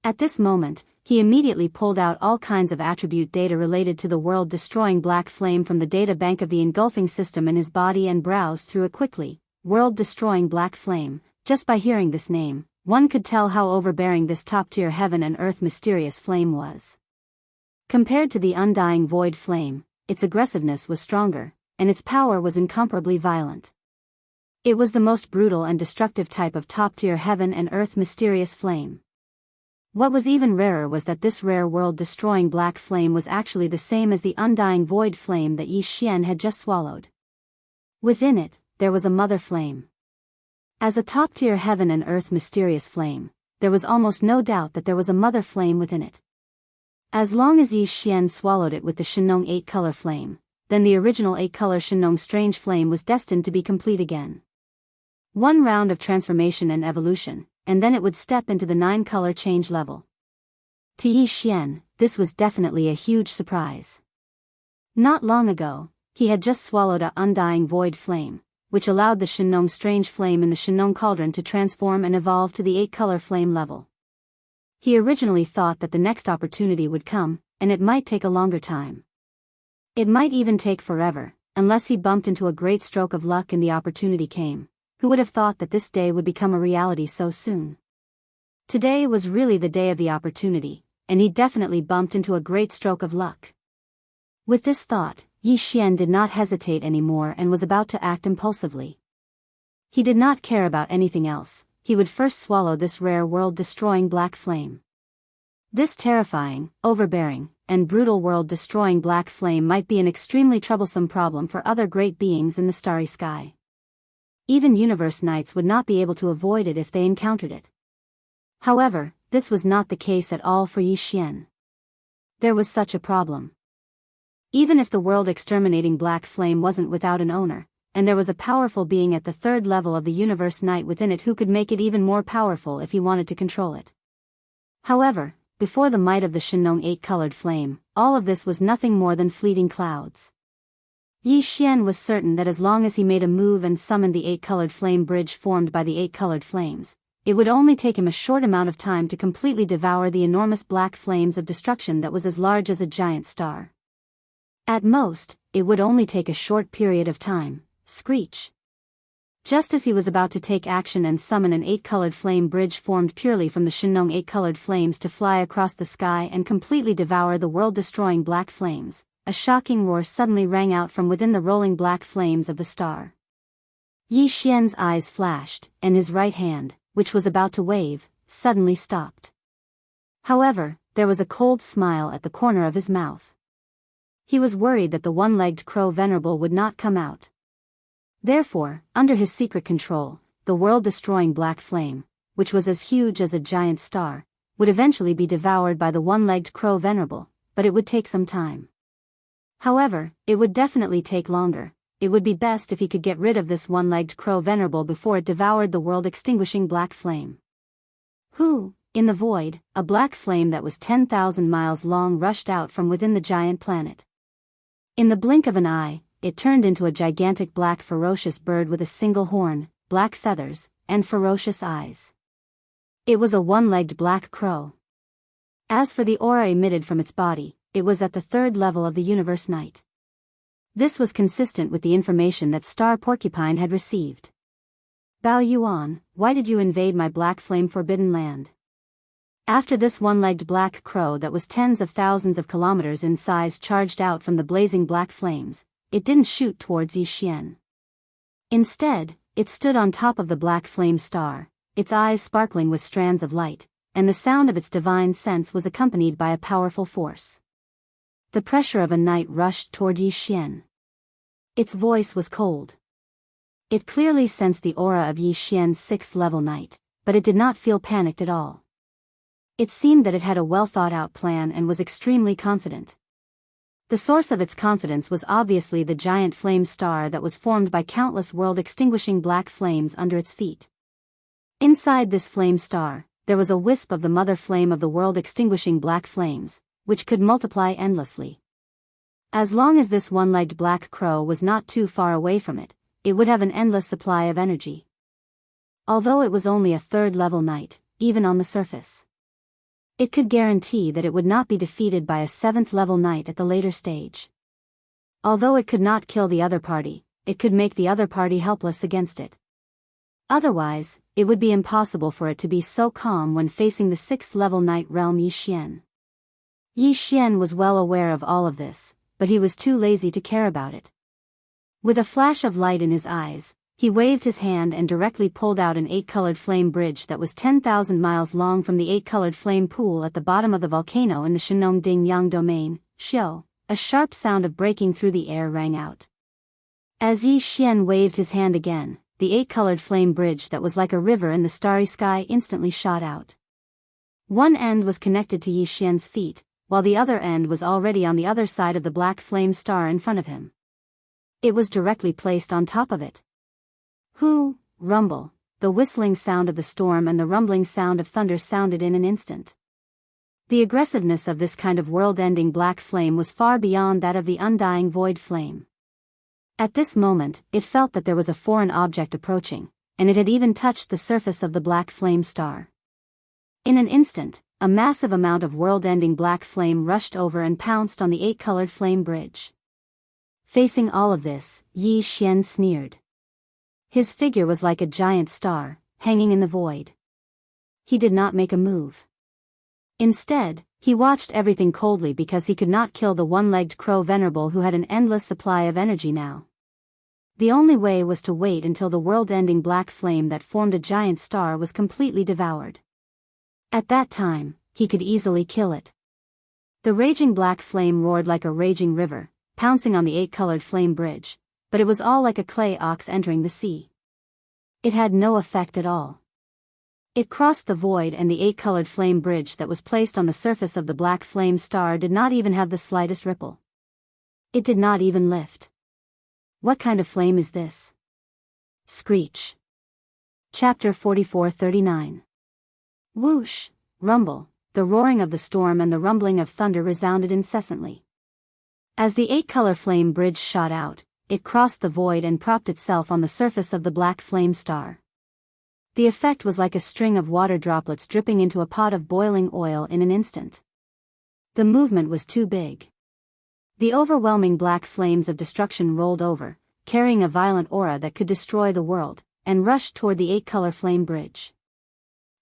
At this moment, he immediately pulled out all kinds of attribute data related to the world-destroying black flame from the data bank of the engulfing system in his body and browsed through it quickly. World-destroying black flame. Just by hearing this name, one could tell how overbearing this top-tier heaven and earth mysterious flame was. Compared to the undying void flame, its aggressiveness was stronger, and its power was incomparably violent. It was the most brutal and destructive type of top-tier heaven and earth mysterious flame. What was even rarer was that this rare world-destroying black flame was actually the same as the undying void flame that Yi Xian had just swallowed. Within it, there was a mother flame. As a top-tier heaven and earth mysterious flame, there was almost no doubt that there was a mother flame within it. As long as Yi Xian swallowed it with the Shenong 8-color flame, then the original 8-color Shenong strange flame was destined to be complete again. One round of transformation and evolution, and then it would step into the 9-color change level. To Yi Xian, this was definitely a huge surprise. Not long ago, he had just swallowed a undying void flame, which allowed the Shenong strange flame in the Shenong cauldron to transform and evolve to the 8-color flame level. He originally thought that the next opportunity would come, and it might take a longer time. It might even take forever, unless he bumped into a great stroke of luck and the opportunity came. Who would have thought that this day would become a reality so soon? Today was really the day of the opportunity, and he definitely bumped into a great stroke of luck. With this thought, Yi Xian did not hesitate anymore and was about to act impulsively. He did not care about anything else. He would first swallow this rare world-destroying black flame. This terrifying, overbearing, and brutal world-destroying black flame might be an extremely troublesome problem for other great beings in the starry sky. Even universe knights would not be able to avoid it if they encountered it. However, this was not the case at all for Yi Xian. There was such a problem. Even if the world-exterminating black flame wasn't without an owner, and there was a powerful being at the 3rd level of the universe knight within it who could make it even more powerful if he wanted to control it. However, before the might of the Shenong 8-colored flame, all of this was nothing more than fleeting clouds. Yi Xian was certain that as long as he made a move and summoned the 8-colored flame bridge formed by the 8-colored flames, it would only take him a short amount of time to completely devour the enormous black flames of destruction that was as large as a giant star. At most, it would only take a short period of time. Screech. Just as he was about to take action and summon an 8-colored flame bridge formed purely from the Shenong 8-colored flames to fly across the sky and completely devour the world-destroying black flames, a shocking roar suddenly rang out from within the rolling black flames of the star. Yi Xian's eyes flashed, and his right hand, which was about to wave, suddenly stopped. However, there was a cold smile at the corner of his mouth. He was worried that the one-legged crow venerable would not come out. Therefore, under his secret control, the world-destroying black flame, which was as huge as a giant star, would eventually be devoured by the one-legged crow venerable, but it would take some time. However, it would definitely take longer. It would be best if he could get rid of this one-legged crow venerable before it devoured the world-extinguishing black flame. Who, in the void, a black flame that was 10,000 miles long rushed out from within the giant planet. In the blink of an eye, it turned into a gigantic black ferocious bird with a single horn, black feathers, and ferocious eyes. It was a one-legged black crow. As for the aura emitted from its body, it was at the 3rd level of the universe knight. This was consistent with the information that Star Porcupine had received. Bao Yuan, why did you invade my black flame forbidden land? After this one-legged black crow that was tens of thousands of kilometers in size charged out from the blazing black flames, it didn't shoot towards Yi Xian. Instead, it stood on top of the black flame star, its eyes sparkling with strands of light, and the sound of its divine sense was accompanied by a powerful force. The pressure of a knight rushed toward Yi Xian. Its voice was cold. It clearly sensed the aura of Yi Xian's 6th-level knight, but it did not feel panicked at all. It seemed that it had a well-thought-out plan and was extremely confident. The source of its confidence was obviously the giant flame star that was formed by countless world-extinguishing black flames under its feet. Inside this flame star, there was a wisp of the mother flame of the world-extinguishing black flames, which could multiply endlessly. As long as this one-legged black crow was not too far away from it, it would have an endless supply of energy. Although it was only a 3rd-level knight, even on the surface, it could guarantee that it would not be defeated by a 7th-level knight at the later stage. Although it could not kill the other party, it could make the other party helpless against it. Otherwise, it would be impossible for it to be so calm when facing the 6th-level knight realm Yi Xian. Yi Xian was well aware of all of this, but he was too lazy to care about it. With a flash of light in his eyes, he waved his hand and directly pulled out an 8-colored flame bridge that was 10,000 miles long from the 8-colored flame pool at the bottom of the volcano in the Shenong Dingyang domain. Xiao, a sharp sound of breaking through the air rang out. As Yi Xian waved his hand again, the 8-colored flame bridge that was like a river in the starry sky instantly shot out. One end was connected to Yi Xian's feet, while the other end was already on the other side of the black flame star in front of him. It was directly placed on top of it. Hoo, rumble, the whistling sound of the storm and the rumbling sound of thunder sounded in an instant. The aggressiveness of this kind of world-ending black flame was far beyond that of the undying void flame. At this moment, it felt that there was a foreign object approaching, and it had even touched the surface of the black flame star. In an instant, a massive amount of world-ending black flame rushed over and pounced on the 8-colored flame bridge. Facing all of this, Yi Xian sneered. His figure was like a giant star, hanging in the void. He did not make a move. Instead, he watched everything coldly because he could not kill the one-legged crow venerable who had an endless supply of energy now. The only way was to wait until the world-ending black flame that formed a giant star was completely devoured. At that time, he could easily kill it. The raging black flame roared like a raging river, pouncing on the 8-colored flame bridge, but it was all like a clay ox entering the sea. It had no effect at all. It crossed the void and the 8-colored flame bridge that was placed on the surface of the black flame star did not even have the slightest ripple. It did not even lift. What kind of flame is this? Screech. Chapter 44-39. Whoosh, rumble, the roaring of the storm and the rumbling of thunder resounded incessantly. As the 8-color flame bridge shot out, it crossed the void and propped itself on the surface of the black flame star. The effect was like a string of water droplets dripping into a pot of boiling oil in an instant. The movement was too big. The overwhelming black flames of destruction rolled over, carrying a violent aura that could destroy the world, and rushed toward the 8-color flame bridge.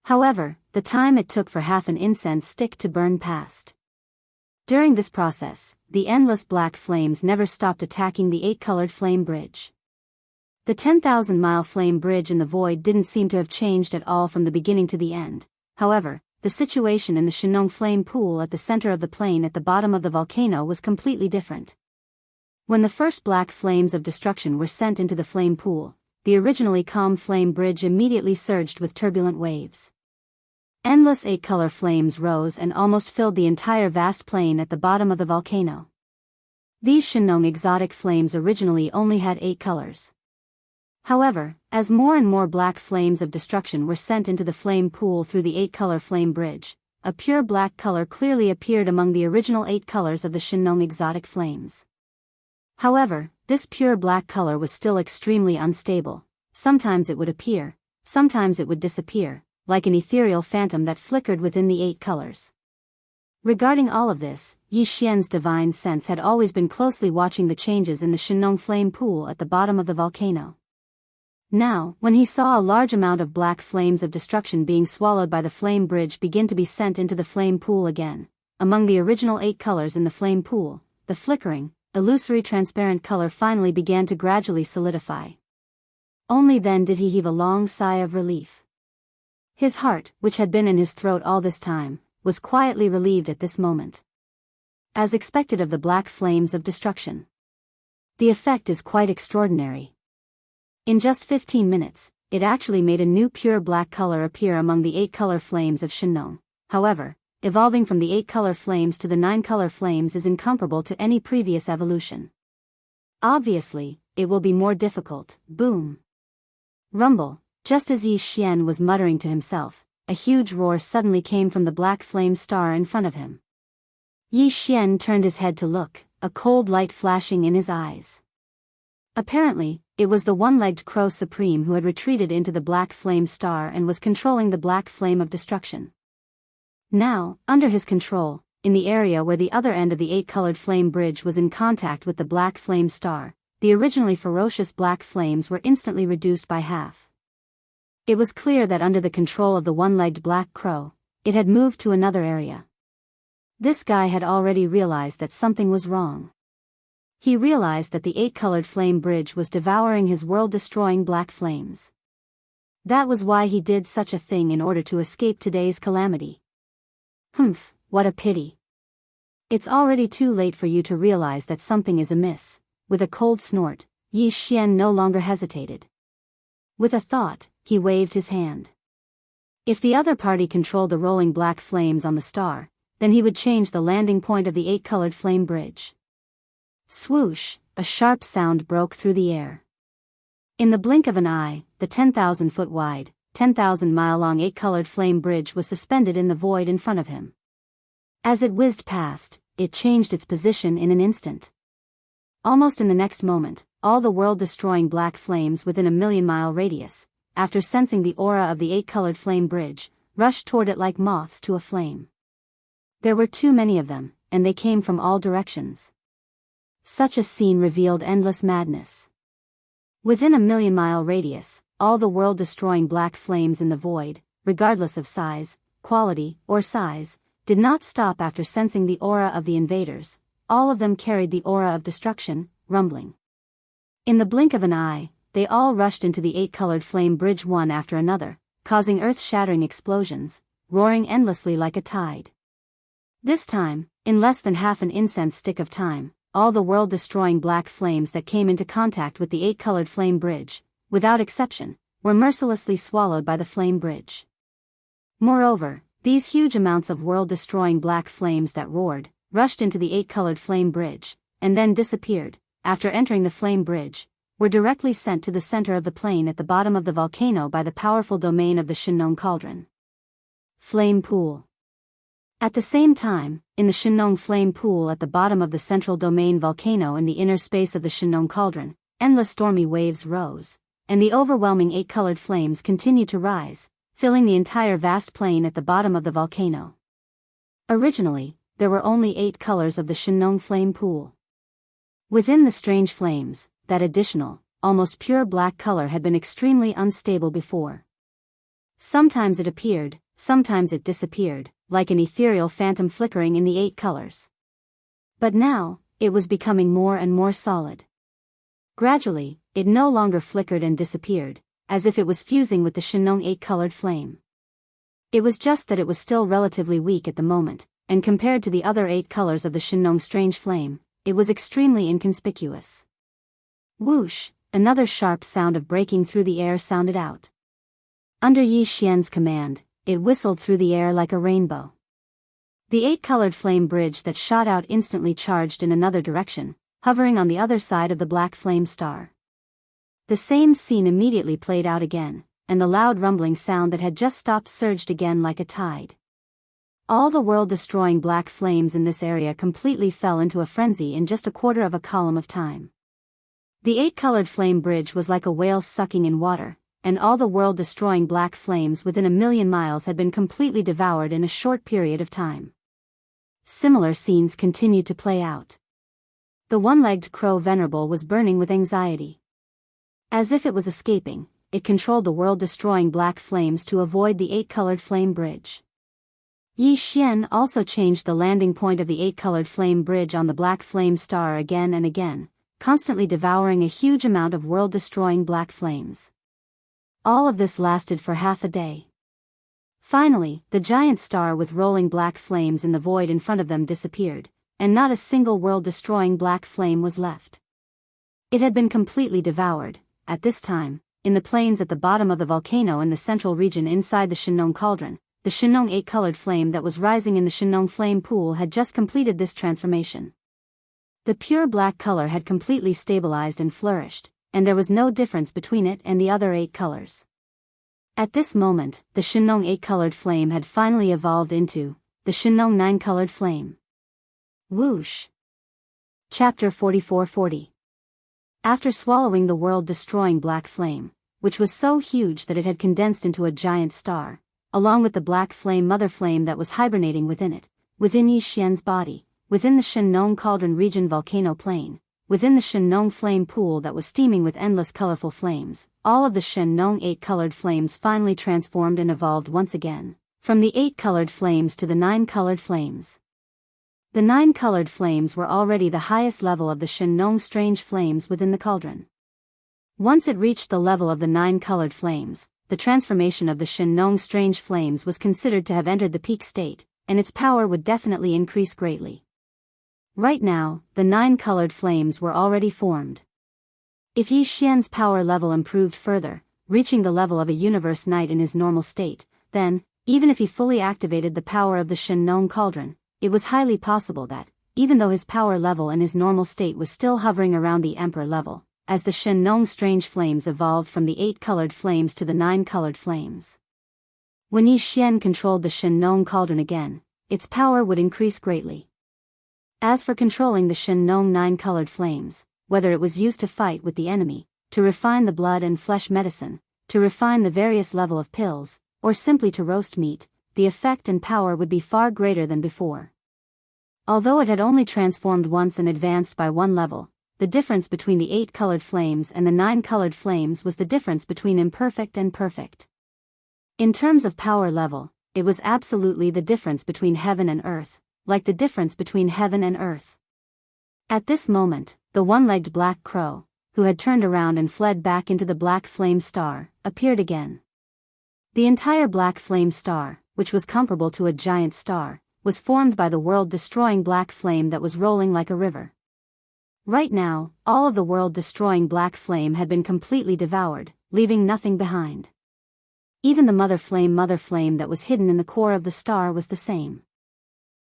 However, the time it took for half an incense stick to burn passed. During this process, the endless black flames never stopped attacking the 8-colored flame bridge. The 10,000-mile flame bridge in the void didn't seem to have changed at all from the beginning to the end. However, the situation in the Shenong flame pool at the center of the plain at the bottom of the volcano was completely different. When the first black flames of destruction were sent into the flame pool, the originally calm flame bridge immediately surged with turbulent waves. Endless 8-color flames rose and almost filled the entire vast plain at the bottom of the volcano. These Shenong exotic flames originally only had 8 colors. However, as more and more black flames of destruction were sent into the flame pool through the 8-color flame bridge, a pure black color clearly appeared among the original 8 colors of the Shenong exotic flames. However, this pure black color was still extremely unstable. Sometimes it would appear, sometimes it would disappear, like an ethereal phantom that flickered within the 8 colors. Regarding all of this, Yi Xian's divine sense had always been closely watching the changes in the Shenong flame pool at the bottom of the volcano. Now, when he saw a large amount of black flames of destruction being swallowed by the flame bridge begin to be sent into the flame pool again, among the original 8 colors in the flame pool, the flickering, illusory transparent color finally began to gradually solidify. Only then did he heave a long sigh of relief. His heart, which had been in his throat all this time, was quietly relieved at this moment. As expected of the black flames of destruction. The effect is quite extraordinary. In just 15 minutes, it actually made a new pure black color appear among the 8-color flames of Shenong. However, evolving from the 8-color flames to the 9-color flames is incomparable to any previous evolution. Obviously, it will be more difficult. Boom. Rumble. Just as Yi Xian was muttering to himself, a huge roar suddenly came from the black flame star in front of him. Yi Xian turned his head to look, a cold light flashing in his eyes. Apparently, it was the one-legged crow supreme who had retreated into the black flame star and was controlling the black flame of destruction. Now, under his control, in the area where the other end of the 8-colored flame bridge was in contact with the black flame star, the originally ferocious black flames were instantly reduced by half. It was clear that under the control of the one-legged black crow, it had moved to another area. This guy had already realized that something was wrong. He realized that the 8-colored flame bridge was devouring his world-destroying black flames. That was why he did such a thing in order to escape today's calamity. Humph, what a pity. It's already too late for you to realize that something is amiss. With a cold snort, Yi Xian no longer hesitated. With a thought, he waved his hand. If the other party controlled the rolling black flames on the star, then he would change the landing point of the 8-colored flame bridge. Swoosh, a sharp sound broke through the air. In the blink of an eye, the 10,000-foot wide, 10,000-mile-long 8-colored flame bridge was suspended in the void in front of him. As it whizzed past, it changed its position in an instant. Almost in the next moment, all the world-destroying black flames within a million-mile radius, after sensing the aura of the 8-colored flame bridge, rushed toward it like moths to a flame. There were too many of them, and they came from all directions. Such a scene revealed endless madness. Within a million-mile radius, all the world-destroying black flames in the void, regardless of size, quality, or size, did not stop after sensing the aura of the invaders. All of them carried the aura of destruction, rumbling. In the blink of an eye, they all rushed into the 8-colored flame bridge one after another, causing earth-shattering explosions, roaring endlessly like a tide. This time, in less than half an incense stick of time, all the world-destroying black flames that came into contact with the 8-colored flame bridge, without exception, were mercilessly swallowed by the flame bridge. Moreover, these huge amounts of world-destroying black flames that roared, rushed into the 8-colored flame bridge, and then disappeared, after entering the flame bridge, were directly sent to the center of the plain at the bottom of the volcano by the powerful domain of the Shinong Cauldron. Flame Pool. At the same time, in the Shinong Flame Pool at the bottom of the central domain volcano in the inner space of the Shinong Cauldron, endless stormy waves rose, and the overwhelming 8-colored flames continued to rise, filling the entire vast plain at the bottom of the volcano. Originally, there were only 8 colors of the Shinong Flame Pool. Within the strange flames, that additional, almost pure black color had been extremely unstable before. Sometimes it appeared, sometimes it disappeared, like an ethereal phantom flickering in the 8 colors. But now, it was becoming more and more solid. Gradually, it no longer flickered and disappeared, as if it was fusing with the Shinong 8-colored flame. It was just that it was still relatively weak at the moment, and compared to the other 8 colors of the Shinong strange flame, it was extremely inconspicuous. Whoosh, another sharp sound of breaking through the air sounded out. Under Yi Xian's command, it whistled through the air like a rainbow. The 8-colored flame bridge that shot out instantly charged in another direction, hovering on the other side of the black flame star. The same scene immediately played out again, and the loud rumbling sound that had just stopped surged again like a tide. All the world-destroying black flames in this area completely fell into a frenzy in just a quarter of a column of time. The 8-colored flame bridge was like a whale sucking in water, and all the world-destroying black flames within a million miles had been completely devoured in a short period of time. Similar scenes continued to play out. The one-legged crow venerable was burning with anxiety. As if it was escaping, it controlled the world-destroying black flames to avoid the 8-colored flame bridge. Yi Xian also changed the landing point of the 8-colored flame bridge on the black flame star again and again, constantly devouring a huge amount of world-destroying black flames. All of this lasted for half a day. Finally, the giant star with rolling black flames in the void in front of them disappeared, and not a single world-destroying black flame was left. It had been completely devoured. At this time, in the plains at the bottom of the volcano in the central region inside the Shinong Cauldron, the Shinong 8-colored flame that was rising in the Shinong Flame Pool had just completed this transformation. The pure black color had completely stabilized and flourished, and there was no difference between it and the other 8 colors. At this moment, the Shinong 8-colored flame had finally evolved into the Shinong 9-colored flame. Whoosh! Chapter 4440. After swallowing the world-destroying black flame, which was so huge that it had condensed into a giant star, along with the black flame mother flame that was hibernating within it, within Yi Xian's body, within the Shinong Cauldron region volcano plain, within the Shinong Flame Pool that was steaming with endless colorful flames, all of the Shinong 8-colored flames finally transformed and evolved once again, from the 8-colored flames to the 9-colored flames. The 9 colored flames were already the highest level of the Shen-Nong strange flames within the cauldron. Once it reached the level of the 9 colored flames, the transformation of the Shen-Nong strange flames was considered to have entered the peak state, and its power would definitely increase greatly. Right now, the 9 colored flames were already formed. If Yi Xian's power level improved further, reaching the level of a universe knight in his normal state, then, even if he fully activated the power of the Shen-Nong cauldron, it was highly possible that, even though his power level in his normal state was still hovering around the emperor level, as the Shen-Nong strange flames evolved from the 8 colored flames to the 9 colored flames. When Yi Xian controlled the Shen-Nong cauldron again, its power would increase greatly. As for controlling the Shen-Nong 9 colored flames, whether it was used to fight with the enemy, to refine the blood and flesh medicine, to refine the various level of pills, or simply to roast meat, the effect and power would be far greater than before. Although it had only transformed once and advanced by 1 level, the difference between the 8 colored flames and the 9 colored flames was the difference between imperfect and perfect. In terms of power level, it was absolutely the difference between heaven and earth, like the difference between heaven and earth. At this moment, the one-legged black crow, who had turned around and fled back into the black flame star, appeared again. The entire black flame star, which was comparable to a giant star, was formed by the world-destroying black flame that was rolling like a river. Right now, all of the world-destroying black flame had been completely devoured, leaving nothing behind. Even the mother flame that was hidden in the core of the star was the same.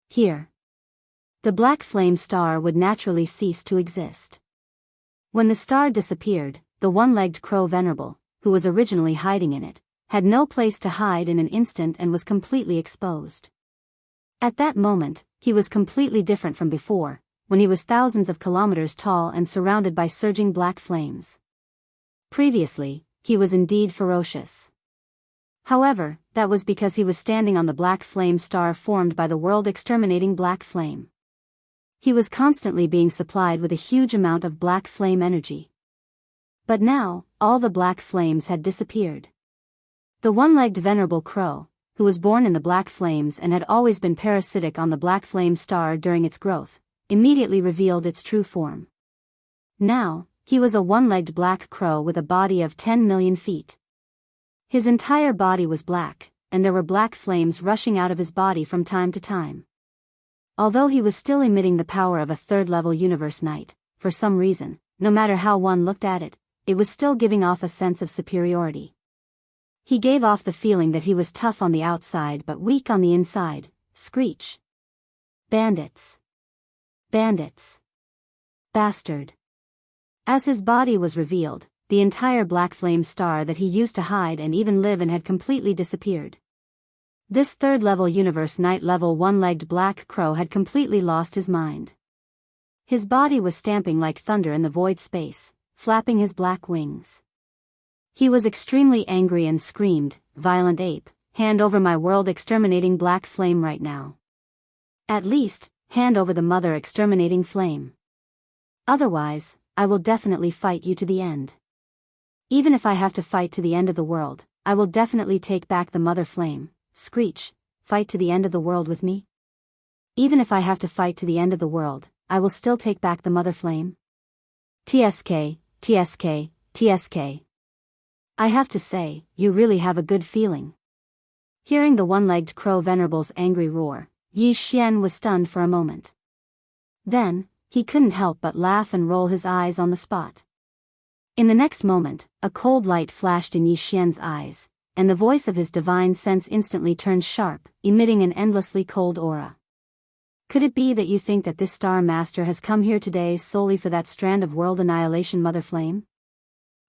Here, the black flame star would naturally cease to exist. When the star disappeared, the one-legged crow venerable, who was originally hiding in it, had no place to hide in an instant and was completely exposed. At that moment, he was completely different from before, when he was thousands of kilometers tall and surrounded by surging black flames. Previously, he was indeed ferocious. However, that was because he was standing on the black flame star formed by the world-exterminating black flame. He was constantly being supplied with a huge amount of black flame energy. But now, all the black flames had disappeared. The one-legged venerable crow, who was born in the black flames and had always been parasitic on the black flame star during its growth, immediately revealed its true form. Now, he was a one-legged black crow with a body of 10 million feet. His entire body was black, and there were black flames rushing out of his body from time to time. Although he was still emitting the power of a third-level universe knight, for some reason, no matter how one looked at it, it was still giving off a sense of superiority. He gave off the feeling that he was tough on the outside but weak on the inside. Screech. Bandits. Bandits. Bastard. As his body was revealed, the entire black flame star that he used to hide and even live in had completely disappeared. This third-level universe knight level one-legged black crow had completely lost his mind. His body was stamping like thunder in the void space, flapping his black wings. He was extremely angry and screamed, "Violent ape, hand over my world-exterminating black flame right now. At least, hand over the mother-exterminating flame. Otherwise, I will definitely fight you to the end. Even if I have to fight to the end of the world, I will definitely take back the mother flame." Screech, fight to the end of the world with me? Even if I have to fight to the end of the world, I will still take back the mother flame? TSK, TSK, TSK. I have to say, you really have a good feeling. Hearing the one-legged crow venerable's angry roar, Yi Xian was stunned for a moment. Then, he couldn't help but laugh and roll his eyes on the spot. In the next moment, a cold light flashed in Yi Xian's eyes, and the voice of his divine sense instantly turned sharp, emitting an endlessly cold aura. Could it be that you think that this Star Master has come here today solely for that strand of world annihilation mother flame?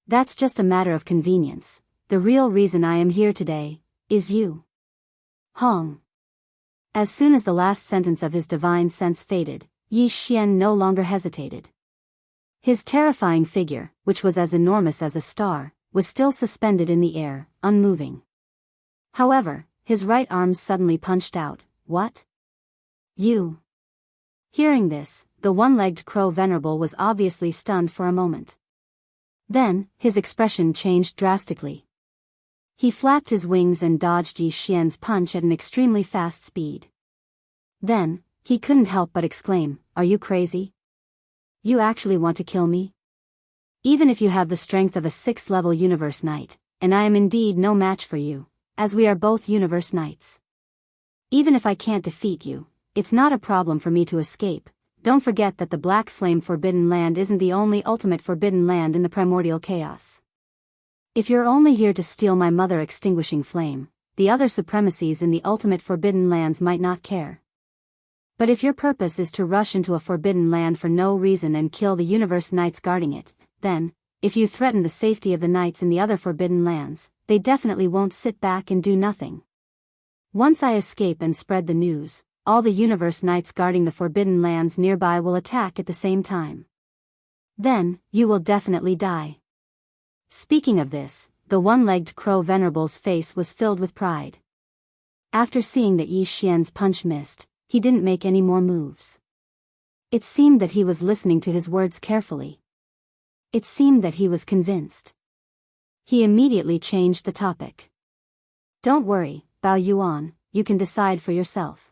That's just a matter of convenience. The real reason I am here today is you. Hong. As soon as the last sentence of his divine sense faded, Yi Xian no longer hesitated. His terrifying figure, which was as enormous as a star, was still suspended in the air, unmoving. However, his right arm suddenly punched out. What? You? Hearing this, the one-legged crow venerable was obviously stunned for a moment. Then, his expression changed drastically. He flapped his wings and dodged Yi Xian's punch at an extremely fast speed. Then, He couldn't help but exclaim, "Are you crazy? You actually want to kill me? Even if you have the strength of a 6th-level universe knight, and I am indeed no match for you, as we are both universe knights. Even if I can't defeat you, it's not a problem for me to escape. Don't forget that the Black Flame Forbidden Land isn't the only ultimate forbidden land in the primordial chaos. If you're only here to steal my mother extinguishing flame, the other supremacies in the ultimate forbidden lands might not care. But if your purpose is to rush into a forbidden land for no reason and kill the universe knights guarding it, then, if you threaten the safety of the knights in the other forbidden lands, they definitely won't sit back and do nothing. Once I escape and spread the news, all the universe knights guarding the forbidden lands nearby will attack at the same time. Then, you will definitely die." Speaking of this, the one-legged crow venerable's face was filled with pride. After seeing that Yi Xian's punch missed, he didn't make any more moves. It seemed that he was listening to his words carefully. It seemed that he was convinced. He immediately changed the topic. "Don't worry, Bao Yuan, you can decide for yourself.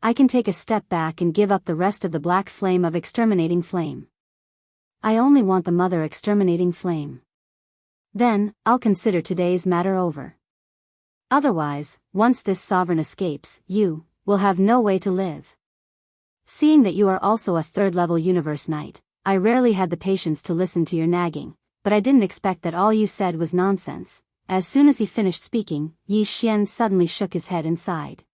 I can take a step back and give up the rest of the black flame of exterminating flame. I only want the mother exterminating flame. Then, I'll consider today's matter over. Otherwise, once this sovereign escapes, you will have no way to live. Seeing that you are also a 3rd-level universe knight, I rarely had the patience to listen to your nagging, but I didn't expect that all you said was nonsense." As soon as he finished speaking, Yi Xian suddenly shook his head and sighed.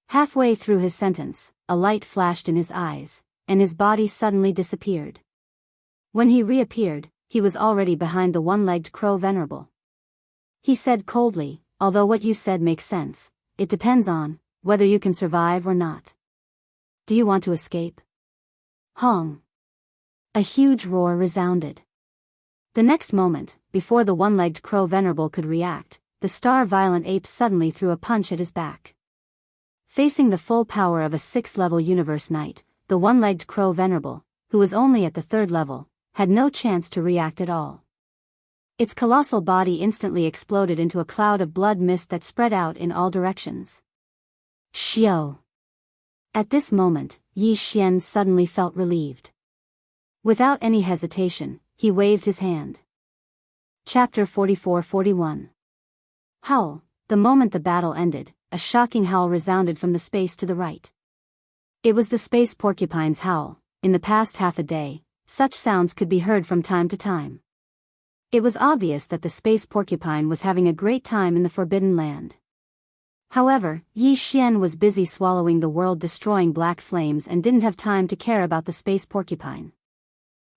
Halfway through his sentence, a light flashed in his eyes, and his body suddenly disappeared. When he reappeared, he was already behind the one-legged crow venerable. He said coldly, "Although what you said makes sense, it depends on whether you can survive or not. Do you want to escape?" Hong! A huge roar resounded. The next moment, before the one-legged crow venerable could react, the star-violent ape suddenly threw a punch at his back. Facing the full power of a 6th-level universe knight, the one-legged crow venerable, who was only at the 3rd level, had no chance to react at all. Its colossal body instantly exploded into a cloud of blood mist that spread out in all directions. Xiao! At this moment, Yi Xian suddenly felt relieved. Without any hesitation, he waved his hand. Chapter 44-41. Howl. The moment the battle ended, a shocking howl resounded from the space to the right. It was the space porcupine's howl. In the past half a day, such sounds could be heard from time to time. It was obvious that the space porcupine was having a great time in the Forbidden Land. However, Yi Xian was busy swallowing the world-destroying black flames and didn't have time to care about the space porcupine.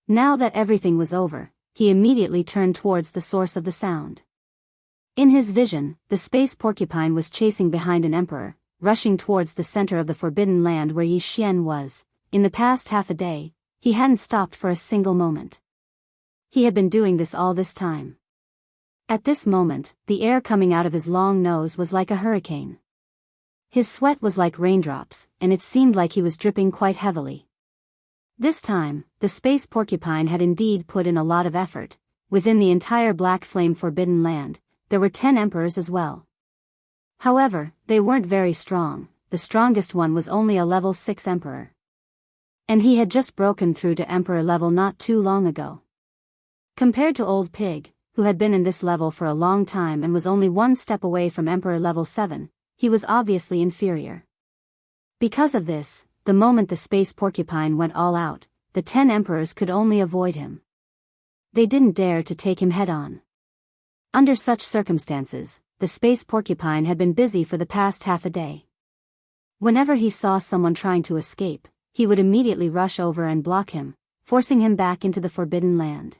Now that everything was over, he immediately turned towards the source of the sound. In his vision, the space porcupine was chasing behind an emperor, rushing towards the center of the Forbidden Land where Yi Xian was. In the past half a day, he hadn't stopped for a single moment. He had been doing this all this time. At this moment, the air coming out of his long nose was like a hurricane. His sweat was like raindrops, and it seemed like he was dripping quite heavily. This time, the space porcupine had indeed put in a lot of effort. Within the entire Black Flame Forbidden Land, there were 10 emperors as well. However, they weren't very strong. The strongest one was only a level 6 emperor. And he had just broken through to emperor level not too long ago. Compared to Old Pig, who had been in this level for a long time and was only one step away from emperor level 7, he was obviously inferior. Because of this, the moment the space porcupine went all out, the 10 emperors could only avoid him. They didn't dare to take him head-on. Under such circumstances, the space porcupine had been busy for the past half a day. Whenever he saw someone trying to escape, he would immediately rush over and block him, forcing him back into the Forbidden Land.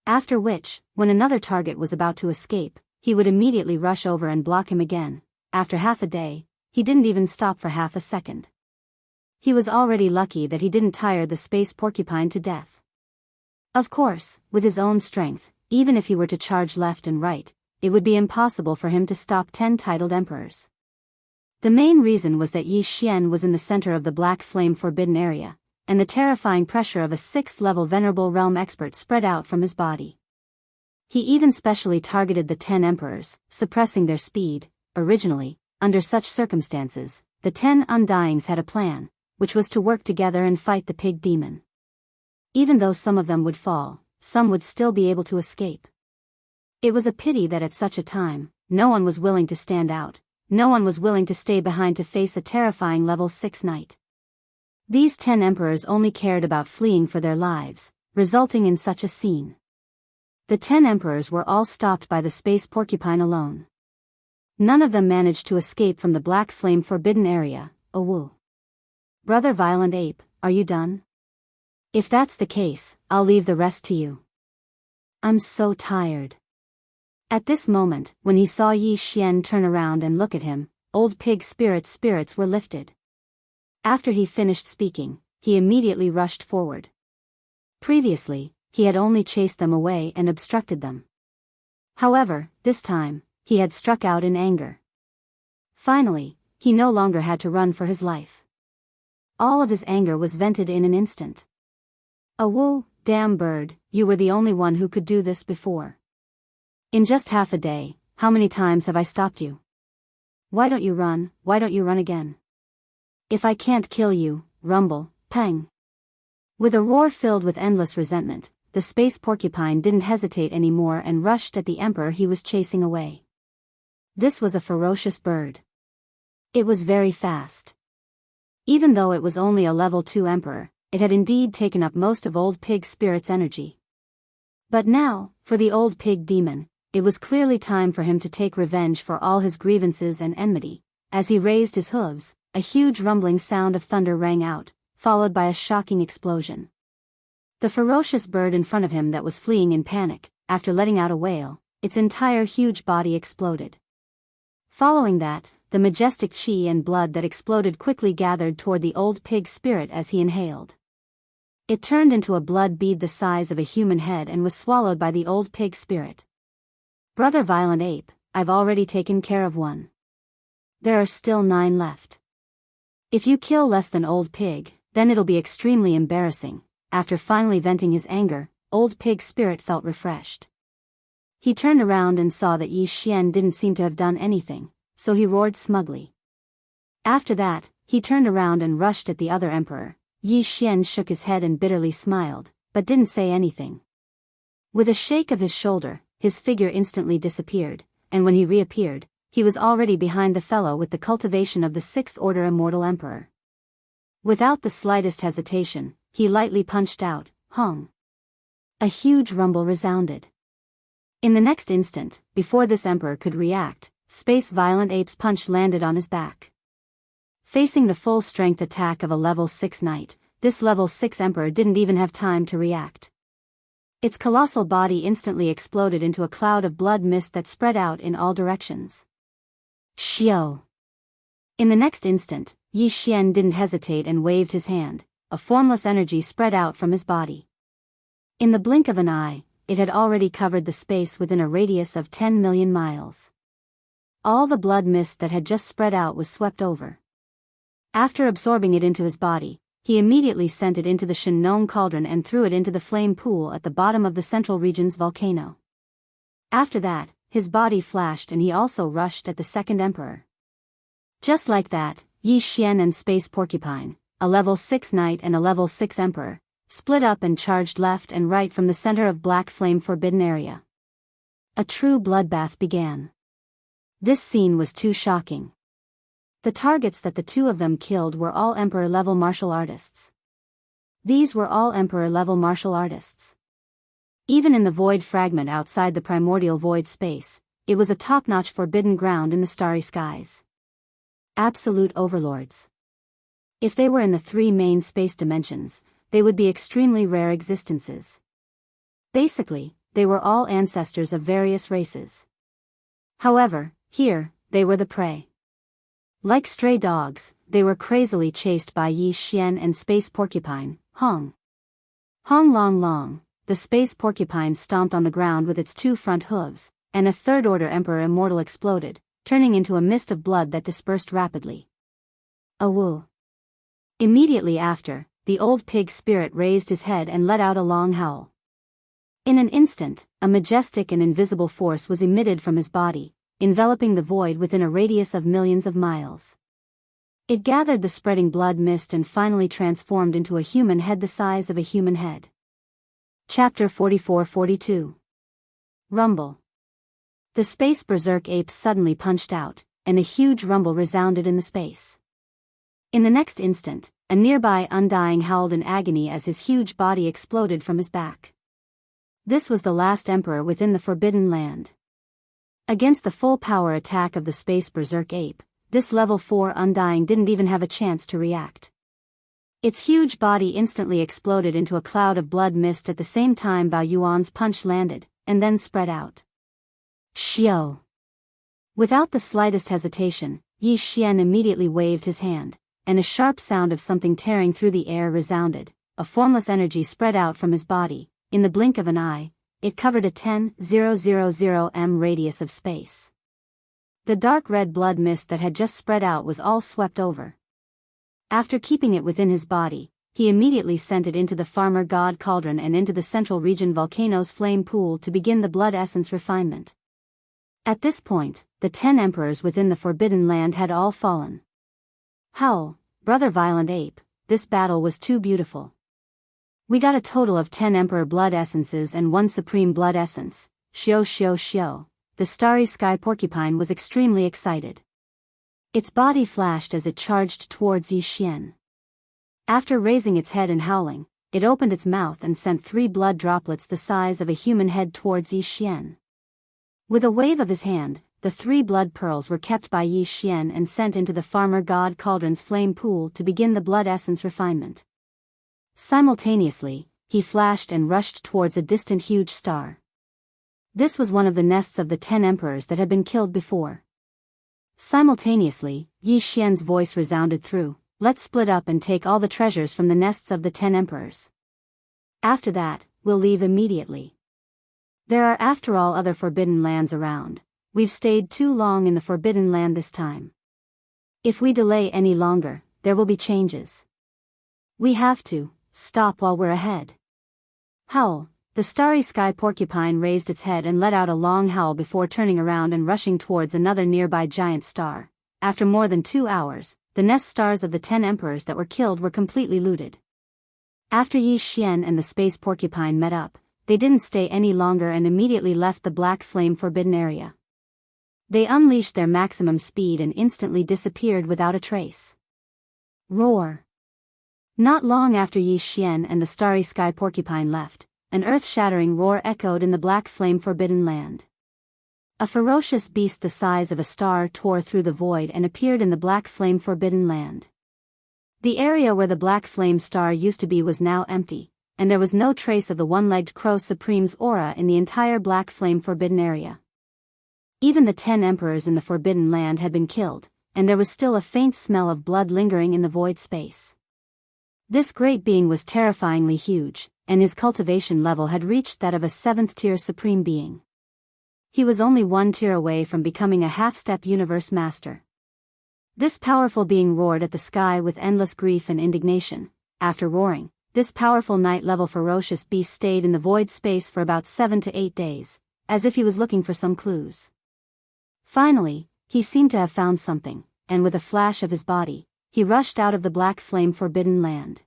After which, when another target was about to escape, he would immediately rush over and block him again. After half a day, he didn't even stop for half a second. He was already lucky that he didn't tire the space porcupine to death. Of course, with his own strength, even if he were to charge left and right, it would be impossible for him to stop 10 titled emperors. The main reason was that Yi Xian was in the center of the Black Flame Forbidden area, and the terrifying pressure of a 6th-level Venerable Realm expert spread out from his body. He even specially targeted the 10 emperors, suppressing their speed. Originally, under such circumstances, the 10 Undyings had a plan, which was to work together and fight the pig demon. Even though some of them would fall, some would still be able to escape. It was a pity that at such a time, no one was willing to stand out, no one was willing to stay behind to face a terrifying level 6 knight. These 10 emperors only cared about fleeing for their lives, resulting in such a scene. The 10 emperors were all stopped by the space porcupine alone. None of them managed to escape from the black flame forbidden area. Oh woo. Brother Violent Ape, are you done? If that's the case, I'll leave the rest to you. I'm so tired. At this moment, when he saw Yi Xian turn around and look at him, old pig spirit's spirits were lifted. After he finished speaking, he immediately rushed forward. Previously, he had only chased them away and obstructed them. However, this time, he had struck out in anger. Finally, he no longer had to run for his life. All of his anger was vented in an instant. "Oh woo, damn bird, you were the only one who could do this before. In just half a day, how many times have I stopped you? Why don't you run, why don't you run again? If I can't kill you, rumble, pang." With a roar filled with endless resentment, the space porcupine didn't hesitate anymore and rushed at the emperor he was chasing away. This was a ferocious bird. It was very fast. Even though it was only a level 2 emperor, it had indeed taken up most of old pig spirit's energy. But now, for the old pig demon, it was clearly time for him to take revenge for all his grievances and enmity. As he raised his hooves, a huge rumbling sound of thunder rang out, followed by a shocking explosion. The ferocious bird in front of him that was fleeing in panic, after letting out a wail, its entire huge body exploded. Following that, the majestic chi and blood that exploded quickly gathered toward the old pig spirit as he inhaled. It turned into a blood bead the size of a human head and was swallowed by the old pig spirit. "Brother Violent Ape, I've already taken care of one. There are still 9 left. If you kill less than old pig, then it'll be extremely embarrassing." After finally venting his anger, old pig spirit felt refreshed. He turned around and saw that Yi Xian didn't seem to have done anything, so he roared smugly. After that, he turned around and rushed at the other emperor. Yi Xian shook his head and bitterly smiled, but didn't say anything. With a shake of his shoulder, his figure instantly disappeared, and when he reappeared, he was already behind the fellow with the cultivation of the 6th Order Immortal Emperor. Without the slightest hesitation, he lightly punched out, "Hong." A huge rumble resounded. In the next instant, before this emperor could react, Space Violent Ape's punch landed on his back. Facing the full strength attack of a level 6 knight, this level 6 emperor didn't even have time to react. Its colossal body instantly exploded into a cloud of blood mist that spread out in all directions. Xiao! In the next instant, Yi Xian didn't hesitate and waved his hand. A formless energy spread out from his body. In the blink of an eye, it had already covered the space within a radius of 10 million miles. All the blood mist that had just spread out was swept over. After absorbing it into his body, he immediately sent it into the Shenong cauldron and threw it into the flame pool at the bottom of the central region's volcano. After that, his body flashed and he also rushed at the second emperor. Just like that, Yi Xian and Space Porcupine, a level 6 knight and a level 6 emperor, split up and charged left and right from the center of Black Flame Forbidden area. A true bloodbath began. This scene was too shocking. The targets that the two of them killed were all Emperor-level martial artists. These were all Emperor-level martial artists. Even in the void fragment outside the primordial void space, it was a top-notch forbidden ground in the starry skies. Absolute overlords. If they were in the 3 main space dimensions, they would be extremely rare existences. Basically, they were all ancestors of various races. However, here, they were the prey. Like stray dogs, they were crazily chased by Yi Xian and Space Porcupine, Hong. Hong Long Long, the Space Porcupine stomped on the ground with its 2 front hooves, and a 3rd Order Emperor Immortal exploded, turning into a mist of blood that dispersed rapidly. Awoo. Immediately after, the old pig spirit raised his head and let out a long howl. In an instant, a majestic and invisible force was emitted from his body, enveloping the void within a radius of millions of miles. It gathered the spreading blood mist and finally transformed into a human head the size of a human head. Chapter 44-42. Rumble. The space berserk apes suddenly punched out, and a huge rumble resounded in the space. In the next instant, a nearby undying howled in agony as his huge body exploded from his back. This was the last emperor within the Forbidden Land. Against the full power attack of the space berserk ape, this level 4 undying didn't even have a chance to react. Its huge body instantly exploded into a cloud of blood mist at the same time Bao Yuan's punch landed, and then spread out. Xiao! Without the slightest hesitation, Yi Xian immediately waved his hand, and a sharp sound of something tearing through the air resounded. A formless energy spread out from his body. In the blink of an eye, it covered a 10,000 m radius of space. The dark red blood mist that had just spread out was all swept over. After keeping it within his body, he immediately sent it into the farmer god cauldron and into the central region volcano's flame pool to begin the blood essence refinement. At this point, the 10 emperors within the Forbidden Land had all fallen. Howl, brother violent ape, this battle was too beautiful. We got a total of 10 emperor blood essences and 1 supreme blood essence. Xiao xiao xiao. The starry sky porcupine was extremely excited. Its body flashed as it charged towards Yi Xian. After raising its head and howling, it opened its mouth and sent 3 blood droplets the size of a human head towards Yi Xian. With a wave of his hand, the 3 blood pearls were kept by Yi Xian and sent into the farmer god cauldron's flame pool to begin the blood essence refinement. Simultaneously, he flashed and rushed towards a distant huge star. This was one of the nests of the 10 emperors that had been killed before. Simultaneously, Yi Xian's voice resounded through, "Let's split up and take all the treasures from the nests of the 10 emperors. After that, we'll leave immediately. There are after all other forbidden lands around. We've stayed too long in the Forbidden Land this time. If we delay any longer, there will be changes. We have to stop while we're ahead." Howl. The starry sky porcupine raised its head and let out a long howl before turning around and rushing towards another nearby giant star. After more than 2 hours, the nest stars of the 10 emperors that were killed were completely looted. After Yi Xian and the space porcupine met up, they didn't stay any longer and immediately left the black flame forbidden area. They unleashed their maximum speed and instantly disappeared without a trace. Roar! Not long after Yi Xian and the starry sky porcupine left, an earth-shattering roar echoed in the black flame forbidden land. A ferocious beast the size of a star tore through the void and appeared in the black flame forbidden land. The area where the black flame star used to be was now empty, and there was no trace of the one-legged crow supreme's aura in the entire black flame forbidden area. Even the 10 emperors in the Forbidden Land had been killed, and there was still a faint smell of blood lingering in the void space. This great being was terrifyingly huge, and his cultivation level had reached that of a 7th-tier supreme being. He was only 1 tier away from becoming a half-step universe master. This powerful being roared at the sky with endless grief and indignation. After roaring, this powerful night-level ferocious beast stayed in the void space for about 7 to 8 days, as if he was looking for some clues. Finally, he seemed to have found something, and with a flash of his body, he rushed out of the black flame forbidden land.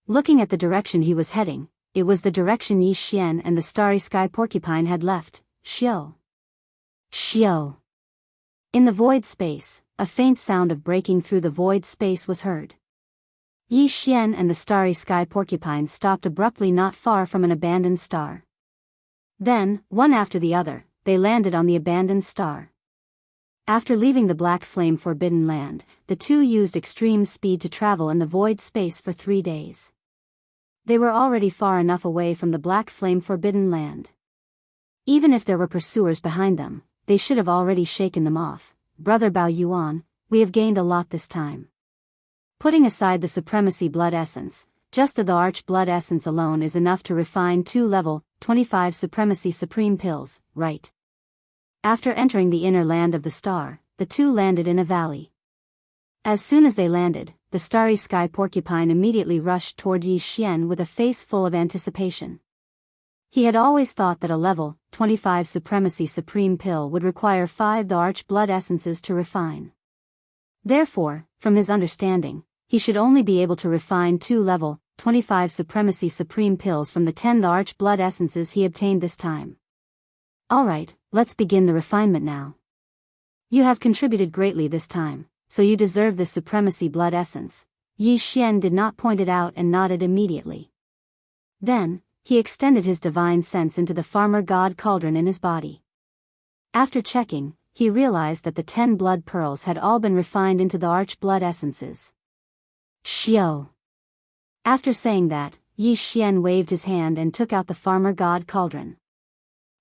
Looking at the direction he was heading, it was the direction Yi Xian and the starry sky porcupine had left. Xiao! Xiao! In the void space, a faint sound of breaking through the void space was heard. Yi Xian and the starry sky porcupine stopped abruptly not far from an abandoned star. Then, one after the other, they landed on the abandoned star. After leaving the black flame forbidden land, the two used extreme speed to travel in the void space for 3 days. They were already far enough away from the black flame forbidden land. Even if there were pursuers behind them, they should have already shaken them off. Brother Bao Yuan, we have gained a lot this time. Putting aside the supremacy blood essence, just the arch blood essence alone is enough to refine 2 level 25 supremacy supreme pills, right? After entering the inner land of the star, the two landed in a valley. As soon as they landed, the starry sky porcupine immediately rushed toward Yi Xian with a face full of anticipation. He had always thought that a level 25 supremacy supreme pill would require 5 the arch blood essences to refine. Therefore, from his understanding, he should only be able to refine 2 level 25 supremacy supreme pills from the 10 large blood essences he obtained this time. Alright, let's begin the refinement now. You have contributed greatly this time, so you deserve this supremacy blood essence. Yi Xian did not point it out and nodded immediately. Then, he extended his divine sense into the farmer god cauldron in his body. After checking, he realized that the 10 blood pearls had all been refined into the arch blood essences. Xiao. After saying that, Yi Xian waved his hand and took out the farmer god cauldron.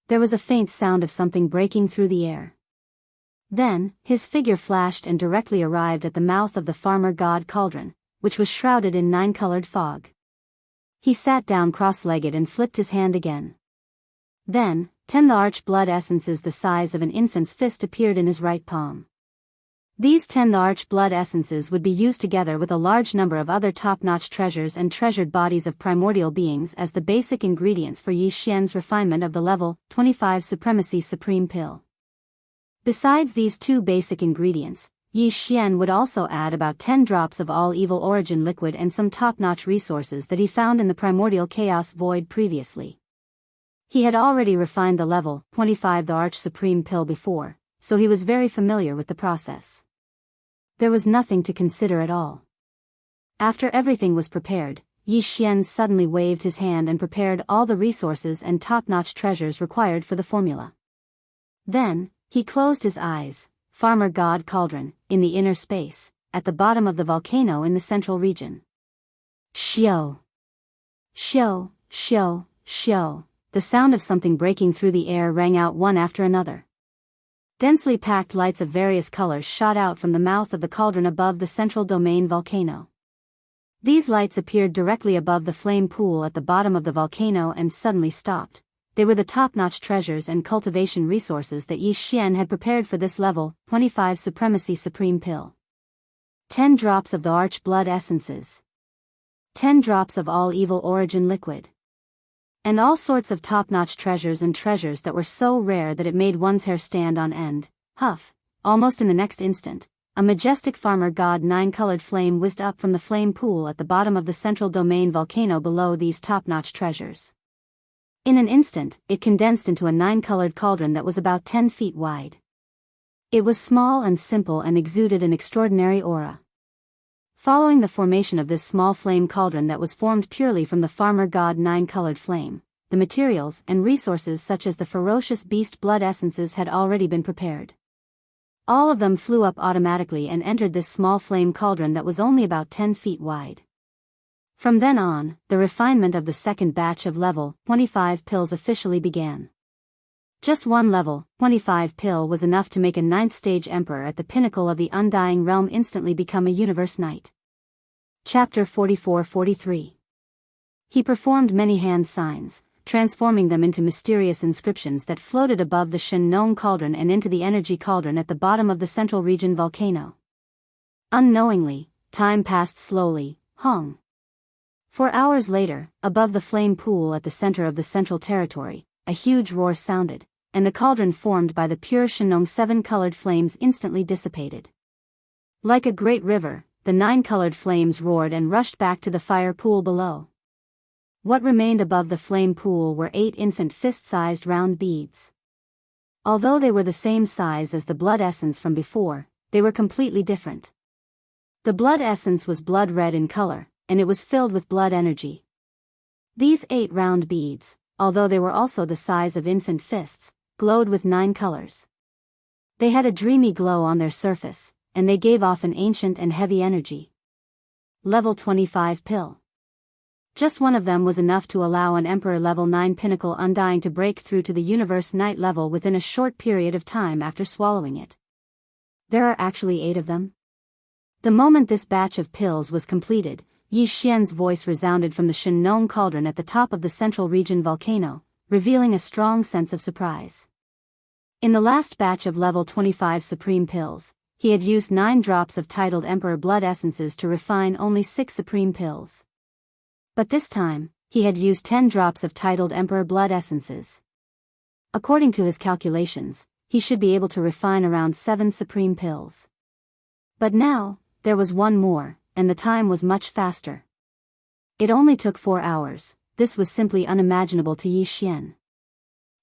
There was a faint sound of something breaking through the air. Then, his figure flashed and directly arrived at the mouth of the farmer god cauldron, which was shrouded in 9-colored fog. He sat down cross-legged and flipped his hand again. Then, 10 large blood essences the size of an infant's fist appeared in his right palm. These 10 large blood essences would be used together with a large number of other top-notch treasures and treasured bodies of primordial beings as the basic ingredients for Yi Xian's refinement of the level 25 Supremacy Supreme Pill. Besides these 2 basic ingredients, Yi Xian would also add about 10 drops of all evil origin liquid and some top-notch resources that he found in the primordial chaos void previously. He had already refined the level 25 the Arch Supreme Pill before, so he was very familiar with the process. There was nothing to consider at all. After everything was prepared, Yi Xian suddenly waved his hand and prepared all the resources and top-notch treasures required for the formula. Then, he closed his eyes. Farmer God Cauldron, in the inner space, at the bottom of the volcano in the central region. Xiao. Xiao, xiao, xiao. The sound of something breaking through the air rang out one after another. Densely packed lights of various colors shot out from the mouth of the cauldron above the central domain volcano. These lights appeared directly above the flame pool at the bottom of the volcano and suddenly stopped. They were the top-notch treasures and cultivation resources that Yi Xian had prepared for this level 25 Supremacy Supreme Pill. 10 drops of the Arch Blood Essences. 10 drops of all evil origin liquid. And all sorts of top-notch treasures and treasures that were so rare that it made one's hair stand on end. Huff, almost in the next instant, a majestic farmer god 9-colored flame whizzed up from the flame pool at the bottom of the central domain volcano below these top-notch treasures. In an instant, it condensed into a 9-colored cauldron that was about 10 feet wide. It was small and simple and exuded an extraordinary aura. Following the formation of this small flame cauldron that was formed purely from the farmer god 9-colored flame, the materials and resources such as the ferocious beast blood essences had already been prepared. All of them flew up automatically and entered this small flame cauldron that was only about 10 feet wide. From then on, the refinement of the second batch of level 25 pills officially began. Just one level 25 pill was enough to make a 9th stage emperor at the pinnacle of the undying realm instantly become a universe knight. Chapter 44-43. He performed many hand signs, transforming them into mysterious inscriptions that floated above the Shen cauldron and into the energy cauldron at the bottom of the central region volcano. Unknowingly, time passed slowly. Hong. 4 hours later, above the flame pool at the center of the central territory, a huge roar sounded, and the cauldron formed by the pure Shenong 7-colored flames instantly dissipated. Like a great river, the 9-colored flames roared and rushed back to the fire pool below. What remained above the flame pool were 8 infant fist-sized round beads. Although they were the same size as the blood essence from before, they were completely different. The blood essence was blood red in color, and it was filled with blood energy. These 8 round beads, although they were also the size of infant fists, glowed with 9 colors. They had a dreamy glow on their surface, and they gave off an ancient and heavy energy. Level 25 pill. Just one of them was enough to allow an Emperor level 9 pinnacle undying to break through to the Universe Knight level within a short period of time after swallowing it. There are actually 8 of them? The moment this batch of pills was completed, Yi Xian's voice resounded from the Shenong cauldron at the top of the central region volcano, revealing a strong sense of surprise. In the last batch of level 25 supreme pills, he had used 9 drops of titled Emperor blood essences to refine only 6 supreme pills. But this time, he had used 10 drops of titled Emperor blood essences. According to his calculations, he should be able to refine around 7 supreme pills. But now, there was one more, and the time was much faster. It only took 4 hours. This was simply unimaginable to Yi Xian.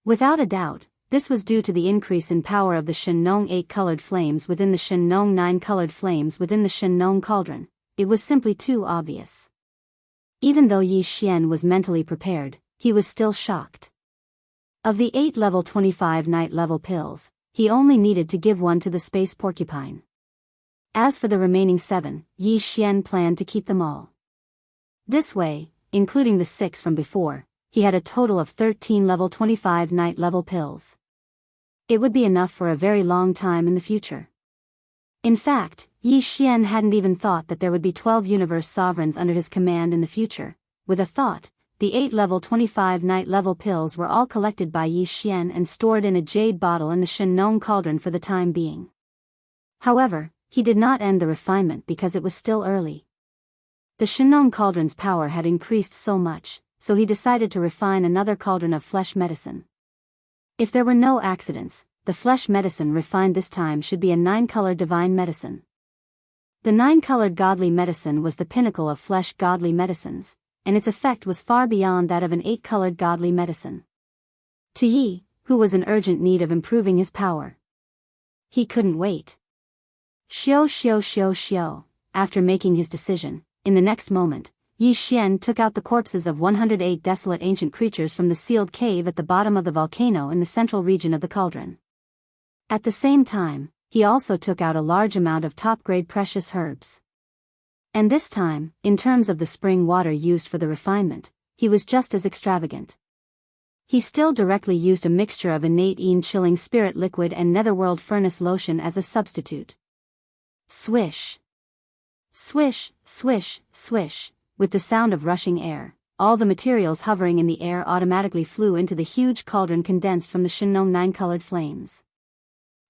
Without a doubt, this was due to the increase in power of the Shen-Nong 8-colored flames within the Shen-Nong 9-colored flames within the Shen-Nong cauldron. It was simply too obvious. Even though Yi Xian was mentally prepared, he was still shocked. Of the 8 level 25 night level pills, he only needed to give one to the space porcupine. As for the remaining 7, Yi Xian planned to keep them all. This way, including the 6 from before, he had a total of 13 level 25 night level pills. It would be enough for a very long time in the future. In fact, Yi Xian hadn't even thought that there would be 12 universe sovereigns under his command in the future. With a thought, the 8 level 25 night level pills were all collected by Yi Xian and stored in a jade bottle in the Shen-Nong cauldron for the time being. However, he did not end the refinement because it was still early. The Shen-Nong cauldron's power had increased so much, so he decided to refine another cauldron of flesh medicine. If there were no accidents, the flesh medicine refined this time should be a 9-color divine medicine. The 9-colored godly medicine was the pinnacle of flesh godly medicines, and its effect was far beyond that of an 8-colored godly medicine. To Yi, who was in urgent need of improving his power, he couldn't wait. Xiao. After making his decision, in the next moment, Yi Xian took out the corpses of 108 desolate ancient creatures from the sealed cave at the bottom of the volcano in the central region of the cauldron. At the same time, he also took out a large amount of top-grade precious herbs. And this time, in terms of the spring water used for the refinement, he was just as extravagant. He still directly used a mixture of innate chilling spirit liquid and netherworld furnace lotion as a substitute. Swish. Swish, swish, swish. With the sound of rushing air, all the materials hovering in the air automatically flew into the huge cauldron condensed from the Shen-Nong 9-colored flames.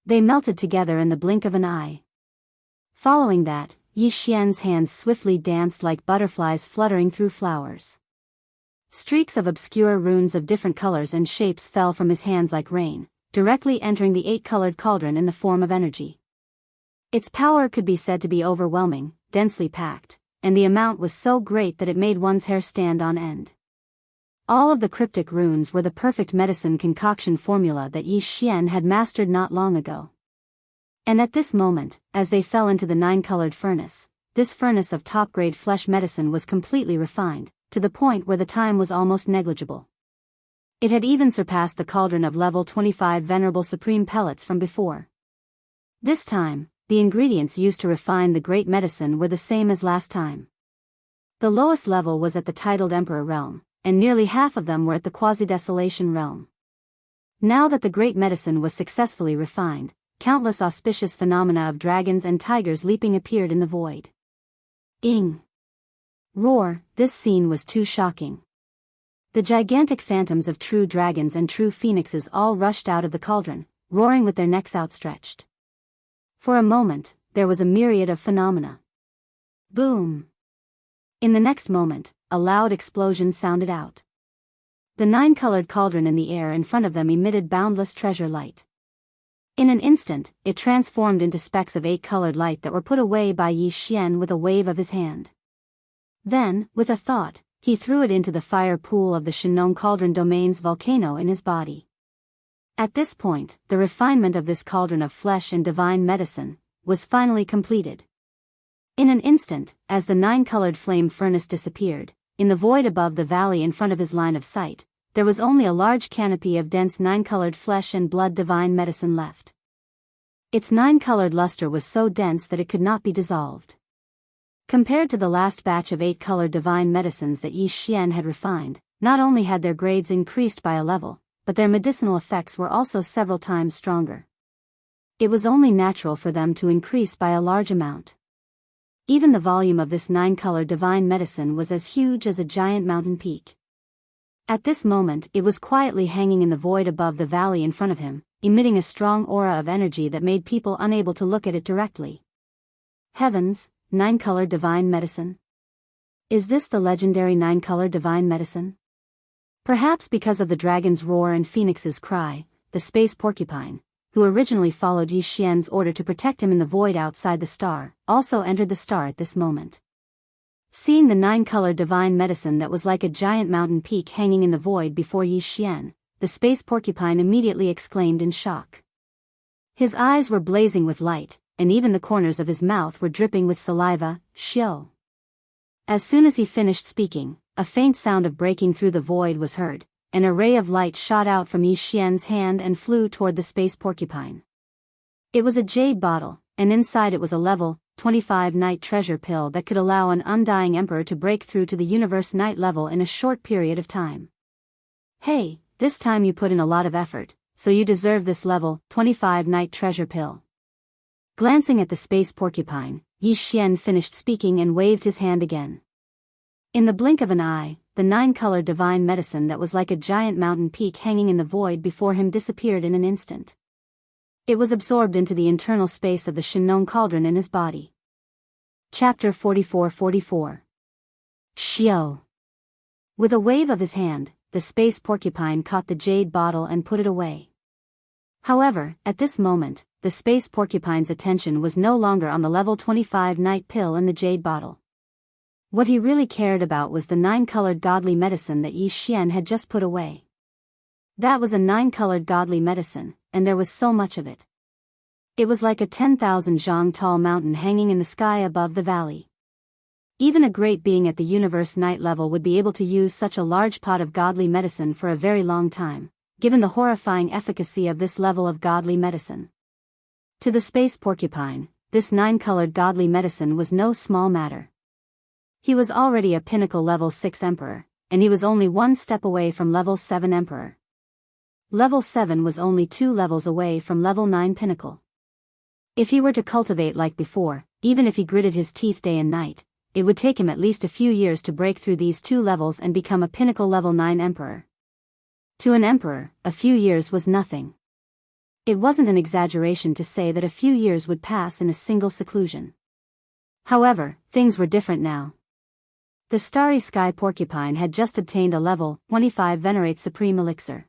They melted together in the blink of an eye. Following that, Yi Xian's hands swiftly danced like butterflies fluttering through flowers. Streaks of obscure runes of different colors and shapes fell from his hands like rain, directly entering the 8-colored cauldron in the form of energy. Its power could be said to be overwhelming, densely packed, and the amount was so great that it made one's hair stand on end. All of the cryptic runes were the perfect medicine concoction formula that Yi Xian had mastered not long ago. And at this moment, as they fell into the 9-colored furnace, this furnace of top-grade flesh medicine was completely refined, to the point where the time was almost negligible. It had even surpassed the cauldron of level 25 venerable supreme pellets from before. This time, the ingredients used to refine the great medicine were the same as last time. The lowest level was at the titled Emperor realm, and nearly half of them were at the quasi-desolation realm. Now that the great medicine was successfully refined, countless auspicious phenomena of dragons and tigers leaping appeared in the void. Ing! Roar! This scene was too shocking. The gigantic phantoms of true dragons and true phoenixes all rushed out of the cauldron, roaring with their necks outstretched. For a moment, there was a myriad of phenomena. Boom! In the next moment, a loud explosion sounded out. The 9-colored cauldron in the air in front of them emitted boundless treasure light. In an instant, it transformed into specks of 8-colored light that were put away by Yi Xian with a wave of his hand. Then, with a thought, he threw it into the fire pool of the Shen-Nong cauldron domain's volcano in his body. At this point, the refinement of this cauldron of flesh and divine medicine was finally completed. In an instant, as the 9-colored flame furnace disappeared, in the void above the valley in front of his line of sight, there was only a large canopy of dense 9-colored flesh and blood divine medicine left. Its 9-colored luster was so dense that it could not be dissolved. Compared to the last batch of 8-colored divine medicines that Yi Xian had refined, not only had their grades increased by a level, but their medicinal effects were also several times stronger. It was only natural for them to increase by a large amount. Even the volume of this 9-colored divine medicine was as huge as a giant mountain peak. At this moment it was quietly hanging in the void above the valley in front of him, emitting a strong aura of energy that made people unable to look at it directly. Heavens, 9-colored divine medicine? Is this the legendary 9-colored divine medicine? Perhaps because of the dragon's roar and phoenix's cry, the space porcupine, who originally followed Yi Xian's order to protect him in the void outside the star, also entered the star at this moment. Seeing the nine-colored divine medicine that was like a giant mountain peak hanging in the void before Yi Xian, the space porcupine immediately exclaimed in shock. His eyes were blazing with light, and even the corners of his mouth were dripping with saliva. Xiao. As soon as he finished speaking, a faint sound of breaking through the void was heard. An array of light shot out from Yi Xian's hand and flew toward the space porcupine. It was a jade bottle, and inside it was a level 25 night treasure pill that could allow an undying emperor to break through to the universe night level in a short period of time. Hey, this time you put in a lot of effort, so you deserve this level 25 night treasure pill. Glancing at the space porcupine, Yi Xian finished speaking and waved his hand again. In the blink of an eye, the nine-colored divine medicine that was like a giant mountain peak hanging in the void before him disappeared in an instant. It was absorbed into the internal space of the Shinnon cauldron in his body. Chapter 44-44. Xiao. With a wave of his hand, the space porcupine caught the jade bottle and put it away. However, at this moment, the space porcupine's attention was no longer on the level 25 night pill and the jade bottle. What he really cared about was the nine-colored godly medicine that Yi Xian had just put away. That was a nine-colored godly medicine, and there was so much of it. It was like a 10,000 zhang tall mountain hanging in the sky above the valley. Even a great being at the universe night level would be able to use such a large pot of godly medicine for a very long time, given the horrifying efficacy of this level of godly medicine. To the space porcupine, this nine-colored godly medicine was no small matter. He was already a pinnacle level 6 emperor, and he was only one step away from level 7 emperor. Level 7 was only 2 levels away from level 9 pinnacle. If he were to cultivate like before, even if he gritted his teeth day and night, it would take him at least a few years to break through these 2 levels and become a pinnacle level 9 emperor. To an emperor, a few years was nothing. It wasn't an exaggeration to say that a few years would pass in a single seclusion. However, things were different now. The starry sky porcupine had just obtained a level 25 Venerate Supreme Elixir.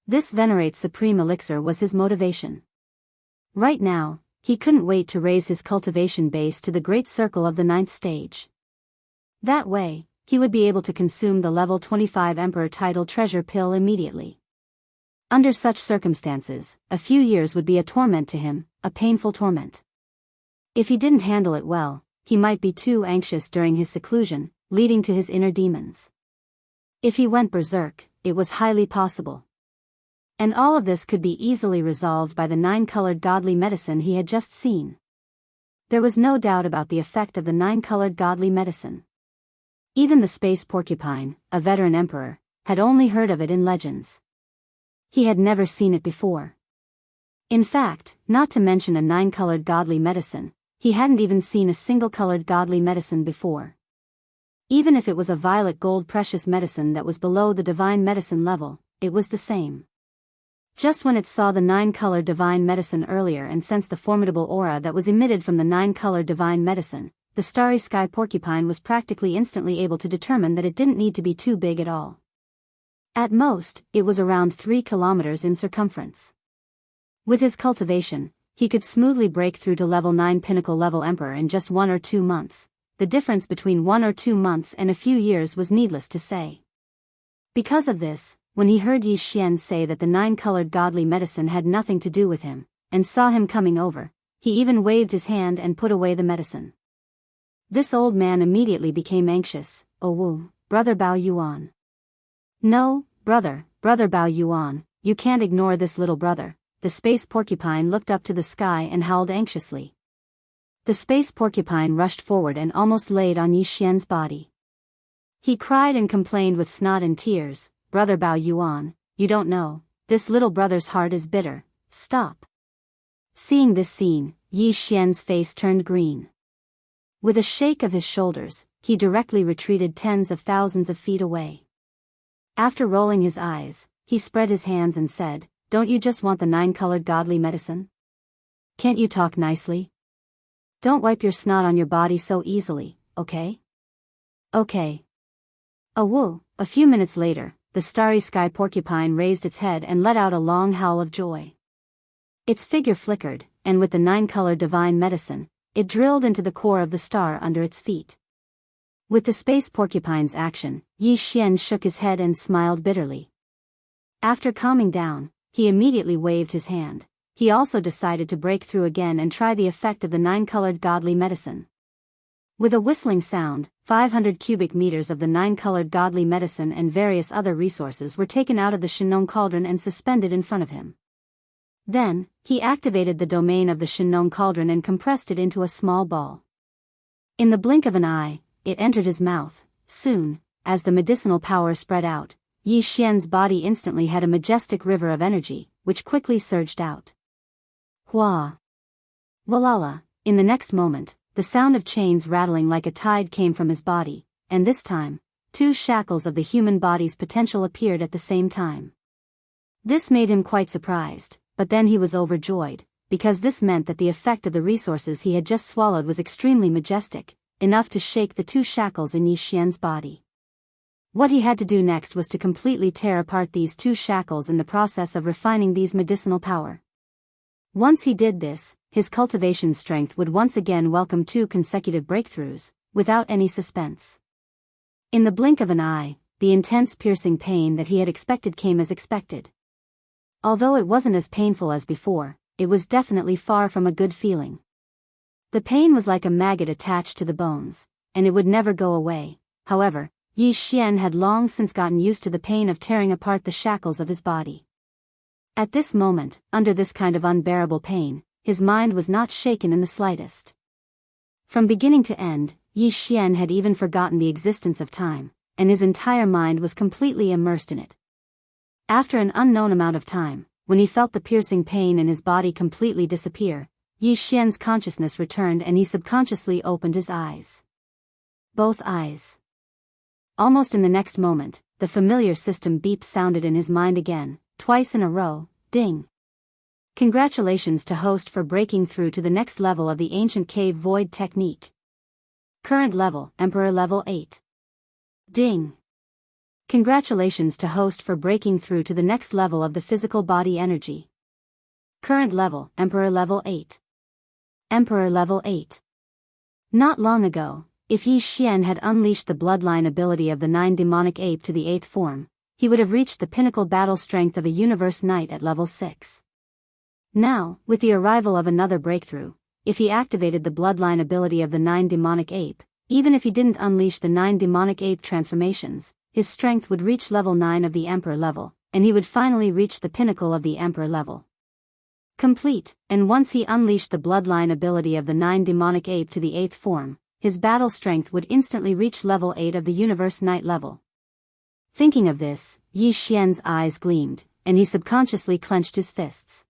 This Venerate Supreme Elixir was his motivation. Right now, he couldn't wait to raise his cultivation base to the great circle of the 9th stage. That way, he would be able to consume the level 25 Emperor title treasure pill immediately. Under such circumstances, a few years would be a torment to him, a painful torment. If he didn't handle it well, he might be too anxious during his seclusion, leading to his inner demons. If he went berserk, it was highly possible. And all of this could be easily resolved by the nine-colored godly medicine he had just seen. There was no doubt about the effect of the nine-colored godly medicine. Even the space porcupine, a veteran emperor, had only heard of it in legends. He had never seen it before. In fact, not to mention a nine-colored godly medicine, he hadn't even seen a single-colored godly medicine before. Even if it was a violet gold precious medicine that was below the divine medicine level, it was the same. Just when it saw the nine-colored divine medicine earlier and sensed the formidable aura that was emitted from the nine-colored divine medicine, the starry sky porcupine was practically instantly able to determine that it didn't need to be too big at all. At most, it was around 3 kilometers in circumference. With his cultivation, he could smoothly break through to level 9 pinnacle level emperor in just 1 or 2 months. The difference between 1 or 2 months and a few years was needless to say. Because of this, when he heard Yi Xian say that the nine-colored godly medicine had nothing to do with him, and saw him coming over, he even waved his hand and put away the medicine. This old man immediately became anxious. "Oh Wu, brother Bao Yuan. No, brother Bao Yuan, you can't ignore this little brother." The space porcupine looked up to the sky and howled anxiously. The space porcupine rushed forward and almost laid on Yi Xian's body. He cried and complained with snot and tears, "Brother Bao Yuan, you don't know, this little brother's heart is bitter, stop." Seeing this scene, Yi Xian's face turned green. With a shake of his shoulders, he directly retreated tens of thousands of feet away. After rolling his eyes, he spread his hands and said, "Don't you just want the nine-colored godly medicine? Can't you talk nicely? Don't wipe your snot on your body so easily, okay?" "Okay." Woo. A few minutes later, the starry sky porcupine raised its head and let out a long howl of joy. Its figure flickered, and with the 9-color divine medicine, it drilled into the core of the star under its feet. With the space porcupine's action, Yi Xian shook his head and smiled bitterly. After calming down, he immediately waved his hand. He also decided to break through again and try the effect of the 9-colored godly medicine. With a whistling sound, 500 cubic meters of the 9-colored godly medicine and various other resources were taken out of the Shinong cauldron and suspended in front of him. Then, he activated the domain of the Shinong cauldron and compressed it into a small ball. In the blink of an eye, it entered his mouth. Soon, as the medicinal power spread out, Yi Xian's body instantly had a majestic river of energy, which quickly surged out. Hua! Walala! In the next moment, the sound of chains rattling like a tide came from his body, and this time, 2 shackles of the human body's potential appeared at the same time. This made him quite surprised, but then he was overjoyed, because this meant that the effect of the resources he had just swallowed was extremely majestic, enough to shake the 2 shackles in Yi Xian's body. What he had to do next was to completely tear apart these 2 shackles in the process of refining these medicinal power. Once he did this, his cultivation strength would once again welcome 2 consecutive breakthroughs, without any suspense. In the blink of an eye, the intense piercing pain that he had expected came as expected. Although it wasn't as painful as before, it was definitely far from a good feeling. The pain was like a maggot attached to the bones, and it would never go away. However, Yi Xian had long since gotten used to the pain of tearing apart the shackles of his body. At this moment, under this kind of unbearable pain, his mind was not shaken in the slightest. From beginning to end, Yi Xian had even forgotten the existence of time, and his entire mind was completely immersed in it. After an unknown amount of time, when he felt the piercing pain in his body completely disappear, Yi Xian's consciousness returned and he subconsciously opened his eyes. Both eyes. Almost in the next moment, the familiar system beep sounded in his mind again, twice in a row, ding. Congratulations to host for breaking through to the next level of the ancient cave void technique. Current level, Emperor level 8. Ding. Congratulations to host for breaking through to the next level of the physical body energy. Current level, Emperor level 8. Emperor level 8. Not long ago, if Yi Xian had unleashed the bloodline ability of the 9 demonic ape to the 8th form, he would have reached the pinnacle battle strength of a universe knight at level 6. Now, with the arrival of another breakthrough, if he activated the bloodline ability of the 9 demonic ape, even if he didn't unleash the 9 demonic ape transformations, his strength would reach level 9 of the Emperor level, and he would finally reach the pinnacle of the Emperor level. Complete, and once he unleashed the bloodline ability of the 9 demonic ape to the 8th form, his battle strength would instantly reach level 8 of the universe knight level. Thinking of this, Yi Xian's eyes gleamed, and he subconsciously clenched his fists.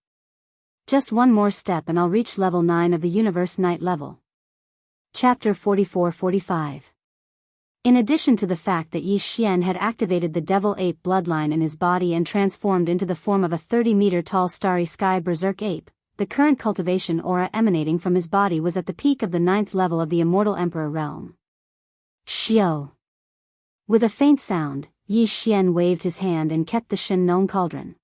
Just one more step and I'll reach level 9 of the universe knight level. Chapter 44-45. In addition to the fact that Yi Xian had activated the devil ape bloodline in his body and transformed into the form of a 30-meter-tall starry sky berserk ape, the current cultivation aura emanating from his body was at the peak of the 9th level of the immortal emperor realm. Xiao. With a faint sound, Yi Xian waved his hand and kept the Shinong cauldron.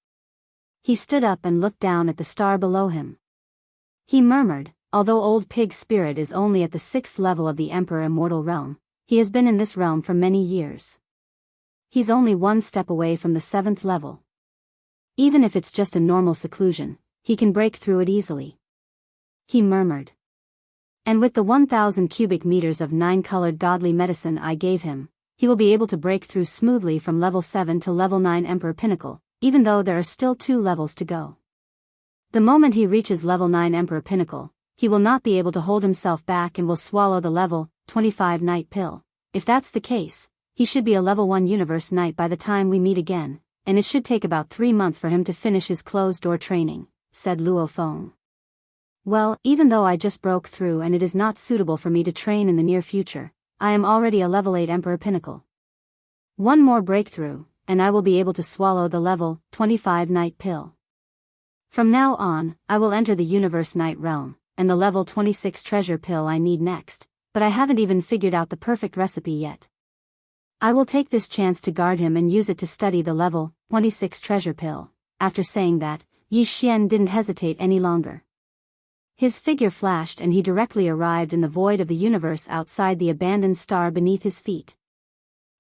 He stood up and looked down at the star below him. He murmured, although old pig spirit is only at the 6th level of the emperor immortal realm, he has been in this realm for many years. He's only one step away from the 7th level. Even if it's just a normal seclusion, he can break through it easily. He murmured. And with the 1,000 cubic meters of 9-colored godly medicine I gave him, he will be able to break through smoothly from level 7 to level 9 Emperor Pinnacle, even though there are still 2 levels to go. The moment he reaches level 9 Emperor Pinnacle, he will not be able to hold himself back and will swallow the level 25 Knight pill. If that's the case, he should be a level 1 Universe Knight by the time we meet again, and it should take about 3 months for him to finish his closed-door training, said Luo Feng. Well, even though I just broke through and it is not suitable for me to train in the near future, I am already a level 8 Emperor Pinnacle. One more breakthrough, and I will be able to swallow the level 25 Knight pill. From now on, I will enter the Universe Knight realm, and the level 26 treasure pill I need next, but I haven't even figured out the perfect recipe yet. I will take this chance to guard him and use it to study the level 26 treasure pill. After saying that, Yi Xian didn't hesitate any longer. His figure flashed and he directly arrived in the void of the universe outside the abandoned star beneath his feet.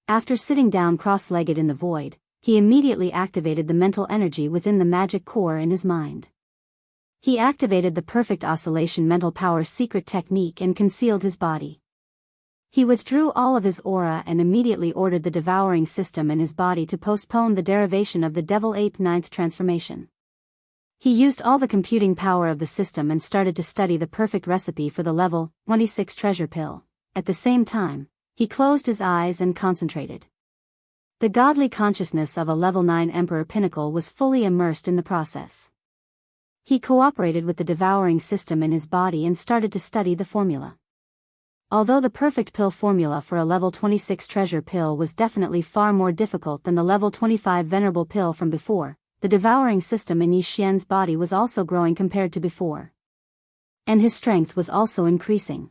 After sitting down cross-legged in the void, he immediately activated the mental energy within the magic core in his mind. He activated the perfect oscillation mental power secret technique and concealed his body. He withdrew all of his aura and immediately ordered the devouring system in his body to postpone the derivation of the devil ape ninth transformation. He used all the computing power of the system and started to study the perfect recipe for the level 26 treasure pill. At the same time, he closed his eyes and concentrated. The godly consciousness of a level 9 Emperor Pinnacle was fully immersed in the process. He cooperated with the devouring system in his body and started to study the formula. Although the perfect pill formula for a level 26 treasure pill was definitely far more difficult than the level 25 venerable pill from before, the devouring system in Yi Xian's body was also growing compared to before. And his strength was also increasing.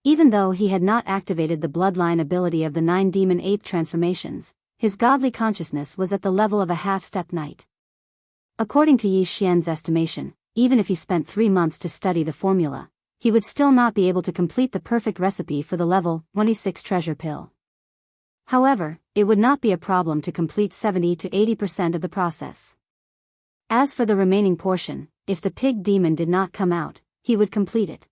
Even though he had not activated the bloodline ability of the 9 demon ape transformations, his godly consciousness was at the level of a half-step knight. According to Yi Xian's estimation, even if he spent 3 months to study the formula, he would still not be able to complete the perfect recipe for the level 26 treasure pill. However, it would not be a problem to complete 70 to 80% of the process. As for the remaining portion, if the pig demon did not come out, he would complete it.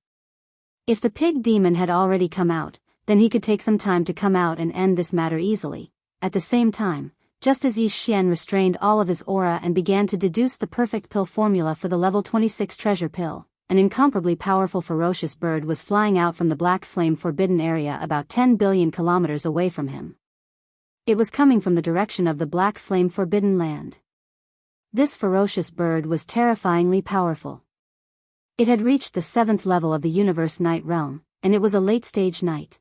If the pig demon had already come out, then he could take some time to come out and end this matter easily. At the same time, just as Yi Xian restrained all of his aura and began to deduce the perfect pill formula for the level 26 treasure pill, an incomparably powerful ferocious bird was flying out from the black flame forbidden area about 10 billion kilometers away from him. It was coming from the direction of the black flame forbidden land. This ferocious bird was terrifyingly powerful. It had reached the 7th level of the universe night realm, and it was a late-stage knight.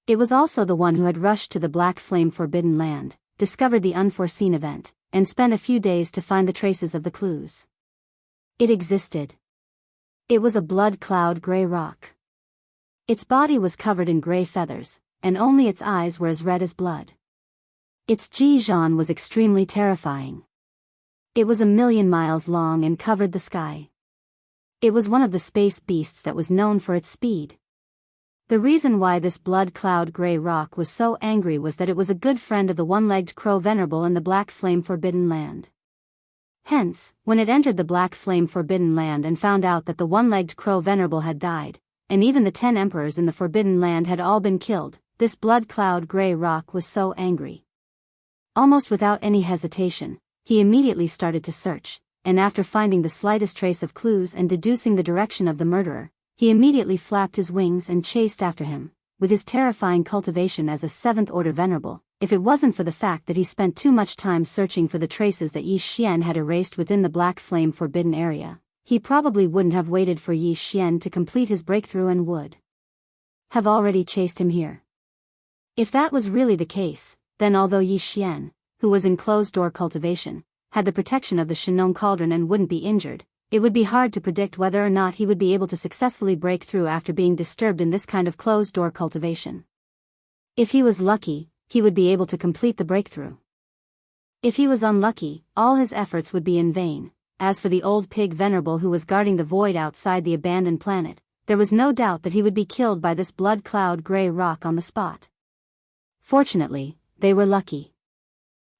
It was also the one who had rushed to the black flame forbidden land, discovered the unforeseen event, and spent a few days to find the traces of the clues. It existed. It was a blood cloud gray rock. Its body was covered in gray feathers, and only its eyes were as red as blood. Its Jizhan was extremely terrifying. It was 1,000,000 miles long and covered the sky. It was one of the space beasts that was known for its speed. The reason why this blood cloud gray rock was so angry was that it was a good friend of the one-legged crow venerable in the black flame forbidden land. Hence, when it entered the black flame forbidden land and found out that the one-legged crow venerable had died, and even the 10 emperors in the forbidden land had all been killed, this blood cloud gray rock was so angry. Almost without any hesitation, he immediately started to search, and after finding the slightest trace of clues and deducing the direction of the murderer, he immediately flapped his wings and chased after him. With his terrifying cultivation as a 7th-order venerable, if it wasn't for the fact that he spent too much time searching for the traces that Yi Xian had erased within the black flame forbidden area, he probably wouldn't have waited for Yi Xian to complete his breakthrough and would have already chased him here. If that was really the case, then although Yi Xian, who was in closed-door cultivation, had the protection of the Shenong cauldron and wouldn't be injured, it would be hard to predict whether or not he would be able to successfully break through after being disturbed in this kind of closed-door cultivation. If he was lucky, he would be able to complete the breakthrough. If he was unlucky, all his efforts would be in vain. As for the old pig venerable who was guarding the void outside the abandoned planet, there was no doubt that he would be killed by this blood cloud gray rock on the spot. Fortunately, they were lucky.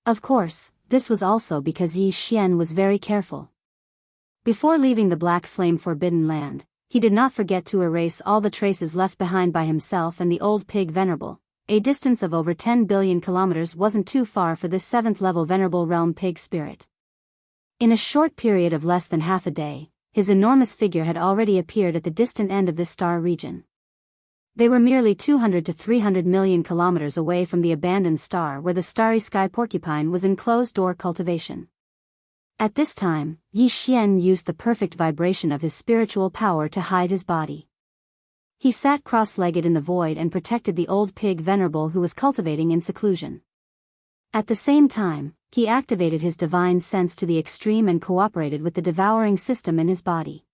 Of course, this was also because Yi Xian was very careful. Before leaving the black flame forbidden land, he did not forget to erase all the traces left behind by himself and the old pig venerable. A distance of over 10 billion kilometers wasn't too far for this 7th-level venerable realm pig spirit. In a short period of less than half a day, his enormous figure had already appeared at the distant end of this star region. They were merely 200 to 300 million kilometers away from the abandoned star where the starry sky porcupine was in closed-door cultivation. At this time, Yi Xian used the perfect vibration of his spiritual power to hide his body. He sat cross-legged in the void and protected the old pig venerable who was cultivating in seclusion. At the same time, he activated his divine sense to the extreme and cooperated with the devouring system in his body.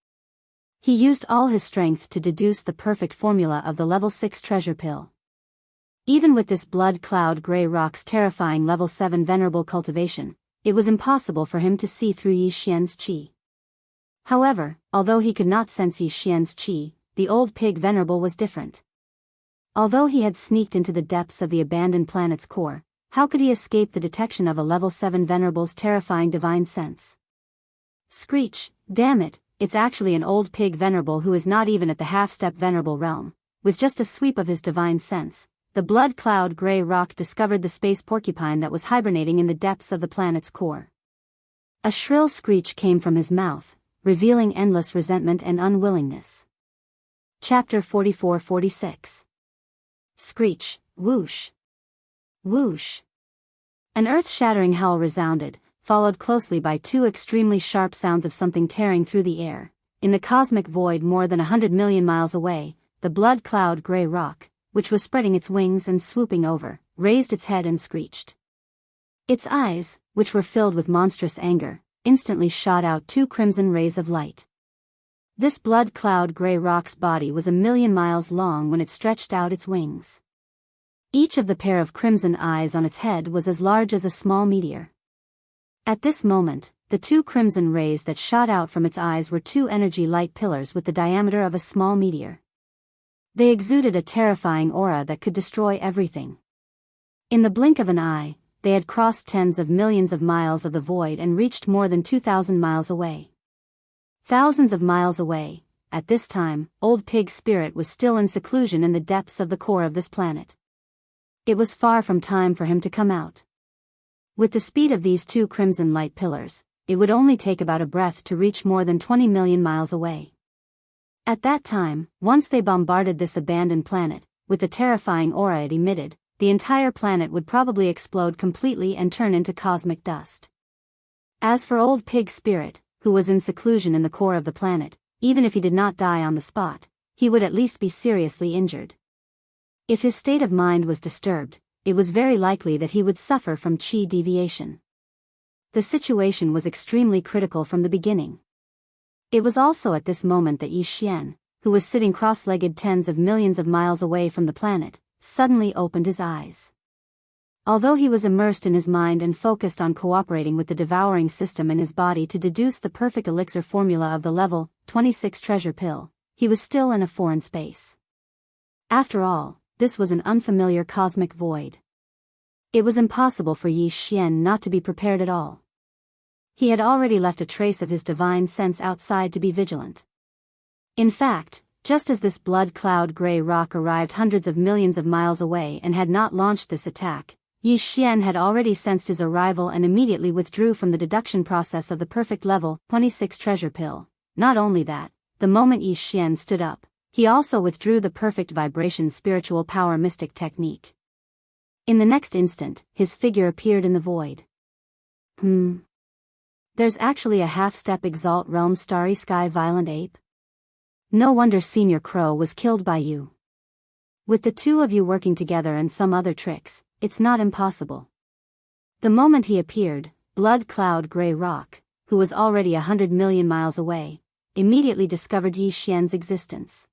He used all his strength to deduce the perfect formula of the level 6 treasure pill. Even with this blood cloud gray rock's terrifying level 7 venerable cultivation, it was impossible for him to see through Yi Xian's qi. However, although he could not sense Yi Xian's qi, the old pig venerable was different. Although he had sneaked into the depths of the abandoned planet's core, how could he escape the detection of a level 7 venerable's terrifying divine sense? Screech, damn it, it's actually an old pig venerable who is not even at the half-step venerable realm. With just a sweep of his divine sense, the blood cloud gray rock discovered the space porcupine that was hibernating in the depths of the planet's core. A shrill screech came from his mouth, revealing endless resentment and unwillingness. Chapter 44-46. Screech, whoosh. Whoosh. An earth-shattering howl resounded, followed closely by two extremely sharp sounds of something tearing through the air. In the cosmic void more than 100 million miles away, the blood cloud gray rock, which was spreading its wings and swooping over, raised its head and screeched. Its eyes, which were filled with monstrous anger, instantly shot out two crimson rays of light. This blood cloud gray rock's body was 1,000,000 miles long when it stretched out its wings. Each of the pair of crimson eyes on its head was as large as a small meteor. At this moment, the two crimson rays that shot out from its eyes were two energy light pillars with the diameter of a small meteor. They exuded a terrifying aura that could destroy everything. In the blink of an eye, they had crossed tens of millions of miles of the void and reached more than 2,000 miles away. Thousands of miles away, at this time, Old Pig's spirit was still in seclusion in the depths of the core of this planet. It was far from time for him to come out. With the speed of these two crimson light pillars, it would only take about a breath to reach more than 20 million miles away. At that time, once they bombarded this abandoned planet, with the terrifying aura it emitted, the entire planet would probably explode completely and turn into cosmic dust. As for Old Pig's spirit, who was in seclusion in the core of the planet, even if he did not die on the spot, he would at least be seriously injured. If his state of mind was disturbed, it was very likely that he would suffer from qi deviation. The situation was extremely critical from the beginning. It was also at this moment that Yi Xian, who was sitting cross-legged tens of millions of miles away from the planet, suddenly opened his eyes. Although he was immersed in his mind and focused on cooperating with the devouring system in his body to deduce the perfect elixir formula of the level 26 treasure pill, he was still in a foreign space. After all, this was an unfamiliar cosmic void. It was impossible for Yi Xian not to be prepared at all. He had already left a trace of his divine sense outside to be vigilant. In fact, just as this blood cloud gray rock arrived hundreds of millions of miles away and had not launched this attack, Yi Xian had already sensed his arrival and immediately withdrew from the deduction process of the perfect level 26 treasure pill. Not only that, the moment Yi Xian stood up, he also withdrew the perfect vibration spiritual power mystic technique. In the next instant, his figure appeared in the void. There's actually a half-step exalt realm starry sky violent ape? No wonder Senior Crow was killed by you. With the two of you working together and some other tricks, it's not impossible. The moment he appeared, Blood Cloud Gray Rock, who was already 100 million miles away, immediately discovered Yi Xian's existence.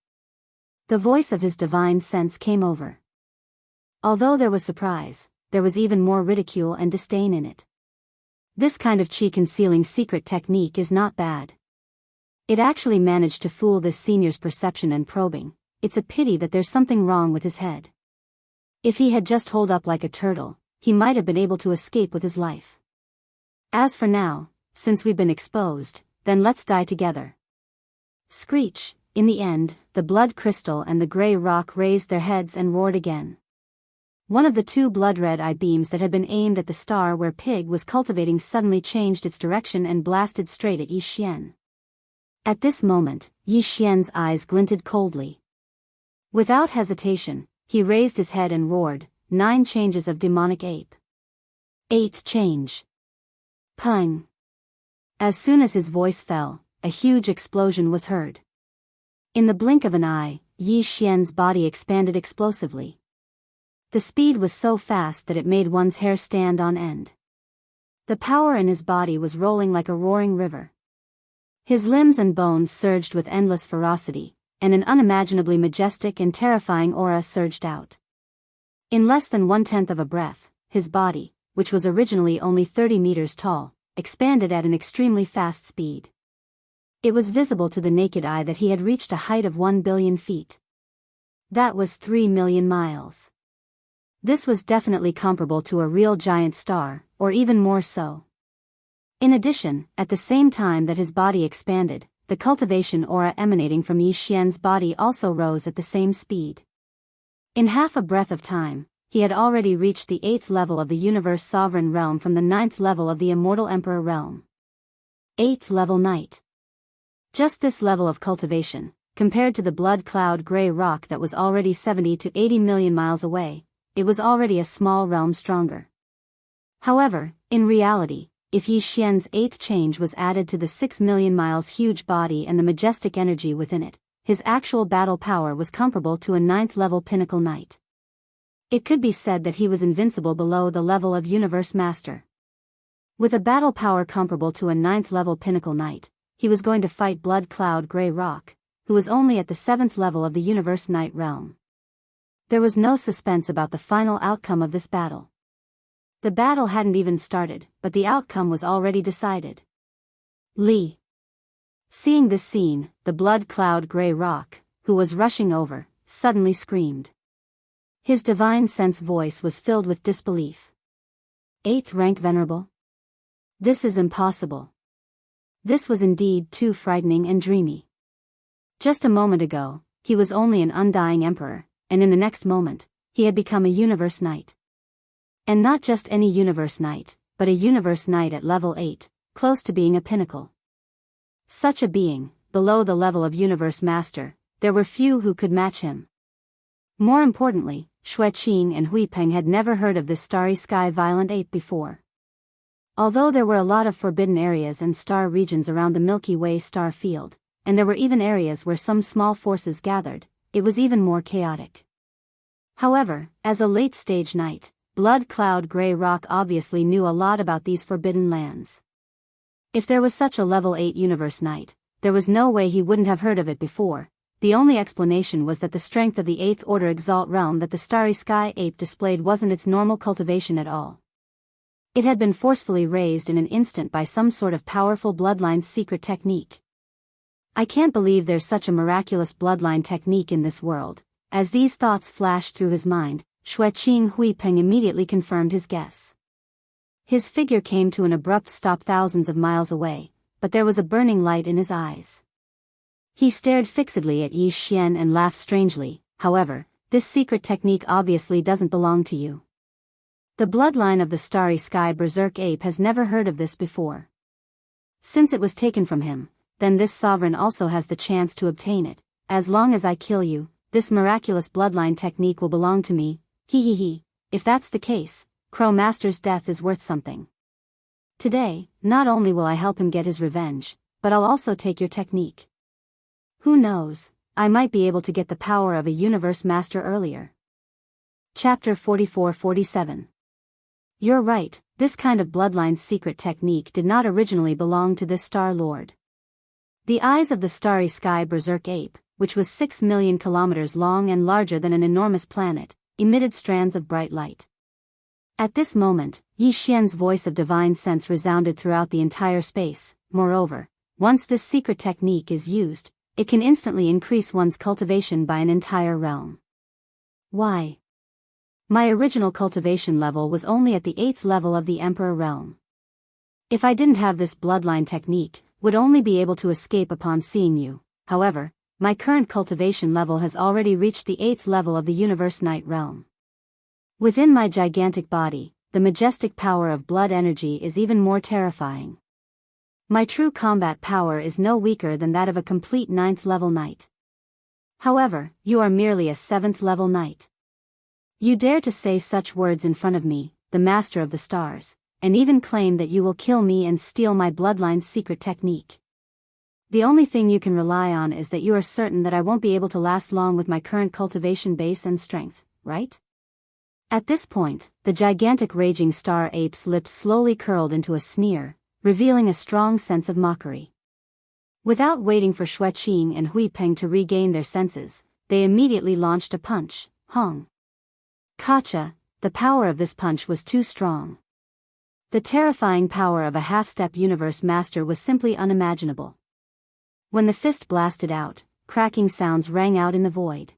The voice of his divine sense came over. Although there was surprise, there was even more ridicule and disdain in it. This kind of qi-concealing secret technique is not bad. It actually managed to fool this senior's perception and probing. It's a pity that there's something wrong with his head. If he had just holed up like a turtle, he might have been able to escape with his life. As for now, since we've been exposed, then let's die together. Screech. In the end, the blood crystal and the gray rock raised their heads and roared again. One of the two blood-red eye beams that had been aimed at the star where Pig was cultivating suddenly changed its direction and blasted straight at Yi Xian. At this moment, Yi Xian's eyes glinted coldly. Without hesitation, he raised his head and roared, 9 changes of demonic ape. 8th change. Pung. As soon as his voice fell, a huge explosion was heard. In the blink of an eye, Yi Xian's body expanded explosively. The speed was so fast that it made one's hair stand on end. The power in his body was rolling like a roaring river. His limbs and bones surged with endless ferocity, and an unimaginably majestic and terrifying aura surged out. In less than 1/10 of a breath, his body, which was originally only 30 meters tall, expanded at an extremely fast speed. It was visible to the naked eye that he had reached a height of 1 billion feet. That was 3 million miles. This was definitely comparable to a real giant star, or even more so. In addition, at the same time that his body expanded, the cultivation aura emanating from Yi Xian's body also rose at the same speed. In half a breath of time, he had already reached the 8th level of the universe sovereign realm from the 9th level of the immortal emperor realm. 8th level night. Just this level of cultivation, compared to the blood cloud gray rock that was already 70 to 80 million miles away, it was already a small realm stronger. However, in reality, if Yi Xian's 8th change was added to the 6 million miles huge body and the majestic energy within it, his actual battle power was comparable to a 9th level pinnacle knight. It could be said that he was invincible below the level of Universe Master. With a battle power comparable to a 9th level pinnacle knight, he was going to fight Blood Cloud Grey Rock, who was only at the 7th level of the Universe Knight realm. There was no suspense about the final outcome of this battle. The battle hadn't even started, but the outcome was already decided. Li. Seeing this scene, the Blood Cloud Grey Rock, who was rushing over, suddenly screamed. His divine sense voice was filled with disbelief. 8th rank Venerable? This is impossible. This was indeed too frightening and dreamy. Just a moment ago, he was only an undying emperor, and in the next moment, he had become a Universe Knight. And not just any Universe Knight, but a Universe Knight at level 8, close to being a pinnacle. Such a being, below the level of Universe Master, there were few who could match him. More importantly, Xueqing and Huipeng had never heard of this starry sky violent ape before. Although there were a lot of forbidden areas and star regions around the Milky Way star field, and there were even areas where some small forces gathered, it was even more chaotic. However, as a late-stage knight, Blood Cloud Grey Rock obviously knew a lot about these forbidden lands. If there was such a level 8 Universe Knight, there was no way he wouldn't have heard of it before. The only explanation was that the strength of the 8th Order Exalt realm that the Starry Sky Ape displayed wasn't its normal cultivation at all. It had been forcefully raised in an instant by some sort of powerful bloodline secret technique. I can't believe there's such a miraculous bloodline technique in this world. As these thoughts flashed through his mind, Xueqing Huipeng immediately confirmed his guess. His figure came to an abrupt stop thousands of miles away, but there was a burning light in his eyes. He stared fixedly at Yi Xian and laughed strangely. However, this secret technique obviously doesn't belong to you. The bloodline of the Starry Sky Berserk Ape has never heard of this before. Since it was taken from him, then this sovereign also has the chance to obtain it. As long as I kill you, this miraculous bloodline technique will belong to me. He. If that's the case, Crow Master's death is worth something. Today, not only will I help him get his revenge, but I'll also take your technique. Who knows, I might be able to get the power of a Universe Master earlier. Chapter 44-47. You're right, this kind of bloodline secret technique did not originally belong to this Star Lord. The eyes of the Starry Sky Berserk Ape, which was 6 million kilometers long and larger than an enormous planet, emitted strands of bright light. At this moment, Yi Xian's voice of divine sense resounded throughout the entire space. Moreover, once this secret technique is used, it can instantly increase one's cultivation by an entire realm. Why? My original cultivation level was only at the 8th level of the Emperor realm. If I didn't have this bloodline technique, would only be able to escape upon seeing you. However, my current cultivation level has already reached the 8th level of the Universe Knight realm. Within my gigantic body, the majestic power of blood energy is even more terrifying. My true combat power is no weaker than that of a complete 9th level knight. However, you are merely a 7th level knight. You dare to say such words in front of me, the Master of the Stars, and even claim that you will kill me and steal my bloodline's secret technique. The only thing you can rely on is that you are certain that I won't be able to last long with my current cultivation base and strength, right? At this point, the gigantic raging star ape's lips slowly curled into a sneer, revealing a strong sense of mockery. Without waiting for Xueqing and Huipeng to regain their senses, they immediately launched a punch. Hong! Kacha, the power of this punch was too strong. The terrifying power of a half-step universe master was simply unimaginable. When the fist blasted out, cracking sounds rang out in the void.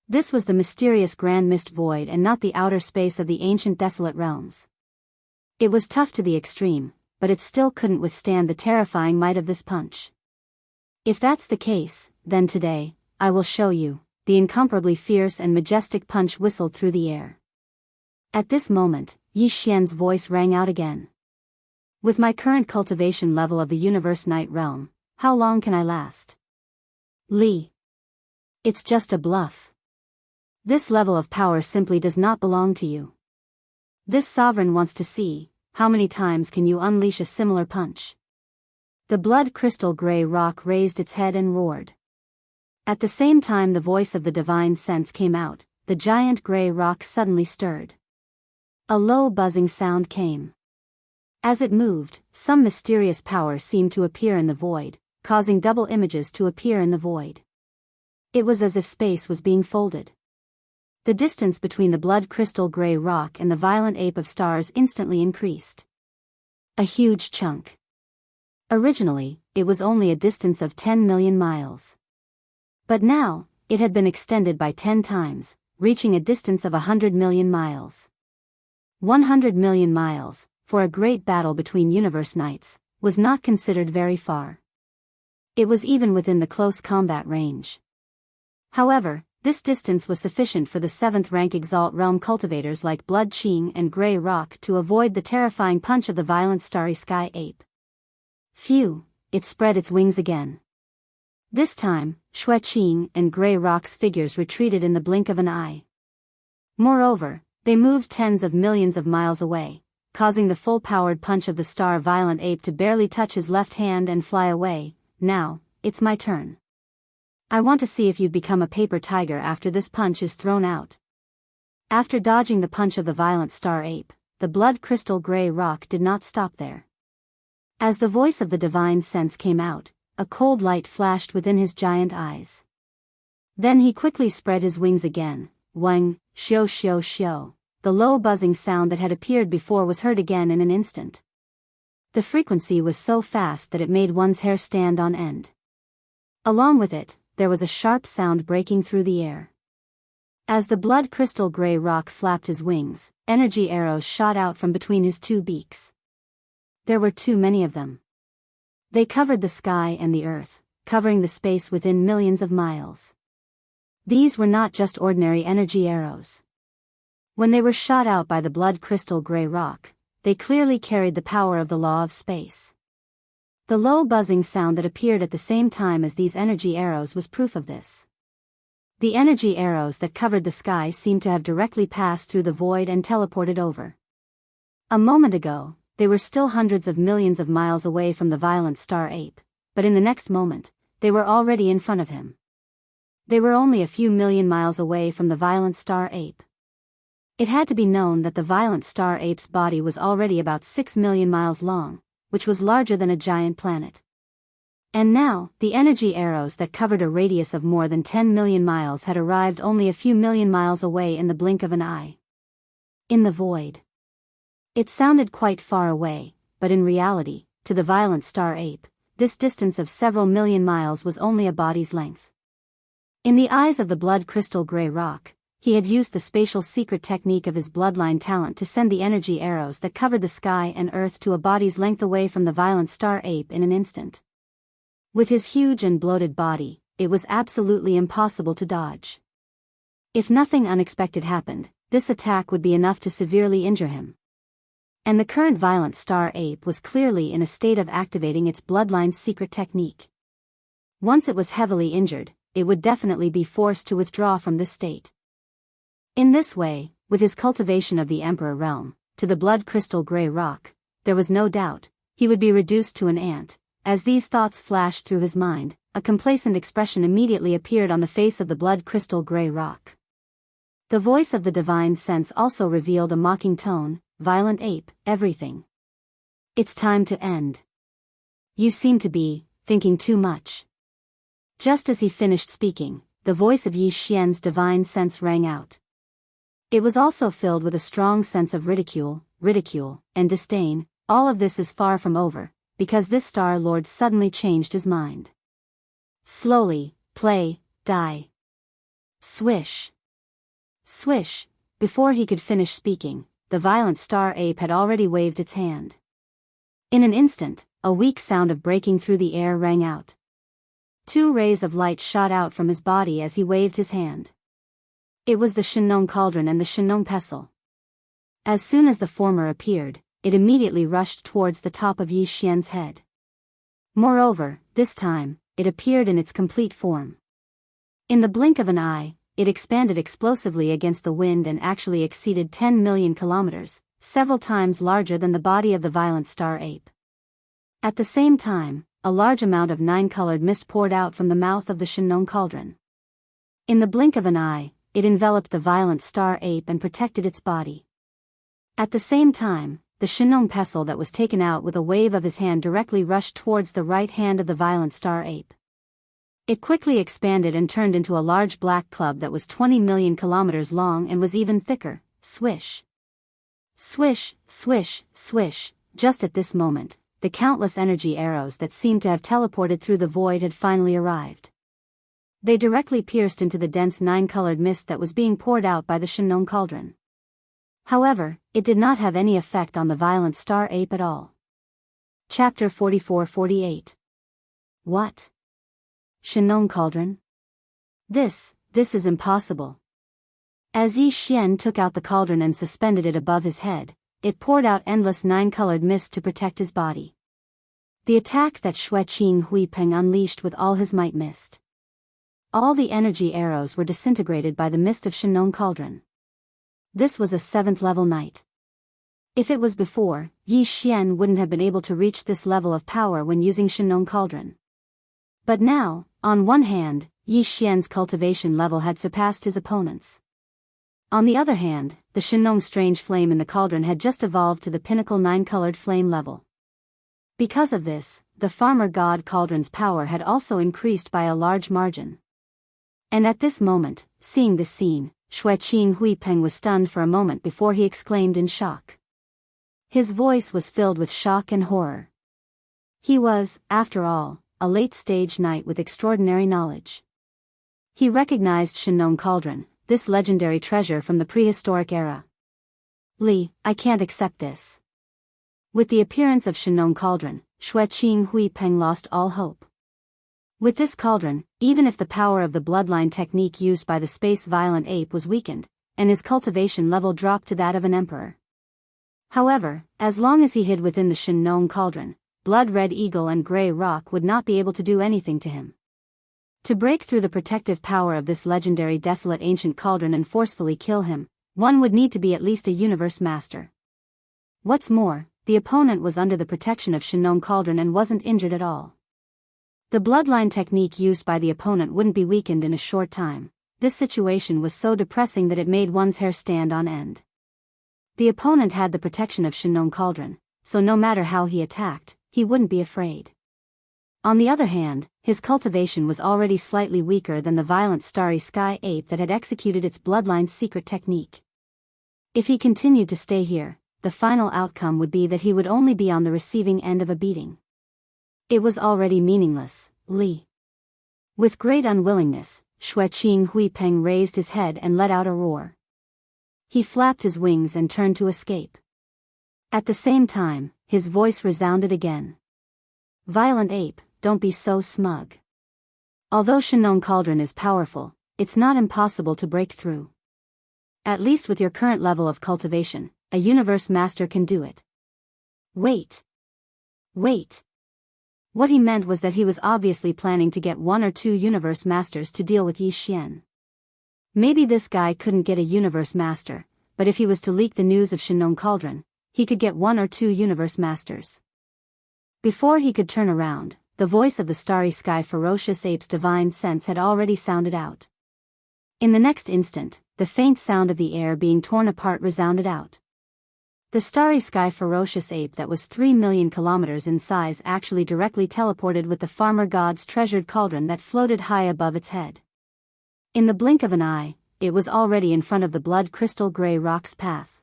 This was the mysterious grand mist void and not the outer space of the ancient desolate realms. It was tough to the extreme, but it still couldn't withstand the terrifying might of this punch. If that's the case, then today, I will show you. The incomparably fierce and majestic punch whistled through the air. At this moment, Yi Xian's voice rang out again. With my current cultivation level of the universe night realm, how long can I last? Li. It's just a bluff. This level of power simply does not belong to you. This sovereign wants to see, how many times can you unleash a similar punch? The blood crystal gray rock raised its head and roared. At the same time the voice of the divine sense came out, the giant gray rock suddenly stirred. A low buzzing sound came. As it moved, some mysterious power seemed to appear in the void, causing double images to appear in the void. It was as if space was being folded. The distance between the blood crystal gray rock and the violent ape of stars instantly increased. A huge chunk. Originally, it was only a distance of 10 million miles. But now, it had been extended by 10 times, reaching a distance of 100 million miles. 100 million miles, for a great battle between universe knights, was not considered very far. It was even within the close combat range. However, this distance was sufficient for the 7th rank Exalt Realm cultivators like Blood Qing and Grey Rock to avoid the terrifying punch of the violent Starry Sky Ape. Phew, it spread its wings again. This time, Shui Qing and Grey Rock's figures retreated in the blink of an eye. Moreover, they moved tens of millions of miles away, causing the full-powered punch of the star violent ape to barely touch his left hand and fly away. Now, it's my turn. I want to see if you'd become a paper tiger after this punch is thrown out. After dodging the punch of the violent star ape, the blood crystal Grey Rock did not stop there. As the voice of the divine sense came out, a cold light flashed within his giant eyes. Then he quickly spread his wings again. Wang, xiu xiu xiu. The low buzzing sound that had appeared before was heard again in an instant. The frequency was so fast that it made one's hair stand on end. Along with it, there was a sharp sound breaking through the air. As the blood crystal Grey Rock flapped his wings, energy arrows shot out from between his two beaks. There were too many of them. They covered the sky and the earth, covering the space within millions of miles. These were not just ordinary energy arrows. When they were shot out by the blood crystal Grey Rock, they clearly carried the power of the law of space. The low buzzing sound that appeared at the same time as these energy arrows was proof of this. The energy arrows that covered the sky seemed to have directly passed through the void and teleported over. A moment ago, they were still hundreds of millions of miles away from the violent star ape, but in the next moment, they were already in front of him. They were only a few million miles away from the violent star ape. It had to be known that the violent star ape's body was already about 6 million miles long, which was larger than a giant planet. And now, the energy arrows that covered a radius of more than 10 million miles had arrived only a few million miles away in the blink of an eye. In the void. It sounded quite far away, but in reality, to the violent star ape, this distance of several million miles was only a body's length. In the eyes of the blood crystal Grey Rock, he had used the spatial secret technique of his bloodline talent to send the energy arrows that covered the sky and earth to a body's length away from the violent star ape in an instant. With his huge and bloated body, it was absolutely impossible to dodge. If nothing unexpected happened, this attack would be enough to severely injure him. And the current violent star ape was clearly in a state of activating its bloodline's secret technique. Once it was heavily injured, it would definitely be forced to withdraw from this state. In this way, with his cultivation of the Emperor Realm, to the blood crystal Grey Rock, there was no doubt, he would be reduced to an ant. As these thoughts flashed through his mind, a complacent expression immediately appeared on the face of the blood crystal Grey Rock. The voice of the divine sense also revealed a mocking tone. Violent ape, everything. It's time to end. You seem to be thinking too much. Just as he finished speaking, the voice of Yi Xian's divine sense rang out. It was also filled with a strong sense of ridicule. ridicule, and disdain, all of this is far from over, because this Star Lord suddenly changed his mind. Slowly, play, die. Swish. Swish. Before he could finish speaking, the violent star ape had already waved its hand. In an instant, a weak sound of breaking through the air rang out. 2 rays of light shot out from his body as he waved his hand. It was the Shinong Cauldron and the Shinong Pestle. As soon as the former appeared, it immediately rushed towards the top of Yi Xian's head. Moreover, this time, it appeared in its complete form. In the blink of an eye, it expanded explosively against the wind and actually exceeded 10 million kilometers, several times larger than the body of the violent star ape. At the same time, a large amount of 9-colored mist poured out from the mouth of the Shinong Cauldron. In the blink of an eye, it enveloped the violent star ape and protected its body. At the same time, the Shinong Pestle that was taken out with a wave of his hand directly rushed towards the right hand of the violent star ape. It quickly expanded and turned into a large black club that was 20 million kilometers long and was even thicker. Swish. Swish, swish, swish. Just at this moment, the countless energy arrows that seemed to have teleported through the void had finally arrived. They directly pierced into the dense 9-colored mist that was being poured out by the Shinong Cauldron. However, it did not have any effect on the violent star ape at all. Chapter 44-48. What? Shinong Cauldron? This is impossible. As Yi Xian took out the cauldron and suspended it above his head, it poured out endless 9-colored mist to protect his body. The attack that Xue Qing Huipeng unleashed with all his might missed. All the energy arrows were disintegrated by the mist of Shinong Cauldron. This was a 7th level knight. If it was before, Yi Xian wouldn't have been able to reach this level of power when using Shinong Cauldron. But now, on one hand, Yi Xian's cultivation level had surpassed his opponent's. On the other hand, the Shinong strange flame in the cauldron had just evolved to the pinnacle 9-colored flame level. Because of this, the farmer god cauldron's power had also increased by a large margin. And at this moment, seeing this scene, Xue Qing Huipeng was stunned for a moment before he exclaimed in shock. His voice was filled with shock and horror. He was, after all, a late-stage knight with extraordinary knowledge. He recognized Shinong Cauldron, this legendary treasure from the prehistoric era. Li, I can't accept this. With the appearance of Shinong Cauldron, Xue Qing Huipeng lost all hope. With this cauldron, even if the power of the bloodline technique used by the space violent ape was weakened, and his cultivation level dropped to that of an emperor. However, as long as he hid within the Shinong Cauldron, Blood Red Eagle and Grey Rock would not be able to do anything to him. To break through the protective power of this legendary desolate ancient cauldron and forcefully kill him, one would need to be at least a universe master. What's more, the opponent was under the protection of Shinong Cauldron and wasn't injured at all. The bloodline technique used by the opponent wouldn't be weakened in a short time. This situation was so depressing that it made one's hair stand on end. The opponent had the protection of Shinong Cauldron, so no matter how he attacked, he wouldn't be afraid. On the other hand, his cultivation was already slightly weaker than the violent starry sky ape that had executed its bloodline's secret technique. If he continued to stay here, the final outcome would be that he would only be on the receiving end of a beating. It was already meaningless, Li. With great unwillingness, Xue Qing Huipeng raised his head and let out a roar. He flapped his wings and turned to escape. At the same time, his voice resounded again. Violent ape, don't be so smug. Although Shinong Cauldron is powerful, it's not impossible to break through. At least with your current level of cultivation, a universe master can do it. Wait. What he meant was that he was obviously planning to get 1 or 2 universe masters to deal with Yi Xian. Maybe this guy couldn't get a universe master, but if he was to leak the news of Shinong Cauldron, he could get 1 or 2 universe masters. Before he could turn around, the voice of the starry sky ferocious ape's divine sense had already sounded out. In the next instant, the faint sound of the air being torn apart resounded out. The starry sky ferocious ape that was 3 million kilometers in size actually directly teleported with the farmer god's treasured cauldron that floated high above its head. In the blink of an eye, it was already in front of the blood crystal gray rock's path.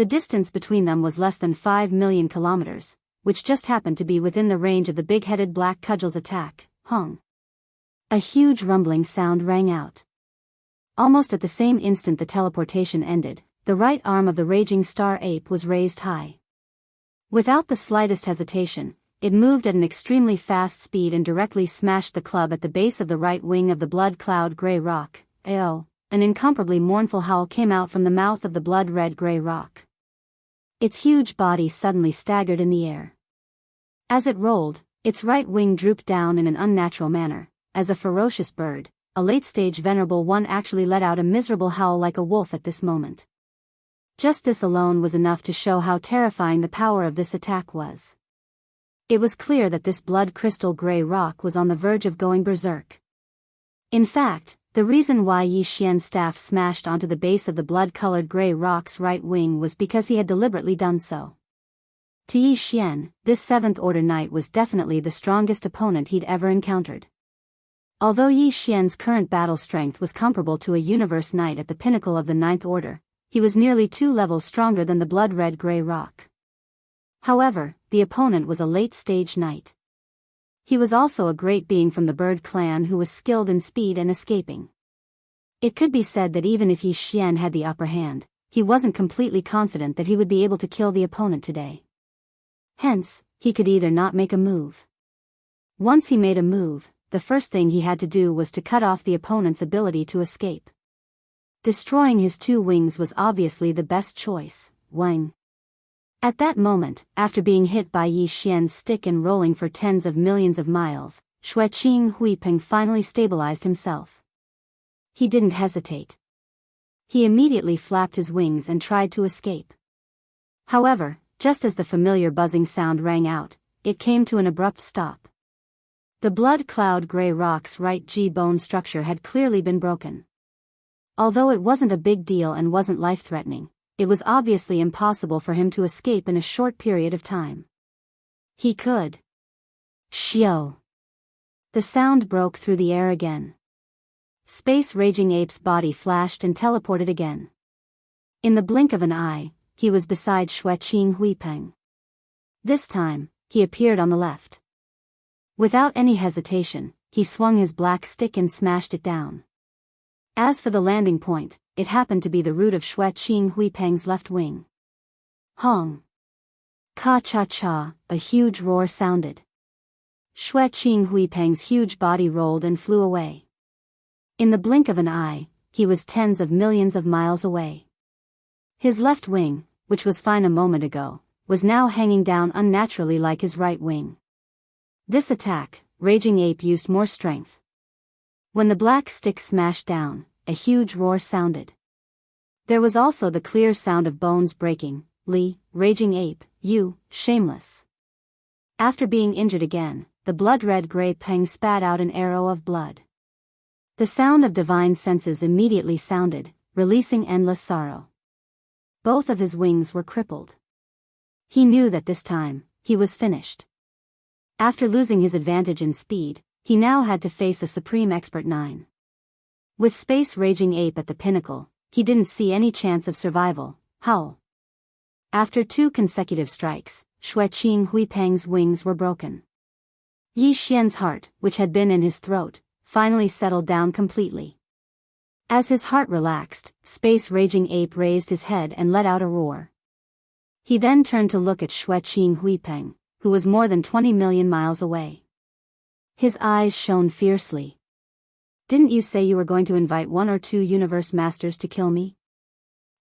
The distance between them was less than 5 million kilometers, which just happened to be within the range of the big-headed black cudgel's attack. Hong. A huge rumbling sound rang out. Almost at the same instant the teleportation ended, the right arm of the raging star ape was raised high. Without the slightest hesitation, it moved at an extremely fast speed and directly smashed the club at the base of the right wing of the blood cloud gray rock. Ao! An incomparably mournful howl came out from the mouth of the blood-red gray rock. Its huge body suddenly staggered in the air. As it rolled, its right wing drooped down in an unnatural manner. As a ferocious bird, a late-stage venerable one actually let out a miserable howl like a wolf at this moment. Just this alone was enough to show how terrifying the power of this attack was. It was clear that this blood crystal gray rock was on the verge of going berserk. In fact, the reason why Yi Xian's staff smashed onto the base of the blood-colored gray rock's right wing was because he had deliberately done so. To Yi Xian, this 7th Order Knight was definitely the strongest opponent he'd ever encountered. Although Yi Xian's current battle strength was comparable to a Universe Knight at the pinnacle of the 9th Order, he was nearly 2 levels stronger than the blood-red gray rock. However, the opponent was a late-stage knight. He was also a great being from the bird clan who was skilled in speed and escaping. It could be said that even if Yi Xian had the upper hand, he wasn't completely confident that he would be able to kill the opponent today. Hence, he could either not make a move. Once he made a move, the first thing he had to do was to cut off the opponent's ability to escape. Destroying his 2 wings was obviously the best choice. Wang. At that moment, after being hit by Yi Xian's stick and rolling for tens of millions of miles, Xueqing Huipeng finally stabilized himself. He didn't hesitate. He immediately flapped his wings and tried to escape. However, just as the familiar buzzing sound rang out, it came to an abrupt stop. The blood cloud gray rock's right G-bone structure had clearly been broken. Although it wasn't a big deal and wasn't life-threatening, it was obviously impossible for him to escape in a short period of time. He could. Xiao. The sound broke through the air again. Space Raging Ape's body flashed and teleported again. In the blink of an eye, he was beside Xueqing Huipeng. This time, he appeared on the left. Without any hesitation, he swung his black stick and smashed it down. As for the landing point, it happened to be the root of Xueqing Huipeng's left wing. Hong. Ka-cha-cha, a huge roar sounded. Xueqing Huipeng's huge body rolled and flew away. In the blink of an eye, he was tens of millions of miles away. His left wing, which was fine a moment ago, was now hanging down unnaturally like his right wing. This attack, Raging Ape used more strength. When the black stick smashed down, a huge roar sounded. There was also the clear sound of bones breaking. Li, Raging Ape, you, shameless. After being injured again, the blood-red gray Peng spat out an arrow of blood. The sound of divine senses immediately sounded, releasing endless sorrow. Both of his wings were crippled. He knew that this time, he was finished. After losing his advantage in speed, he now had to face a Supreme Expert 9. With Space Raging Ape at the pinnacle, he didn't see any chance of survival. Howl. After 2 consecutive strikes, Xueqing Huipeng's wings were broken. Yi Xian's heart, which had been in his throat, finally settled down completely. As his heart relaxed, Space Raging Ape raised his head and let out a roar. He then turned to look at Xueqing Huipeng, who was more than 20 million miles away. His eyes shone fiercely. Didn't you say you were going to invite 1 or 2 universe masters to kill me?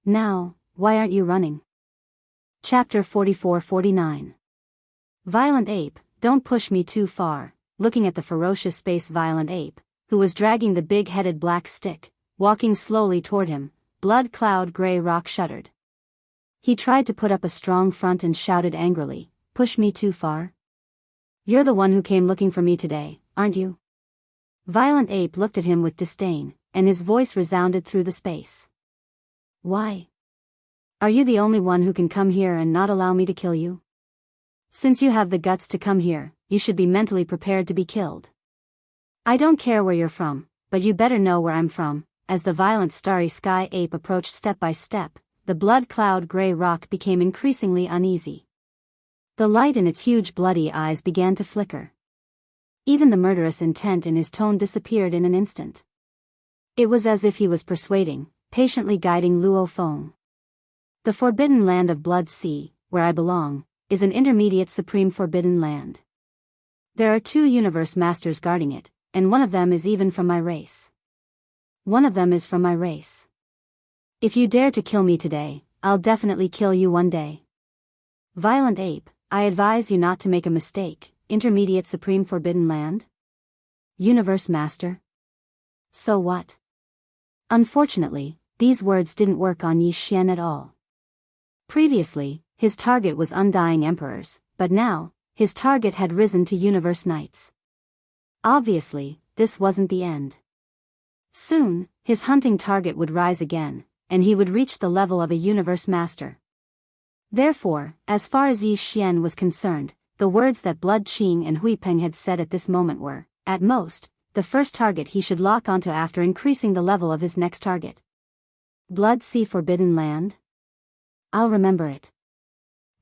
Now, why aren't you running? Chapter 44-49. Violent Ape, don't push me too far. Looking at the ferocious space Violent Ape, who was dragging the big-headed black stick, walking slowly toward him, Blood Cloud Gray Rock shuddered. He tried to put up a strong front and shouted angrily, "Push me too far? You're the one who came looking for me today, aren't you?" Violent Ape looked at him with disdain, and his voice resounded through the space. "Why? Are you the only one who can come here and not allow me to kill you? Since you have the guts to come here, you should be mentally prepared to be killed. I don't care where you're from, but you better know where I'm from." As the violent Starry Sky Ape approached step by step, the blood cloud gray rock became increasingly uneasy. The light in its huge bloody eyes began to flicker. Even the murderous intent in his tone disappeared in an instant. It was as if he was persuading, patiently guiding Luo Feng. The forbidden land of Blood Sea, where I belong, is an intermediate supreme forbidden land. There are 2 universe masters guarding it, and one of them is even from my race. One of them is from my race. If you dare to kill me today, I'll definitely kill you one day. Violent ape, I advise you not to make a mistake. Intermediate supreme forbidden land? Universe master? So what? Unfortunately, these words didn't work on Yi Xian at all. Previously, his target was undying emperors, but now, his target had risen to universe knights. Obviously, this wasn't the end. Soon, his hunting target would rise again, and he would reach the level of a universe master. Therefore, as far as Yi Xian was concerned, the words that Blood Qing and Hui Peng had said at this moment were, at most, the first target he should lock onto after increasing the level of his next target. Blood Sea Forbidden Land? I'll remember it.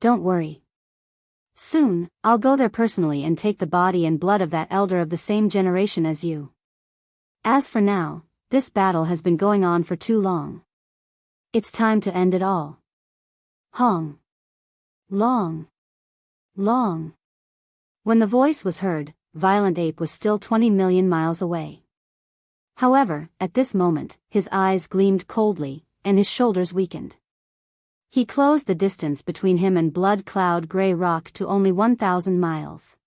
Don't worry. Soon, I'll go there personally and take the body and blood of that elder of the same generation as you. As for now, this battle has been going on for too long. It's time to end it all. Hong. Long. Long. When the voice was heard, Violent Ape was still 20 million miles away. However, at this moment, his eyes gleamed coldly, and his shoulders weakened. He closed the distance between him and Blood Cloud Gray Rock to only 1,000 miles.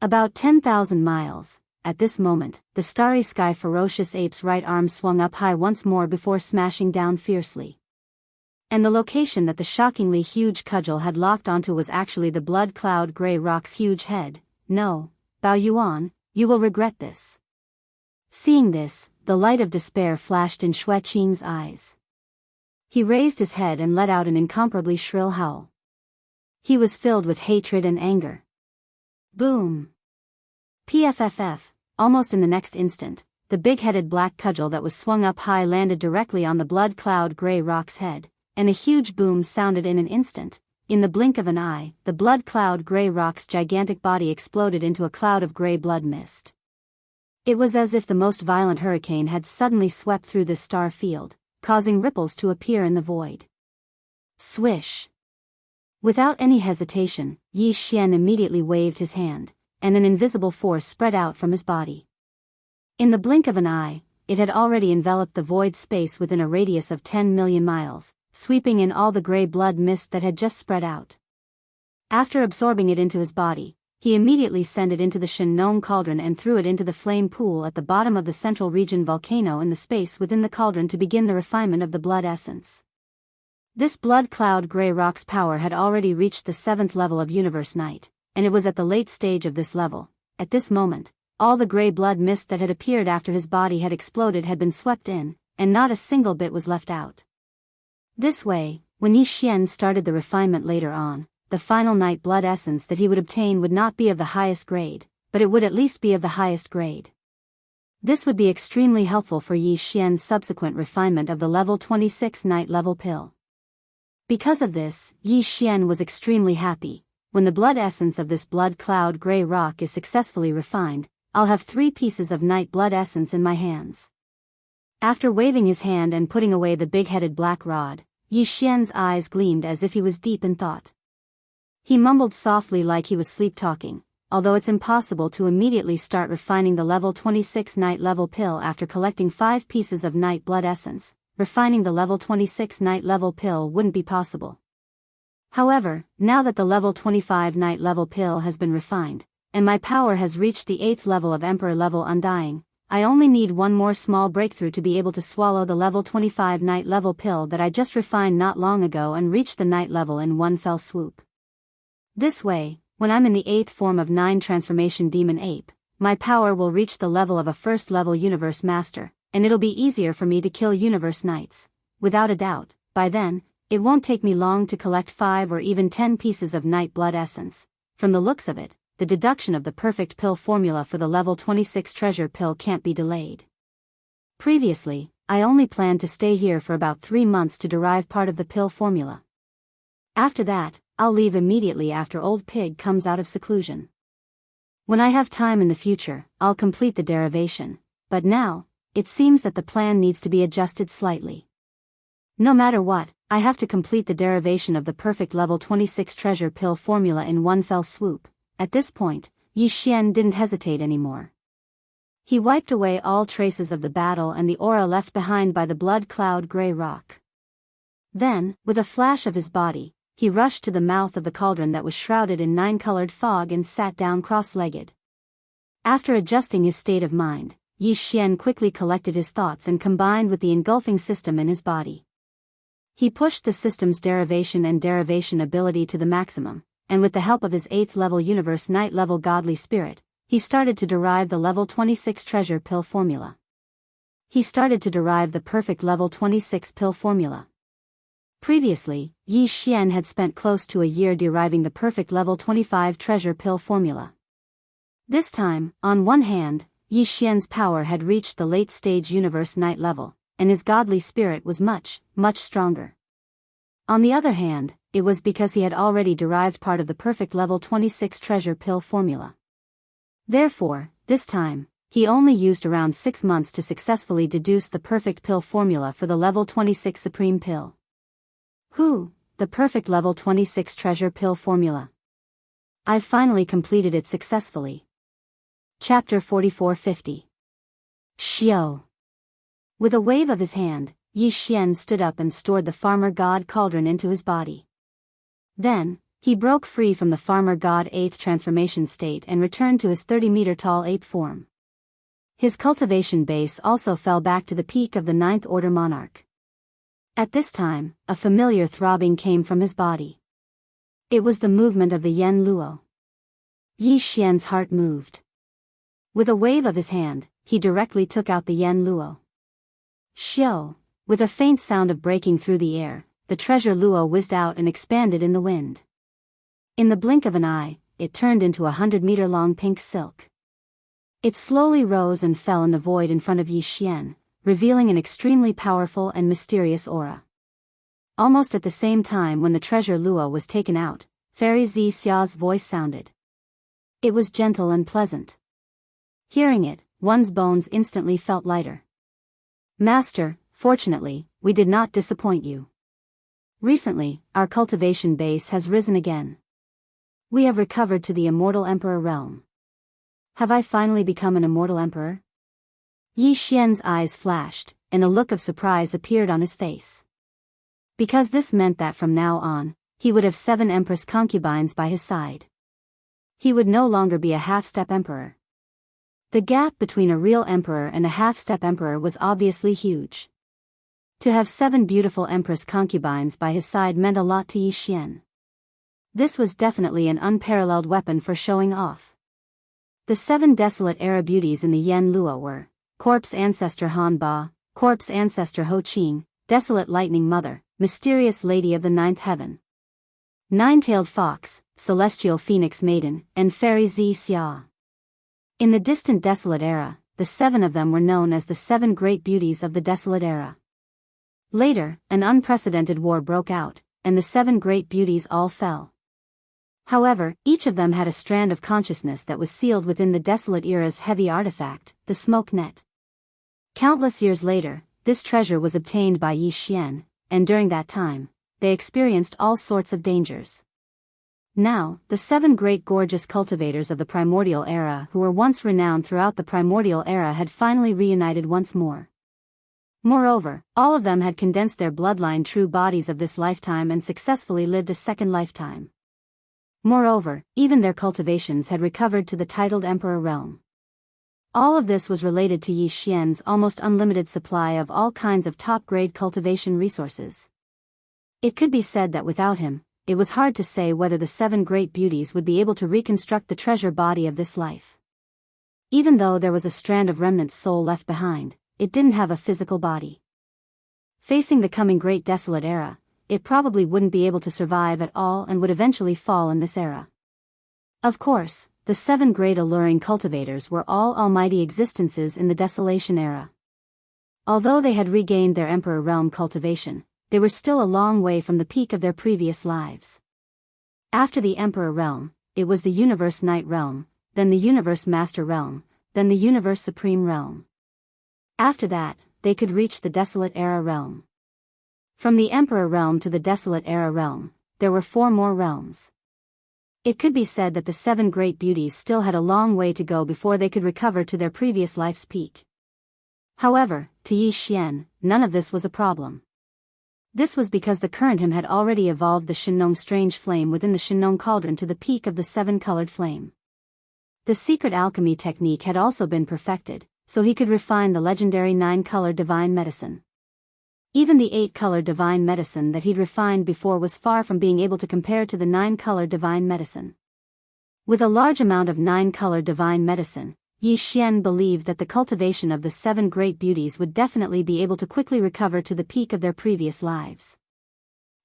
About 10,000 miles. At this moment, the starry sky ferocious ape's right arm swung up high once more before smashing down fiercely. And the location that the shockingly huge cudgel had locked onto was actually the Blood Cloud Gray Rock's huge head. No, Bao Yuan, you will regret this. Seeing this, the light of despair flashed in Xue Qing's eyes. He raised his head and let out an incomparably shrill howl. He was filled with hatred and anger. Boom! PFFF, almost in the next instant, the big-headed black cudgel that was swung up high landed directly on the Blood Cloud Gray Rock's head, and a huge boom sounded in an instant. In the blink of an eye, the Blood Cloud Gray Rock's gigantic body exploded into a cloud of gray blood mist. It was as if the most violent hurricane had suddenly swept through this star field, causing ripples to appear in the void. Swish! Without any hesitation, Yi Xian immediately waved his hand, and an invisible force spread out from his body. In the blink of an eye, it had already enveloped the void space within a radius of 10 million miles, sweeping in all the gray blood mist that had just spread out. After absorbing it into his body, he immediately sent it into the Shen-Nong cauldron and threw it into the flame pool at the bottom of the central region volcano in the space within the cauldron to begin the refinement of the blood essence. This Blood Cloud Gray Rock's power had already reached the 7th level of Universe Night, and it was at the late stage of this level. At this moment, all the gray blood mist that had appeared after his body had exploded had been swept in, and not a single bit was left out. This way, when Yi Xian started the refinement later on, the final night blood essence that he would obtain would not be of the highest grade, but it would at least be of the highest grade. This would be extremely helpful for Yi Xian's subsequent refinement of the level 26 night level pill. Because of this, Yi Xian was extremely happy. When the blood essence of this Blood Cloud Gray Rock is successfully refined, I'll have 3 pieces of night blood essence in my hands. After waving his hand and putting away the big-headed black rod, Yi Xian's eyes gleamed as if he was deep in thought. He mumbled softly like he was sleep-talking, although it's impossible to immediately start refining the level 26 night level pill after collecting 5 pieces of night blood essence. Refining the level 26 night level pill wouldn't be possible. However, now that the level 25 night level pill has been refined, and my power has reached the 8th level of Emperor level Undying, I only need one more small breakthrough to be able to swallow the level 25 night level pill that I just refined not long ago and reach the night level in one fell swoop. This way, when I'm in the 8th form of 9 transformation demon ape, my power will reach the level of a first level universe master, and it'll be easier for me to kill universe knights. Without a doubt, by then, it won't take me long to collect 5 or even 10 pieces of night blood essence. From the looks of it, the deduction of the perfect pill formula for the level 26 treasure pill can't be delayed. Previously, I only plan to stay here for about 3 months to derive part of the pill formula. After that, I'll leave immediately after Old Pig comes out of seclusion. When I have time in the future, I'll complete the derivation, but now, it seems that the plan needs to be adjusted slightly. No matter what, I have to complete the derivation of the perfect level 26 treasure pill formula in one fell swoop. At this point, Yi Xian didn't hesitate anymore. He wiped away all traces of the battle and the aura left behind by the blood cloud gray rock. Then, with a flash of his body, he rushed to the mouth of the cauldron that was shrouded in 9-colored fog and sat down cross-legged. After adjusting his state of mind, Yi Xian quickly collected his thoughts and combined with the engulfing system in his body. He pushed the system's derivation and derivation ability to the maximum, and with the help of his 8th level universe night level godly spirit, he started to derive the level 26 treasure pill formula. He started to derive the perfect level 26 pill formula. Previously, Yi Xian had spent close to a year deriving the perfect level 25 treasure pill formula. This time, on one hand, Yi Xian's power had reached the late-stage universe night level, and his godly spirit was much, much stronger. On the other hand, it was because he had already derived part of the perfect level 26 treasure pill formula. Therefore, this time, he only used around 6 months to successfully deduce the perfect pill formula for the level 26 supreme pill. The perfect level 26 treasure pill formula. I've finally completed it successfully. Chapter 4450. Xiao. With a wave of his hand, Yi Xian stood up and stored the farmer god cauldron into his body. Then, he broke free from the farmer god 8th transformation state and returned to his 30-meter-tall ape form. His cultivation base also fell back to the peak of the 9th order monarch. At this time, a familiar throbbing came from his body. It was the movement of the Yen Luo. Yi Xian's heart moved. With a wave of his hand, he directly took out the Yen Luo. Xiao, with a faint sound of breaking through the air, the treasure Luo whizzed out and expanded in the wind. In the blink of an eye, it turned into a 100-meter-long pink silk. It slowly rose and fell in the void in front of Yi Xian, revealing an extremely powerful and mysterious aura. Almost at the same time when the treasure Luo was taken out, Fairy Zi Xia's voice sounded. It was gentle and pleasant. Hearing it, one's bones instantly felt lighter. Master, fortunately, we did not disappoint you. Recently, our cultivation base has risen again. We have recovered to the immortal emperor realm. Have I finally become an immortal emperor? Yi Xian's eyes flashed, and a look of surprise appeared on his face. Because this meant that from now on, he would have 7 empress concubines by his side. He would no longer be a half-step emperor. The gap between a real emperor and a half-step emperor was obviously huge. To have 7 beautiful empress concubines by his side meant a lot to Yi Xian. This was definitely an unparalleled weapon for showing off. The 7 desolate era beauties in the Yen Luo were Corpse Ancestor Han Ba, Corpse Ancestor Ho Qing, Desolate Lightning Mother, Mysterious Lady of the Ninth Heaven, Nine-Tailed Fox, Celestial Phoenix Maiden, and Fairy Zi Xia. In the distant Desolate Era, the 7 of them were known as the 7 Great Beauties of the Desolate Era. Later, an unprecedented war broke out, and the 7 Great Beauties all fell. However, each of them had a strand of consciousness that was sealed within the Desolate Era's heavy artifact, the Smoke Net. Countless years later, this treasure was obtained by Yi Xian, and during that time, they experienced all sorts of dangers. Now, the 7 great gorgeous cultivators of the Primordial Era who were once renowned throughout the Primordial Era had finally reunited once more. Moreover, all of them had condensed their bloodline true bodies of this lifetime and successfully lived a second lifetime. Moreover, even their cultivations had recovered to the titled Emperor realm. All of this was related to Yi Xian's almost unlimited supply of all kinds of top-grade cultivation resources. It could be said that without him, it was hard to say whether the 7 great beauties would be able to reconstruct the treasure body of this life. Even though there was a strand of remnant soul left behind, it didn't have a physical body. Facing the coming Great Desolate Era, it probably wouldn't be able to survive at all and would eventually fall in this era. Of course, the 7 great alluring cultivators were all almighty existences in the Desolation Era. Although they had regained their Emperor Realm cultivation, they were still a long way from the peak of their previous lives. After the Emperor Realm, it was the Universe Knight Realm, then the Universe Master Realm, then the Universe Supreme Realm. After that, they could reach the Desolate Era Realm. From the Emperor Realm to the Desolate Era Realm, there were 4 more realms. It could be said that the 7 great beauties still had a long way to go before they could recover to their previous life's peak. However, to Yi Xian, none of this was a problem. This was because the current him had already evolved the Shinong strange flame within the Shinong cauldron to the peak of the 7-colored flame. The secret alchemy technique had also been perfected, so he could refine the legendary 9-color divine medicine. Even the 8-color divine medicine that he'd refined before was far from being able to compare to the 9-color divine medicine. With a large amount of 9-color divine medicine, Yi Xian believed that the cultivation of the 7 great beauties would definitely be able to quickly recover to the peak of their previous lives.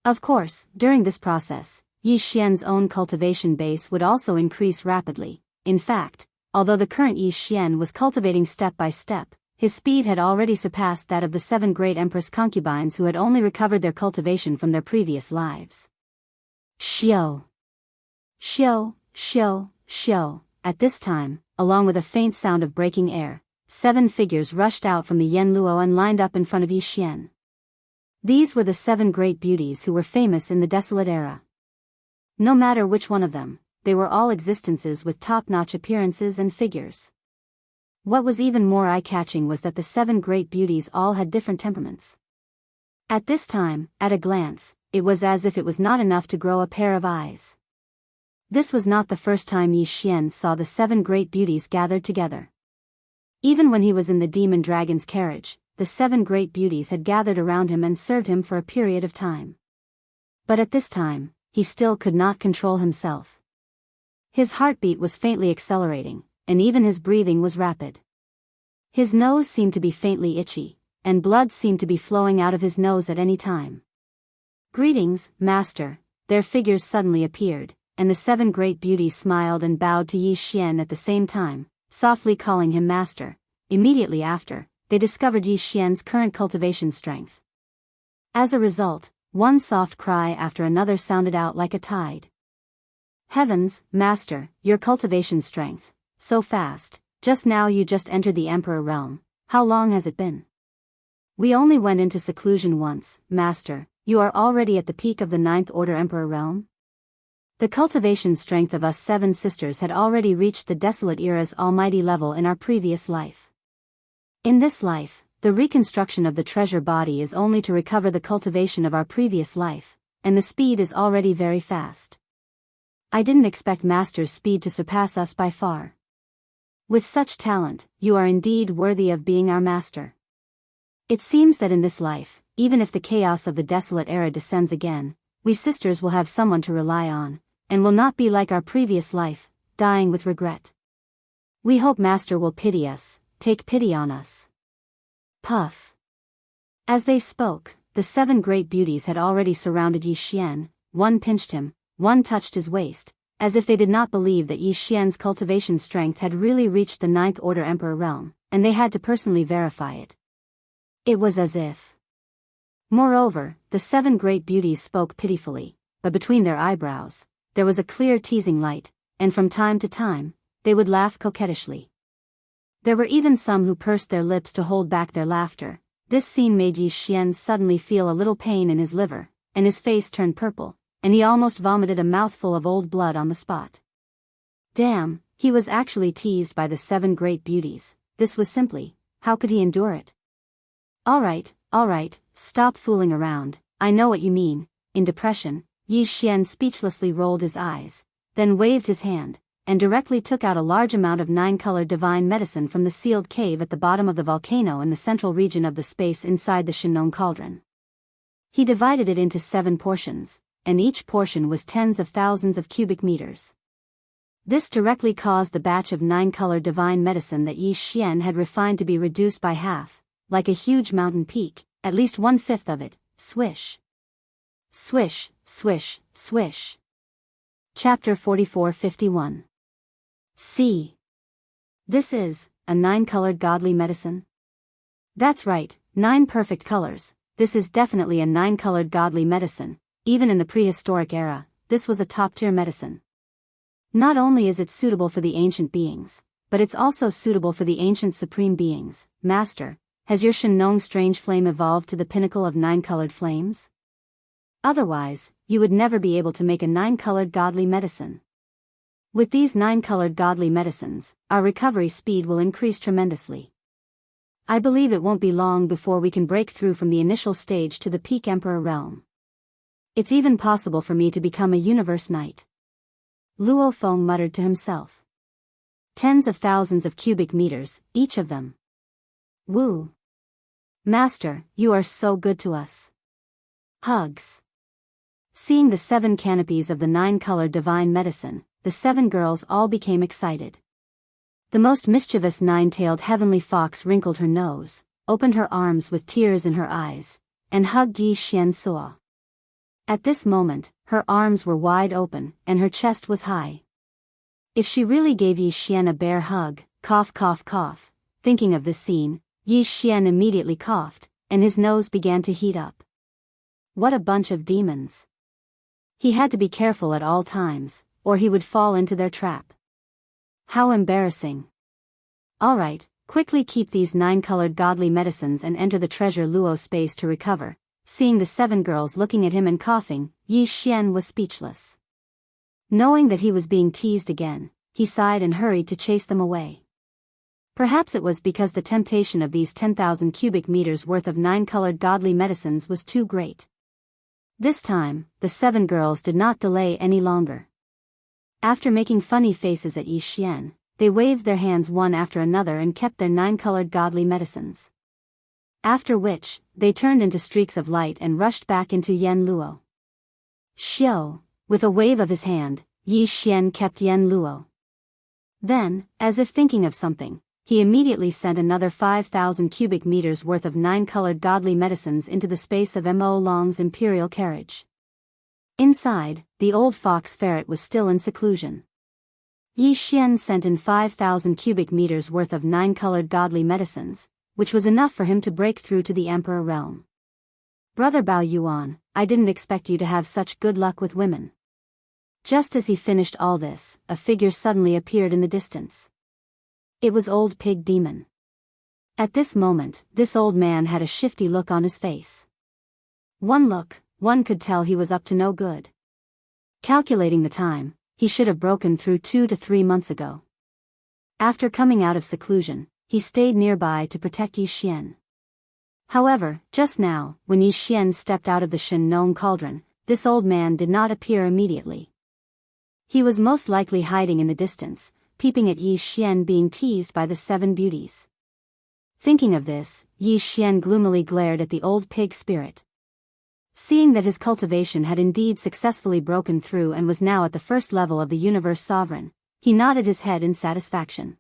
Of course, during this process, Yi Xian's own cultivation base would also increase rapidly. In fact, although the current Yi Xian was cultivating step by step, his speed had already surpassed that of the 7 great Empress concubines who had only recovered their cultivation from their previous lives. Xiao! Xiao, xiao, xiao. At this time, along with a faint sound of breaking air, 7 figures rushed out from the Yanluo and lined up in front of Yi Xian. These were the 7 great beauties who were famous in the Desolate Era. No matter which one of them, they were all existences with top-notch appearances and figures. What was even more eye-catching was that the 7 great beauties all had different temperaments. At this time, at a glance, it was as if it was not enough to grow a pair of eyes. This was not the first time Yi Xian saw the 7 great beauties gathered together. Even when he was in the demon dragon's carriage, the 7 great beauties had gathered around him and served him for a period of time. But at this time, he still could not control himself. His heartbeat was faintly accelerating, and even his breathing was rapid. His nose seemed to be faintly itchy, and blood seemed to be flowing out of his nose at any time. "Greetings, Master," their figures suddenly appeared, and the 7 great beauties smiled and bowed to Yi Xian at the same time, softly calling him Master. Immediately after, they discovered Yi Xian's current cultivation strength. As a result, one soft cry after another sounded out like a tide. "Heavens, Master, your cultivation strength, so fast, just now you just entered the Emperor Realm, how long has it been?" "We only went into seclusion once, Master, you are already at the peak of the 9th Order Emperor Realm?" The cultivation strength of us 7 sisters had already reached the Desolate Era's almighty level in our previous life. In this life, the reconstruction of the treasure body is only to recover the cultivation of our previous life, and the speed is already very fast. I didn't expect Master's speed to surpass us by far. With such talent, you are indeed worthy of being our master. It seems that in this life, even if the chaos of the Desolate Era descends again, we sisters will have someone to rely on, and will not be like our previous life, dying with regret. We hope Master will pity us, take pity on us. Puff. As they spoke, the 7 great beauties had already surrounded Yi Xian. One pinched him, one touched his waist, as if they did not believe that Yi Xian's cultivation strength had really reached the 9th Order Emperor Realm, and they had to personally verify it. It was as if. Moreover, the 7 great beauties spoke pitifully, but between their eyebrows, there was a clear teasing light, and from time to time, they would laugh coquettishly. There were even some who pursed their lips to hold back their laughter. This scene made Yi Xian suddenly feel a little pain in his liver, and his face turned purple, and he almost vomited a mouthful of old blood on the spot. Damn, he was actually teased by the 7 great beauties. This was simply, how could he endure it? All right, stop fooling around, I know what you mean. In depression, Yi Xian speechlessly rolled his eyes, then waved his hand, and directly took out a large amount of 9-color divine medicine from the sealed cave at the bottom of the volcano in the central region of the space inside the Shinong cauldron. He divided it into 7 portions, and each portion was tens of thousands of cubic meters. This directly caused the batch of 9-color divine medicine that Yi Xian had refined to be reduced by half, like a huge mountain peak, at least 1/5 of it. Swish. Swish, swish, swish. Chapter 44-51. See. This is a 9-colored godly medicine? That's right, 9 perfect colors. This is definitely a 9-colored godly medicine. Even in the prehistoric era, this was a top-tier medicine. Not only is it suitable for the ancient beings, but it's also suitable for the ancient supreme beings. Master, has your Shinong strange flame evolved to the pinnacle of 9-colored flames? Otherwise, you would never be able to make a 9-colored godly medicine. With these 9-colored godly medicines, our recovery speed will increase tremendously. I believe it won't be long before we can break through from the initial stage to the peak Emperor realm. It's even possible for me to become a universe knight. Luo Feng muttered to himself. Tens of thousands of cubic meters, each of them. Woo! Master, you are so good to us. Hugs. Seeing the 7 canopies of the 9-colored divine medicine, the 7 girls all became excited. The most mischievous 9-tailed heavenly fox wrinkled her nose, opened her arms with tears in her eyes, and hugged Yi Xian Suo. At this moment, her arms were wide open, and her chest was high. If she really gave Yi Xian a bear hug, cough cough cough. Thinking of this scene, Yi Xian immediately coughed, and his nose began to heat up. What a bunch of demons. He had to be careful at all times, or he would fall into their trap. How embarrassing. Alright, quickly keep these 9-colored godly medicines and enter the treasure Luo space to recover. Seeing the 7 girls looking at him and coughing, Yi Xian was speechless. Knowing that he was being teased again, he sighed and hurried to chase them away. Perhaps it was because the temptation of these 10,000 cubic meters worth of 9-colored godly medicines was too great. This time, the 7 girls did not delay any longer. After making funny faces at Yi Xian, they waved their hands one after another and kept their 9-colored godly medicines. After which, they turned into streaks of light and rushed back into Yen Luo. Xiao, with a wave of his hand, Yi Xian kept Yen Luo. Then, as if thinking of something, he immediately sent another 5,000 cubic meters worth of 9-colored godly medicines into the space of Mo Long's imperial carriage. Inside, the old fox ferret was still in seclusion. Yi Xian sent in 5,000 cubic meters worth of 9-colored godly medicines, which was enough for him to break through to the Emperor realm. Brother Bao Yuan, I didn't expect you to have such good luck with women. Just as he finished all this, a figure suddenly appeared in the distance. It was Old Pig Demon. At this moment, this old man had a shifty look on his face. One look, one could tell he was up to no good. Calculating the time, he should have broken through 2 to 3 months ago. After coming out of seclusion, he stayed nearby to protect Yi Xian. However, just now, when Yi Xian stepped out of the Shinong cauldron, this old man did not appear immediately. He was most likely hiding in the distance, peeping at Yi Xian being teased by the 7 beauties. Thinking of this, Yi Xian gloomily glared at the old pig spirit. Seeing that his cultivation had indeed successfully broken through and was now at the first level of the universe sovereign, he nodded his head in satisfaction.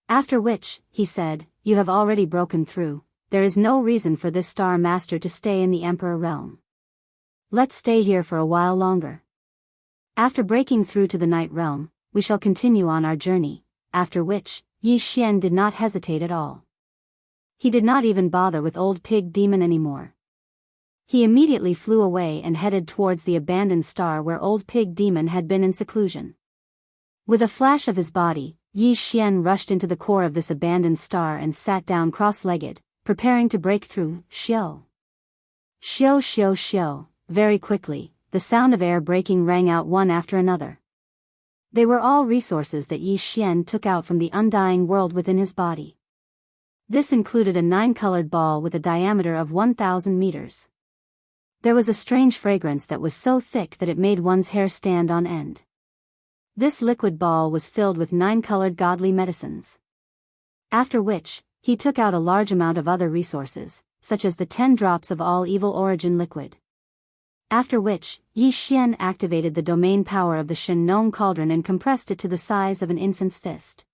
After which, he said, "You have already broken through. There is no reason for this star master to stay in the Emperor realm. Let's stay here for a while longer. After breaking through to the night realm, we shall continue on our journey," after which, Yi Xian did not hesitate at all. He did not even bother with Old Pig Demon anymore. He immediately flew away and headed towards the abandoned star where Old Pig Demon had been in seclusion. With a flash of his body, Yi Xian rushed into the core of this abandoned star and sat down cross-legged, preparing to break through. Xiao. Xiao xiao xiao. Very quickly, the sound of air breaking rang out one after another. They were all resources that Yi Xian took out from the undying world within his body. This included a 9-colored ball with a diameter of 1,000 meters. There was a strange fragrance that was so thick that it made one's hair stand on end. This liquid ball was filled with 9-colored godly medicines. After which, he took out a large amount of other resources, such as the 10 drops of all evil origin liquid. After which, Yi Xian activated the domain power of the Shinong cauldron and compressed it to the size of an infant's fist.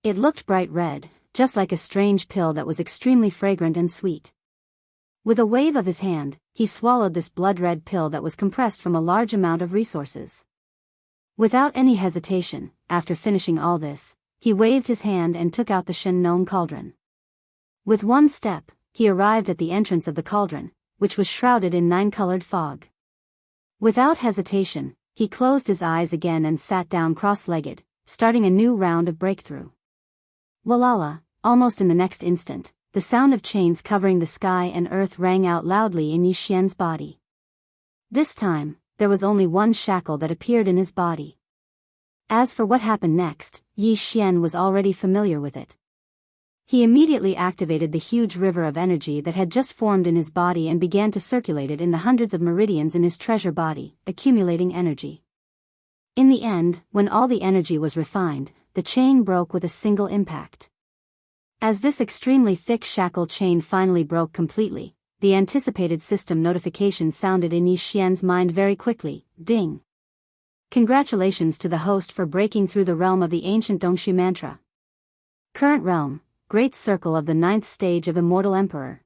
It looked bright red, just like a strange pill that was extremely fragrant and sweet. With a wave of his hand, he swallowed this blood-red pill that was compressed from a large amount of resources. Without any hesitation, after finishing all this, he waved his hand and took out the Shinong cauldron. With one step, he arrived at the entrance of the cauldron, which was shrouded in 9-colored fog. Without hesitation, he closed his eyes again and sat down cross-legged, starting a new round of breakthrough. Walala, almost in the next instant, the sound of chains covering the sky and earth rang out loudly in Yi Xian's body. This time, there was only one shackle that appeared in his body. As for what happened next, Yi Xian was already familiar with it. He immediately activated the huge river of energy that had just formed in his body and began to circulate it in the hundreds of meridians in his treasure body, accumulating energy. In the end, when all the energy was refined, the chain broke with a single impact. As this extremely thick shackle chain finally broke completely, the anticipated system notification sounded in Yi Xian's mind very quickly. Ding! Congratulations to the host for breaking through the realm of the ancient Dongxu mantra. Current realm, Great Circle of the 9th stage of Immortal Emperor.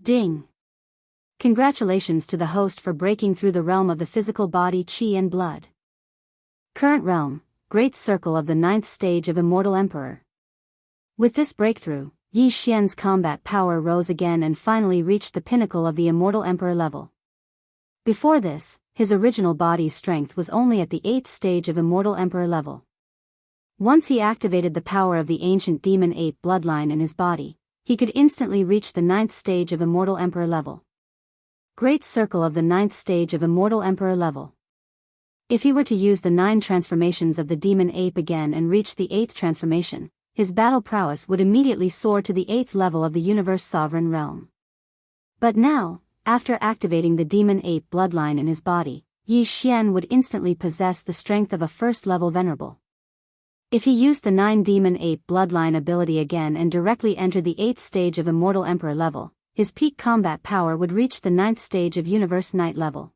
Ding! Congratulations to the host for breaking through the realm of the physical body, qi and blood. Current realm, Great Circle of the 9th stage of Immortal Emperor. With this breakthrough, Yi Xian's combat power rose again and finally reached the pinnacle of the Immortal Emperor level. Before this, his original body's strength was only at the 8th stage of Immortal Emperor level. Once he activated the power of the ancient demon ape bloodline in his body, he could instantly reach the 9th stage of Immortal Emperor level. Great Circle of the 9th stage of Immortal Emperor level. If he were to use the 9 transformations of the demon ape again and reach the 8th transformation, his battle prowess would immediately soar to the 8th level of the universe sovereign realm. But now, after activating the demon ape bloodline in his body, Yi Xian would instantly possess the strength of a first-level venerable. If he used the 9 demon ape bloodline ability again and directly entered the 8th stage of Immortal Emperor level, his peak combat power would reach the 9th stage of Universe Knight level.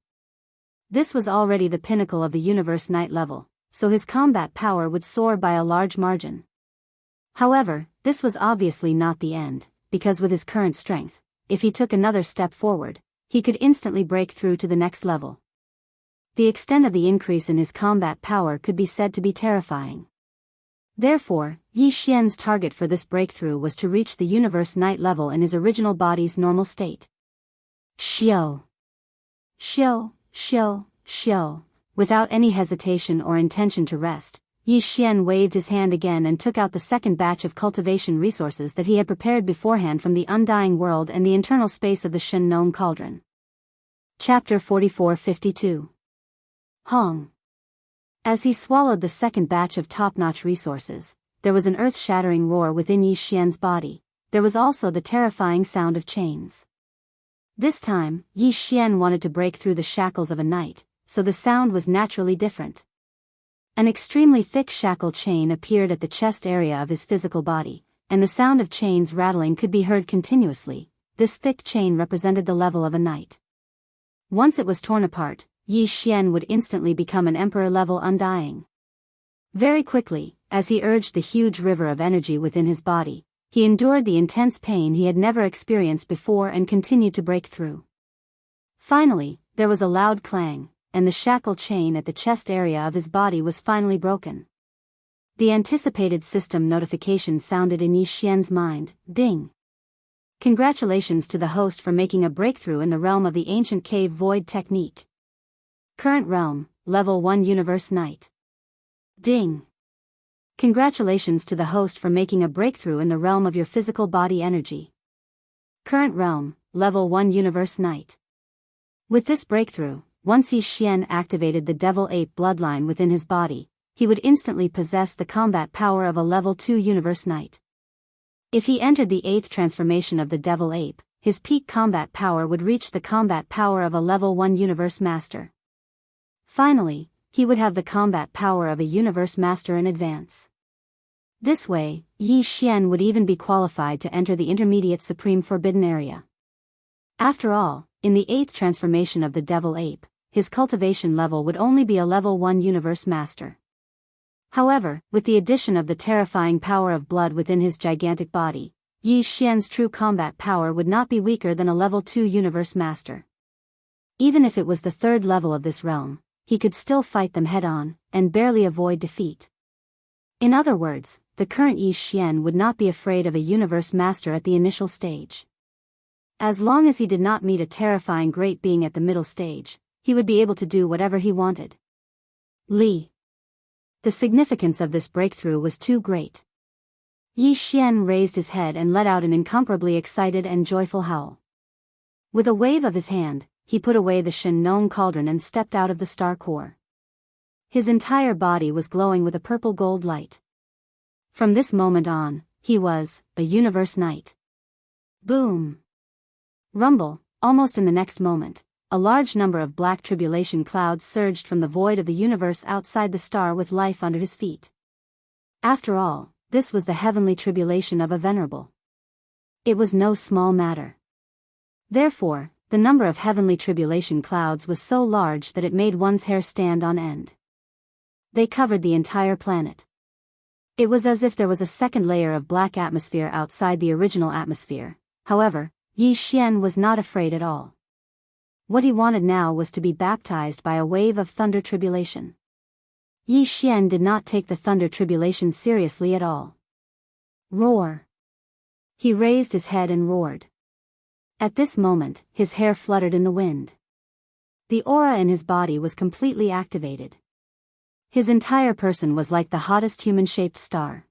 This was already the pinnacle of the Universe Knight level, so his combat power would soar by a large margin. However, this was obviously not the end, because with his current strength, if he took another step forward, he could instantly break through to the next level. The extent of the increase in his combat power could be said to be terrifying. Therefore, Yi Xian's target for this breakthrough was to reach the Universe Knight level in his original body's normal state. Xiao! Xiao, xiao, xiao. Without any hesitation or intention to rest, Yi Xian waved his hand again and took out the second batch of cultivation resources that he had prepared beforehand from the undying world and the internal space of the Shen Nong cauldron. Chapter 44-52. Hong. As he swallowed the second batch of top-notch resources, there was an earth-shattering roar within Yi Xian's body. There was also the terrifying sound of chains. This time, Yi Xian wanted to break through the shackles of a knight, so the sound was naturally different. An extremely thick shackle chain appeared at the chest area of his physical body, and the sound of chains rattling could be heard continuously. This thick chain represented the level of a knight. Once it was torn apart, Yi Xian would instantly become an emperor-level undying. Very quickly, as he urged the huge river of energy within his body, he endured the intense pain he had never experienced before and continued to break through. Finally, there was a loud clang, and the shackle chain at the chest area of his body was finally broken. The anticipated system notification sounded in Yi Xian's mind. Ding! Congratulations to the host for making a breakthrough in the realm of the ancient cave void technique. Current realm, Level 1 Universe Knight. Ding! Congratulations to the host for making a breakthrough in the realm of your physical body energy. Current realm, Level 1 Universe Knight. With this breakthrough, once Yi Xian activated the devil ape bloodline within his body, he would instantly possess the combat power of a Level 2 Universe Knight. If he entered the 8th transformation of the devil ape, his peak combat power would reach the combat power of a Level 1 Universe Master. Finally, he would have the combat power of a Universe Master in advance. This way, Yi Xian would even be qualified to enter the intermediate Supreme Forbidden Area. After all, in the 8th transformation of the devil ape, his cultivation level would only be a Level 1 Universe Master. However, with the addition of the terrifying power of blood within his gigantic body, Yi Xian's true combat power would not be weaker than a Level 2 Universe Master. Even if it was the 3rd level of this realm, he could still fight them head-on, and barely avoid defeat. In other words, the current Yi Xian would not be afraid of a Universe Master at the initial stage. As long as he did not meet a terrifying great being at the middle stage, he would be able to do whatever he wanted. Li. The significance of this breakthrough was too great. Yi Xian raised his head and let out an incomparably excited and joyful howl. With a wave of his hand, he put away the Shen Nong cauldron and stepped out of the star core. His entire body was glowing with a purple gold light. From this moment on, he was a universe knight. Boom! Rumble, almost in the next moment, a large number of black tribulation clouds surged from the void of the universe outside the star with life under his feet. After all, this was the heavenly tribulation of a venerable. It was no small matter. Therefore, the number of heavenly tribulation clouds was so large that it made one's hair stand on end. They covered the entire planet. It was as if there was a second layer of black atmosphere outside the original atmosphere. However, Yi Xian was not afraid at all. What he wanted now was to be baptized by a wave of thunder tribulation. Yi Xian did not take the thunder tribulation seriously at all. Roar! He raised his head and roared. At this moment, his hair fluttered in the wind. The aura in his body was completely activated. His entire person was like the hottest human-shaped star.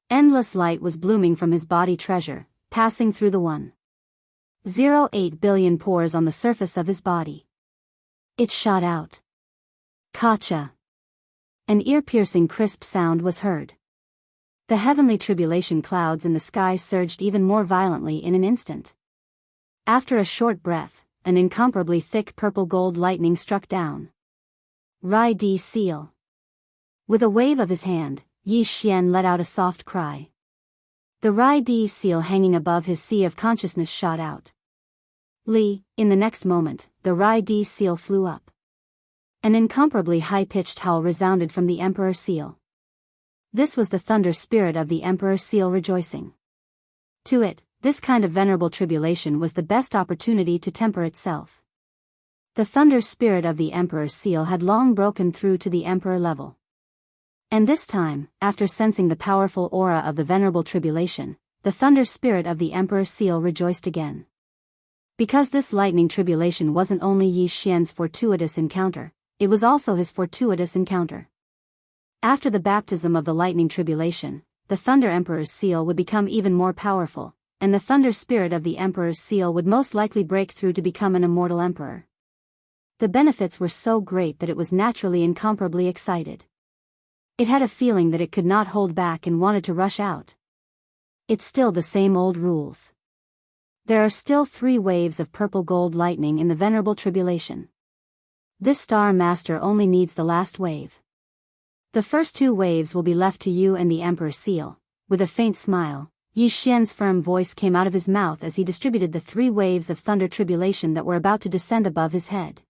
Endless light was blooming from his body treasure, passing through the 1.08 billion pores on the surface of his body. It shot out. Kacha! An ear-piercing crisp sound was heard. The heavenly tribulation clouds in the sky surged even more violently in an instant. After a short breath, an incomparably thick purple gold lightning struck down. Rai Di Seal. With a wave of his hand, Yi Xian let out a soft cry. The Rai Di Seal hanging above his sea of consciousness shot out. Li, in the next moment, the Rai Di Seal flew up. An incomparably high-pitched howl resounded from the Emperor Seal. This was the thunder spirit of the Emperor Seal rejoicing. To it, this kind of venerable tribulation was the best opportunity to temper itself. The thunder spirit of the Emperor Seal had long broken through to the Emperor level. And this time, after sensing the powerful aura of the venerable tribulation, the thunder spirit of the Emperor Seal rejoiced again. Because this lightning tribulation wasn't only Yi Xian's fortuitous encounter, it was also his fortuitous encounter. After the baptism of the lightning tribulation, the Thunder Emperor's seal would become even more powerful, and the thunder spirit of the Emperor's seal would most likely break through to become an immortal emperor. The benefits were so great that it was naturally incomparably excited. It had a feeling that it could not hold back and wanted to rush out. It's still the same old rules. There are still 3 waves of purple gold lightning in the venerable tribulation. This star master only needs the last wave. The first 2 waves will be left to you and the Emperor's seal. With a faint smile, Yi Xian's firm voice came out of his mouth as he distributed the 3 waves of thunder tribulation that were about to descend above his head.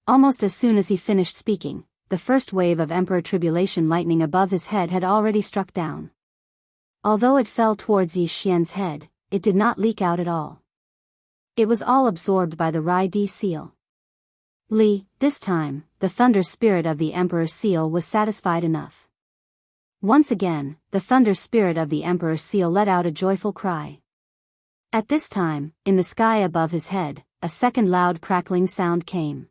Almost as soon as he finished speaking, the first wave of Emperor Tribulation lightning above his head had already struck down. Although it fell towards Yi Xian's head, it did not leak out at all. It was all absorbed by the Rai Di seal. Li, this time, the thunder spirit of the Emperor's seal was satisfied enough. Once again, the thunder spirit of the Emperor's seal let out a joyful cry. At this time, in the sky above his head, a second loud crackling sound came.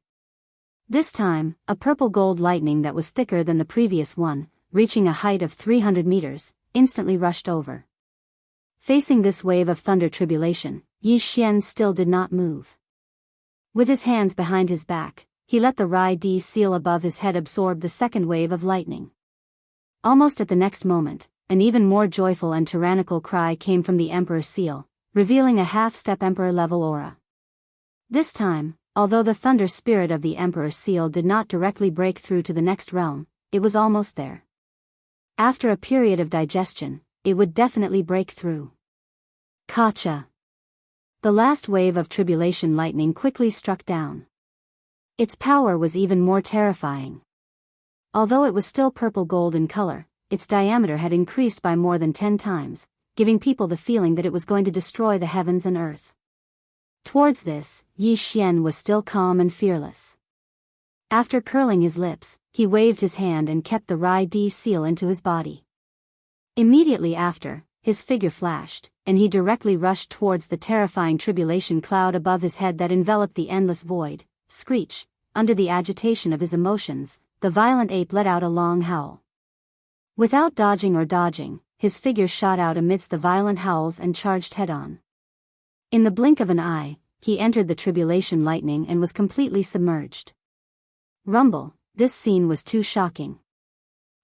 This time, a purple gold lightning that was thicker than the previous one, reaching a height of 300 meters, instantly rushed over. Facing this wave of thunder tribulation, Yi Xian still did not move. With his hands behind his back, he let the Rai Di seal above his head absorb the second wave of lightning. Almost at the next moment, an even more joyful and tyrannical cry came from the Emperor's seal, revealing a half-step Emperor-level aura. This time, although the thunder spirit of the Emperor's seal did not directly break through to the next realm, it was almost there. After a period of digestion, it would definitely break through. Kacha! The last wave of tribulation lightning quickly struck down. Its power was even more terrifying. Although it was still purple gold in color, its diameter had increased by more than 10 times, giving people the feeling that it was going to destroy the heavens and earth. Towards this, Yi Xian was still calm and fearless. After curling his lips, he waved his hand and kept the Rai Di seal into his body. Immediately after, his figure flashed, and he directly rushed towards the terrifying tribulation cloud above his head that enveloped the endless void. Screech! Under the agitation of his emotions, the violent ape let out a long howl. Without dodging or dodging, his figure shot out amidst the violent howls and charged head-on. In the blink of an eye, he entered the tribulation lightning and was completely submerged. Rumble! This scene was too shocking.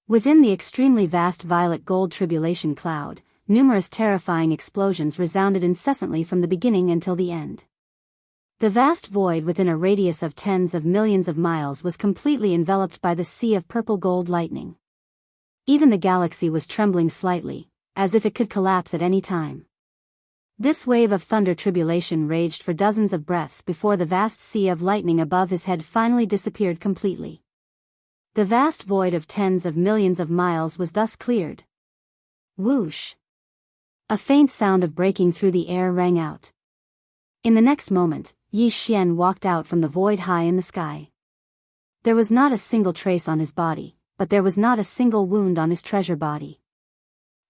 Within the extremely vast violet gold tribulation cloud, numerous terrifying explosions resounded incessantly from the beginning until the end. The vast void within a radius of tens of millions of miles was completely enveloped by the sea of purple gold lightning. Even the galaxy was trembling slightly, as if it could collapse at any time. This wave of thunder tribulation raged for dozens of breaths before the vast sea of lightning above his head finally disappeared completely. The vast void of tens of millions of miles was thus cleared. Whoosh! A faint sound of breaking through the air rang out. In the next moment, Yi Xian walked out from the void high in the sky. There was not a single trace on his body, but there was not a single wound on his treasure body.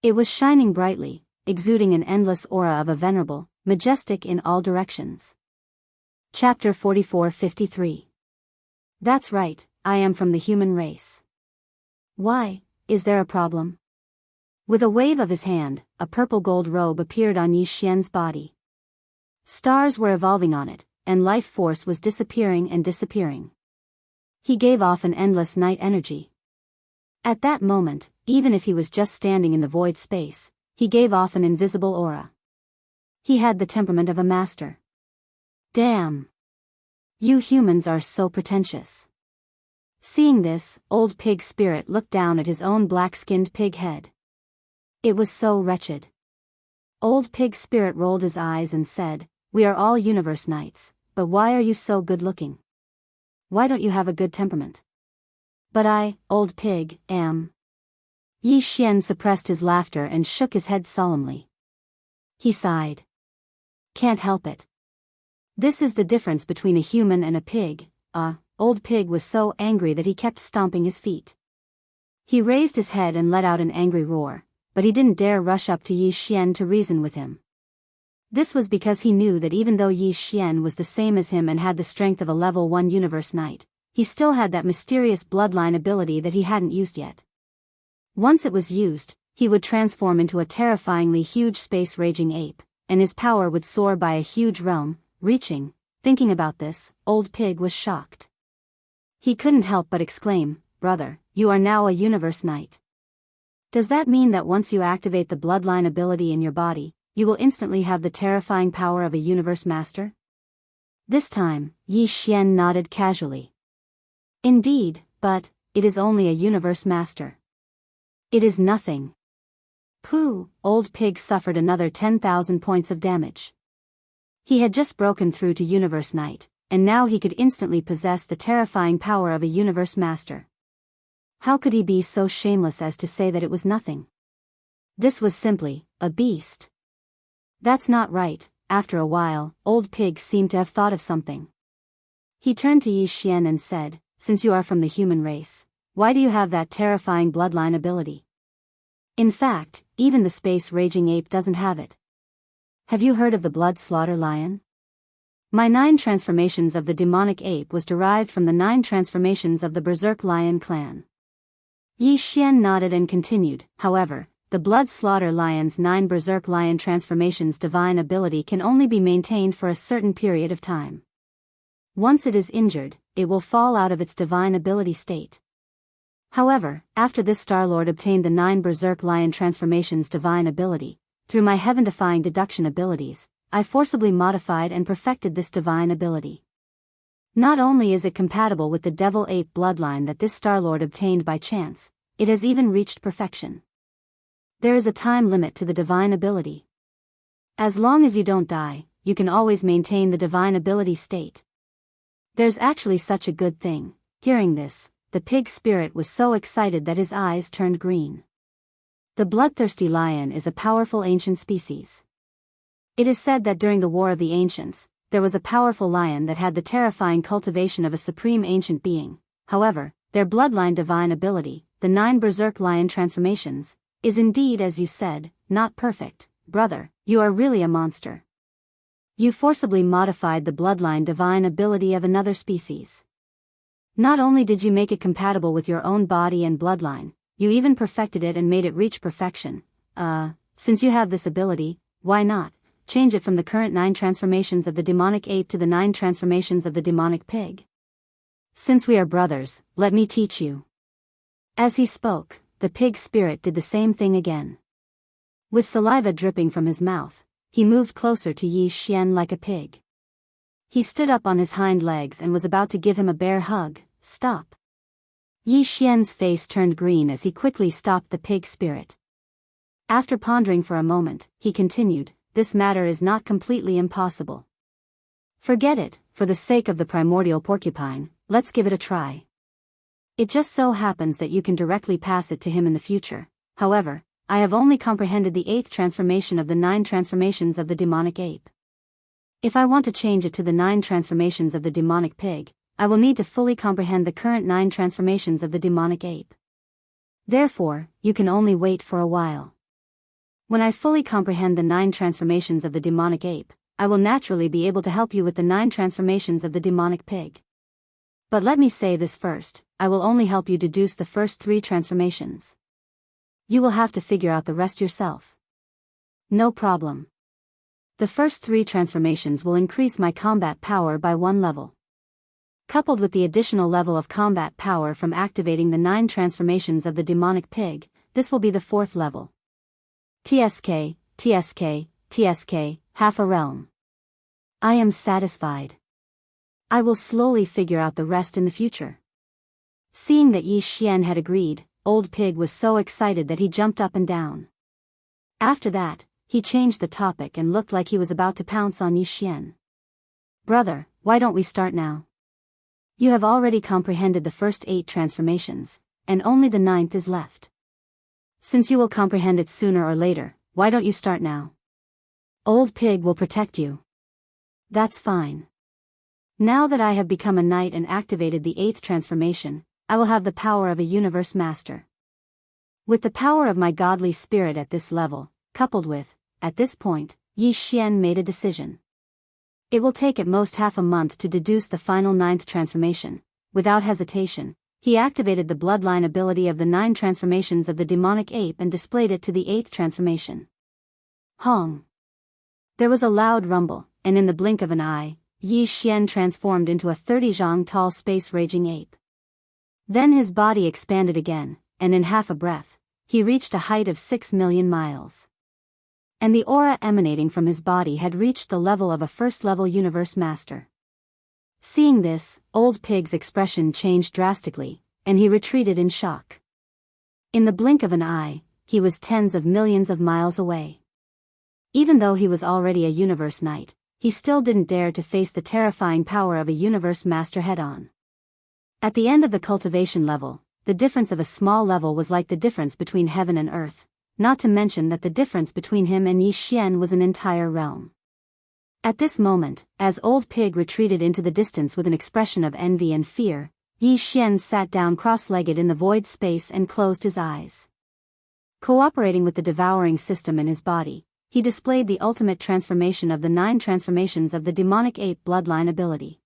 It was shining brightly, exuding an endless aura of a venerable, majestic in all directions. Chapter 44-53. That's right, I am from the human race. Why, is there a problem? With a wave of his hand, a purple gold robe appeared on Yi Xian's body. Stars were evolving on it, and life force was disappearing and disappearing. He gave off an endless night energy. At that moment, even if he was just standing in the void space, he gave off an invisible aura. He had the temperament of a master. Damn! You humans are so pretentious. Seeing this, Old Pig Spirit looked down at his own black-skinned pig head. It was so wretched. Old Pig Spirit rolled his eyes and said, "We are all universe knights, but why are you so good-looking? Why don't you have a good temperament?" "But I, Old Pig, am." Yi Xian suppressed his laughter and shook his head solemnly. He sighed. "Can't help it. This is the difference between a human and a pig." Old Pig was so angry that he kept stomping his feet. He raised his head and let out an angry roar, but he didn't dare rush up to Yi Xian to reason with him. This was because he knew that even though Yi Xian was the same as him and had the strength of a level 1 universe knight, he still had that mysterious bloodline ability that he hadn't used yet. Once it was used, he would transform into a terrifyingly huge space-raging ape, and his power would soar by a huge realm, reaching. Thinking about this, Old Pig was shocked. He couldn't help but exclaim, "Brother, you are now a universe knight. Does that mean that once you activate the bloodline ability in your body, you will instantly have the terrifying power of a universe master?" This time, Yi Xian nodded casually. "Indeed, but it is only a universe master. It is nothing." Pooh! Old Pig suffered another 10,000 points of damage. He had just broken through to Universe Knight, and now he could instantly possess the terrifying power of a universe master. How could he be so shameless as to say that it was nothing? This was simply a beast. That's not right. After a while, Old Pig seemed to have thought of something. He turned to Yi Xian and said, "Since you are from the human race, why do you have that terrifying bloodline ability? In fact, even the space-raging ape doesn't have it. Have you heard of the blood slaughter lion? My 9 transformations of the demonic ape was derived from the 9 transformations of the berserk lion clan." Yi Xian nodded and continued, "However, the blood slaughter lion's 9 berserk lion transformations divine ability can only be maintained for a certain period of time. Once it is injured, it will fall out of its divine ability state. However, after this Starlord obtained the 9 berserk lion transformations divine ability, through my heaven-defying deduction abilities, I forcibly modified and perfected this divine ability. Not only is it compatible with the devil ape bloodline that this Starlord obtained by chance, it has even reached perfection. There is a time limit to the divine ability. As long as you don't die, you can always maintain the divine ability state. There's actually such a good thing." Hearing this, the pig spirit was so excited that his eyes turned green. The bloodthirsty lion is a powerful ancient species. It is said that during the War of the Ancients, there was a powerful lion that had the terrifying cultivation of a supreme ancient being. However, their bloodline divine ability, the 9 berserk lion transformations, is indeed, as you said, not perfect. Brother, you are really a monster. You forcibly modified the bloodline divine ability of another species. Not only did you make it compatible with your own body and bloodline, you even perfected it and made it reach perfection. Since you have this ability, why not change it from the current 9 transformations of the demonic ape to the 9 transformations of the demonic pig? Since we are brothers, let me teach you. As he spoke, the pig spirit did the same thing again. With saliva dripping from his mouth, he moved closer to Yi Xian like a pig. He stood up on his hind legs and was about to give him a bear hug. Stop. Yi Xian's face turned green as he quickly stopped the pig spirit. After pondering for a moment, he continued, this matter is not completely impossible. Forget it, for the sake of the primordial porcupine, let's give it a try. It just so happens that you can directly pass it to him in the future. However, I have only comprehended the 8th transformation of the 9 transformations of the demonic ape. If I want to change it to the 9 transformations of the demonic pig, I will need to fully comprehend the current 9 transformations of the demonic ape. Therefore, you can only wait for a while. When I fully comprehend the 9 transformations of the demonic ape, I will naturally be able to help you with the 9 transformations of the demonic pig. But let me say this first, I will only help you deduce the first 3 transformations. You will have to figure out the rest yourself. No problem. The first 3 transformations will increase my combat power by 1 level. Coupled with the additional level of combat power from activating the 9 transformations of the demonic pig, this will be the 4th level. TSK, TSK, TSK, half a realm. I am satisfied. I will slowly figure out the rest in the future. Seeing that Yi Xian had agreed, Old Pig was so excited that he jumped up and down. After that, he changed the topic and looked like he was about to pounce on Yi Xian. Brother, why don't we start now? You have already comprehended the first 8 transformations, and only the 9th is left. Since you will comprehend it sooner or later, why don't you start now? Old Pig will protect you. That's fine. Now that I have become a knight and activated the 8th transformation, I will have the power of a universe master. With the power of my godly spirit at this level, coupled with, at this point, Yi Xian made a decision. It will take at most half a month to deduce the final 9th transformation. Without hesitation, he activated the bloodline ability of the 9 transformations of the demonic ape and displayed it to the 8th transformation. Hong! There was a loud rumble, and in the blink of an eye, Yi Xian transformed into a 30-zhang tall space-raging ape. Then his body expanded again, and in half a breath, he reached a height of 6 million miles. And the aura emanating from his body had reached the level of a first-level universe master. Seeing this, Old Pig's expression changed drastically, and he retreated in shock. In the blink of an eye, he was tens of millions of miles away. Even though he was already a universe knight, he still didn't dare to face the terrifying power of a universe master head-on. At the end of the cultivation level, the difference of a small level was like the difference between heaven and earth, not to mention that the difference between him and Yi Xian was an entire realm. At this moment, as Old Pig retreated into the distance with an expression of envy and fear, Yi Xian sat down cross-legged in the void space and closed his eyes. Cooperating with the devouring system in his body, he displayed the ultimate transformation of the 9 transformations of the demonic ape bloodline ability.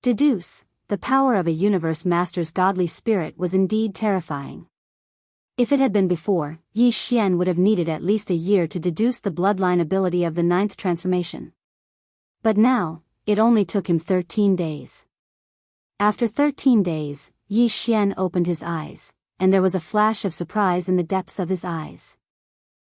Deduce. The power of a universe master's godly spirit was indeed terrifying. If it had been before, Yi Xian would have needed at least a year to deduce the bloodline ability of the 9th transformation. But now, it only took him 13 days. After 13 days, Yi Xian opened his eyes, and there was a flash of surprise in the depths of his eyes.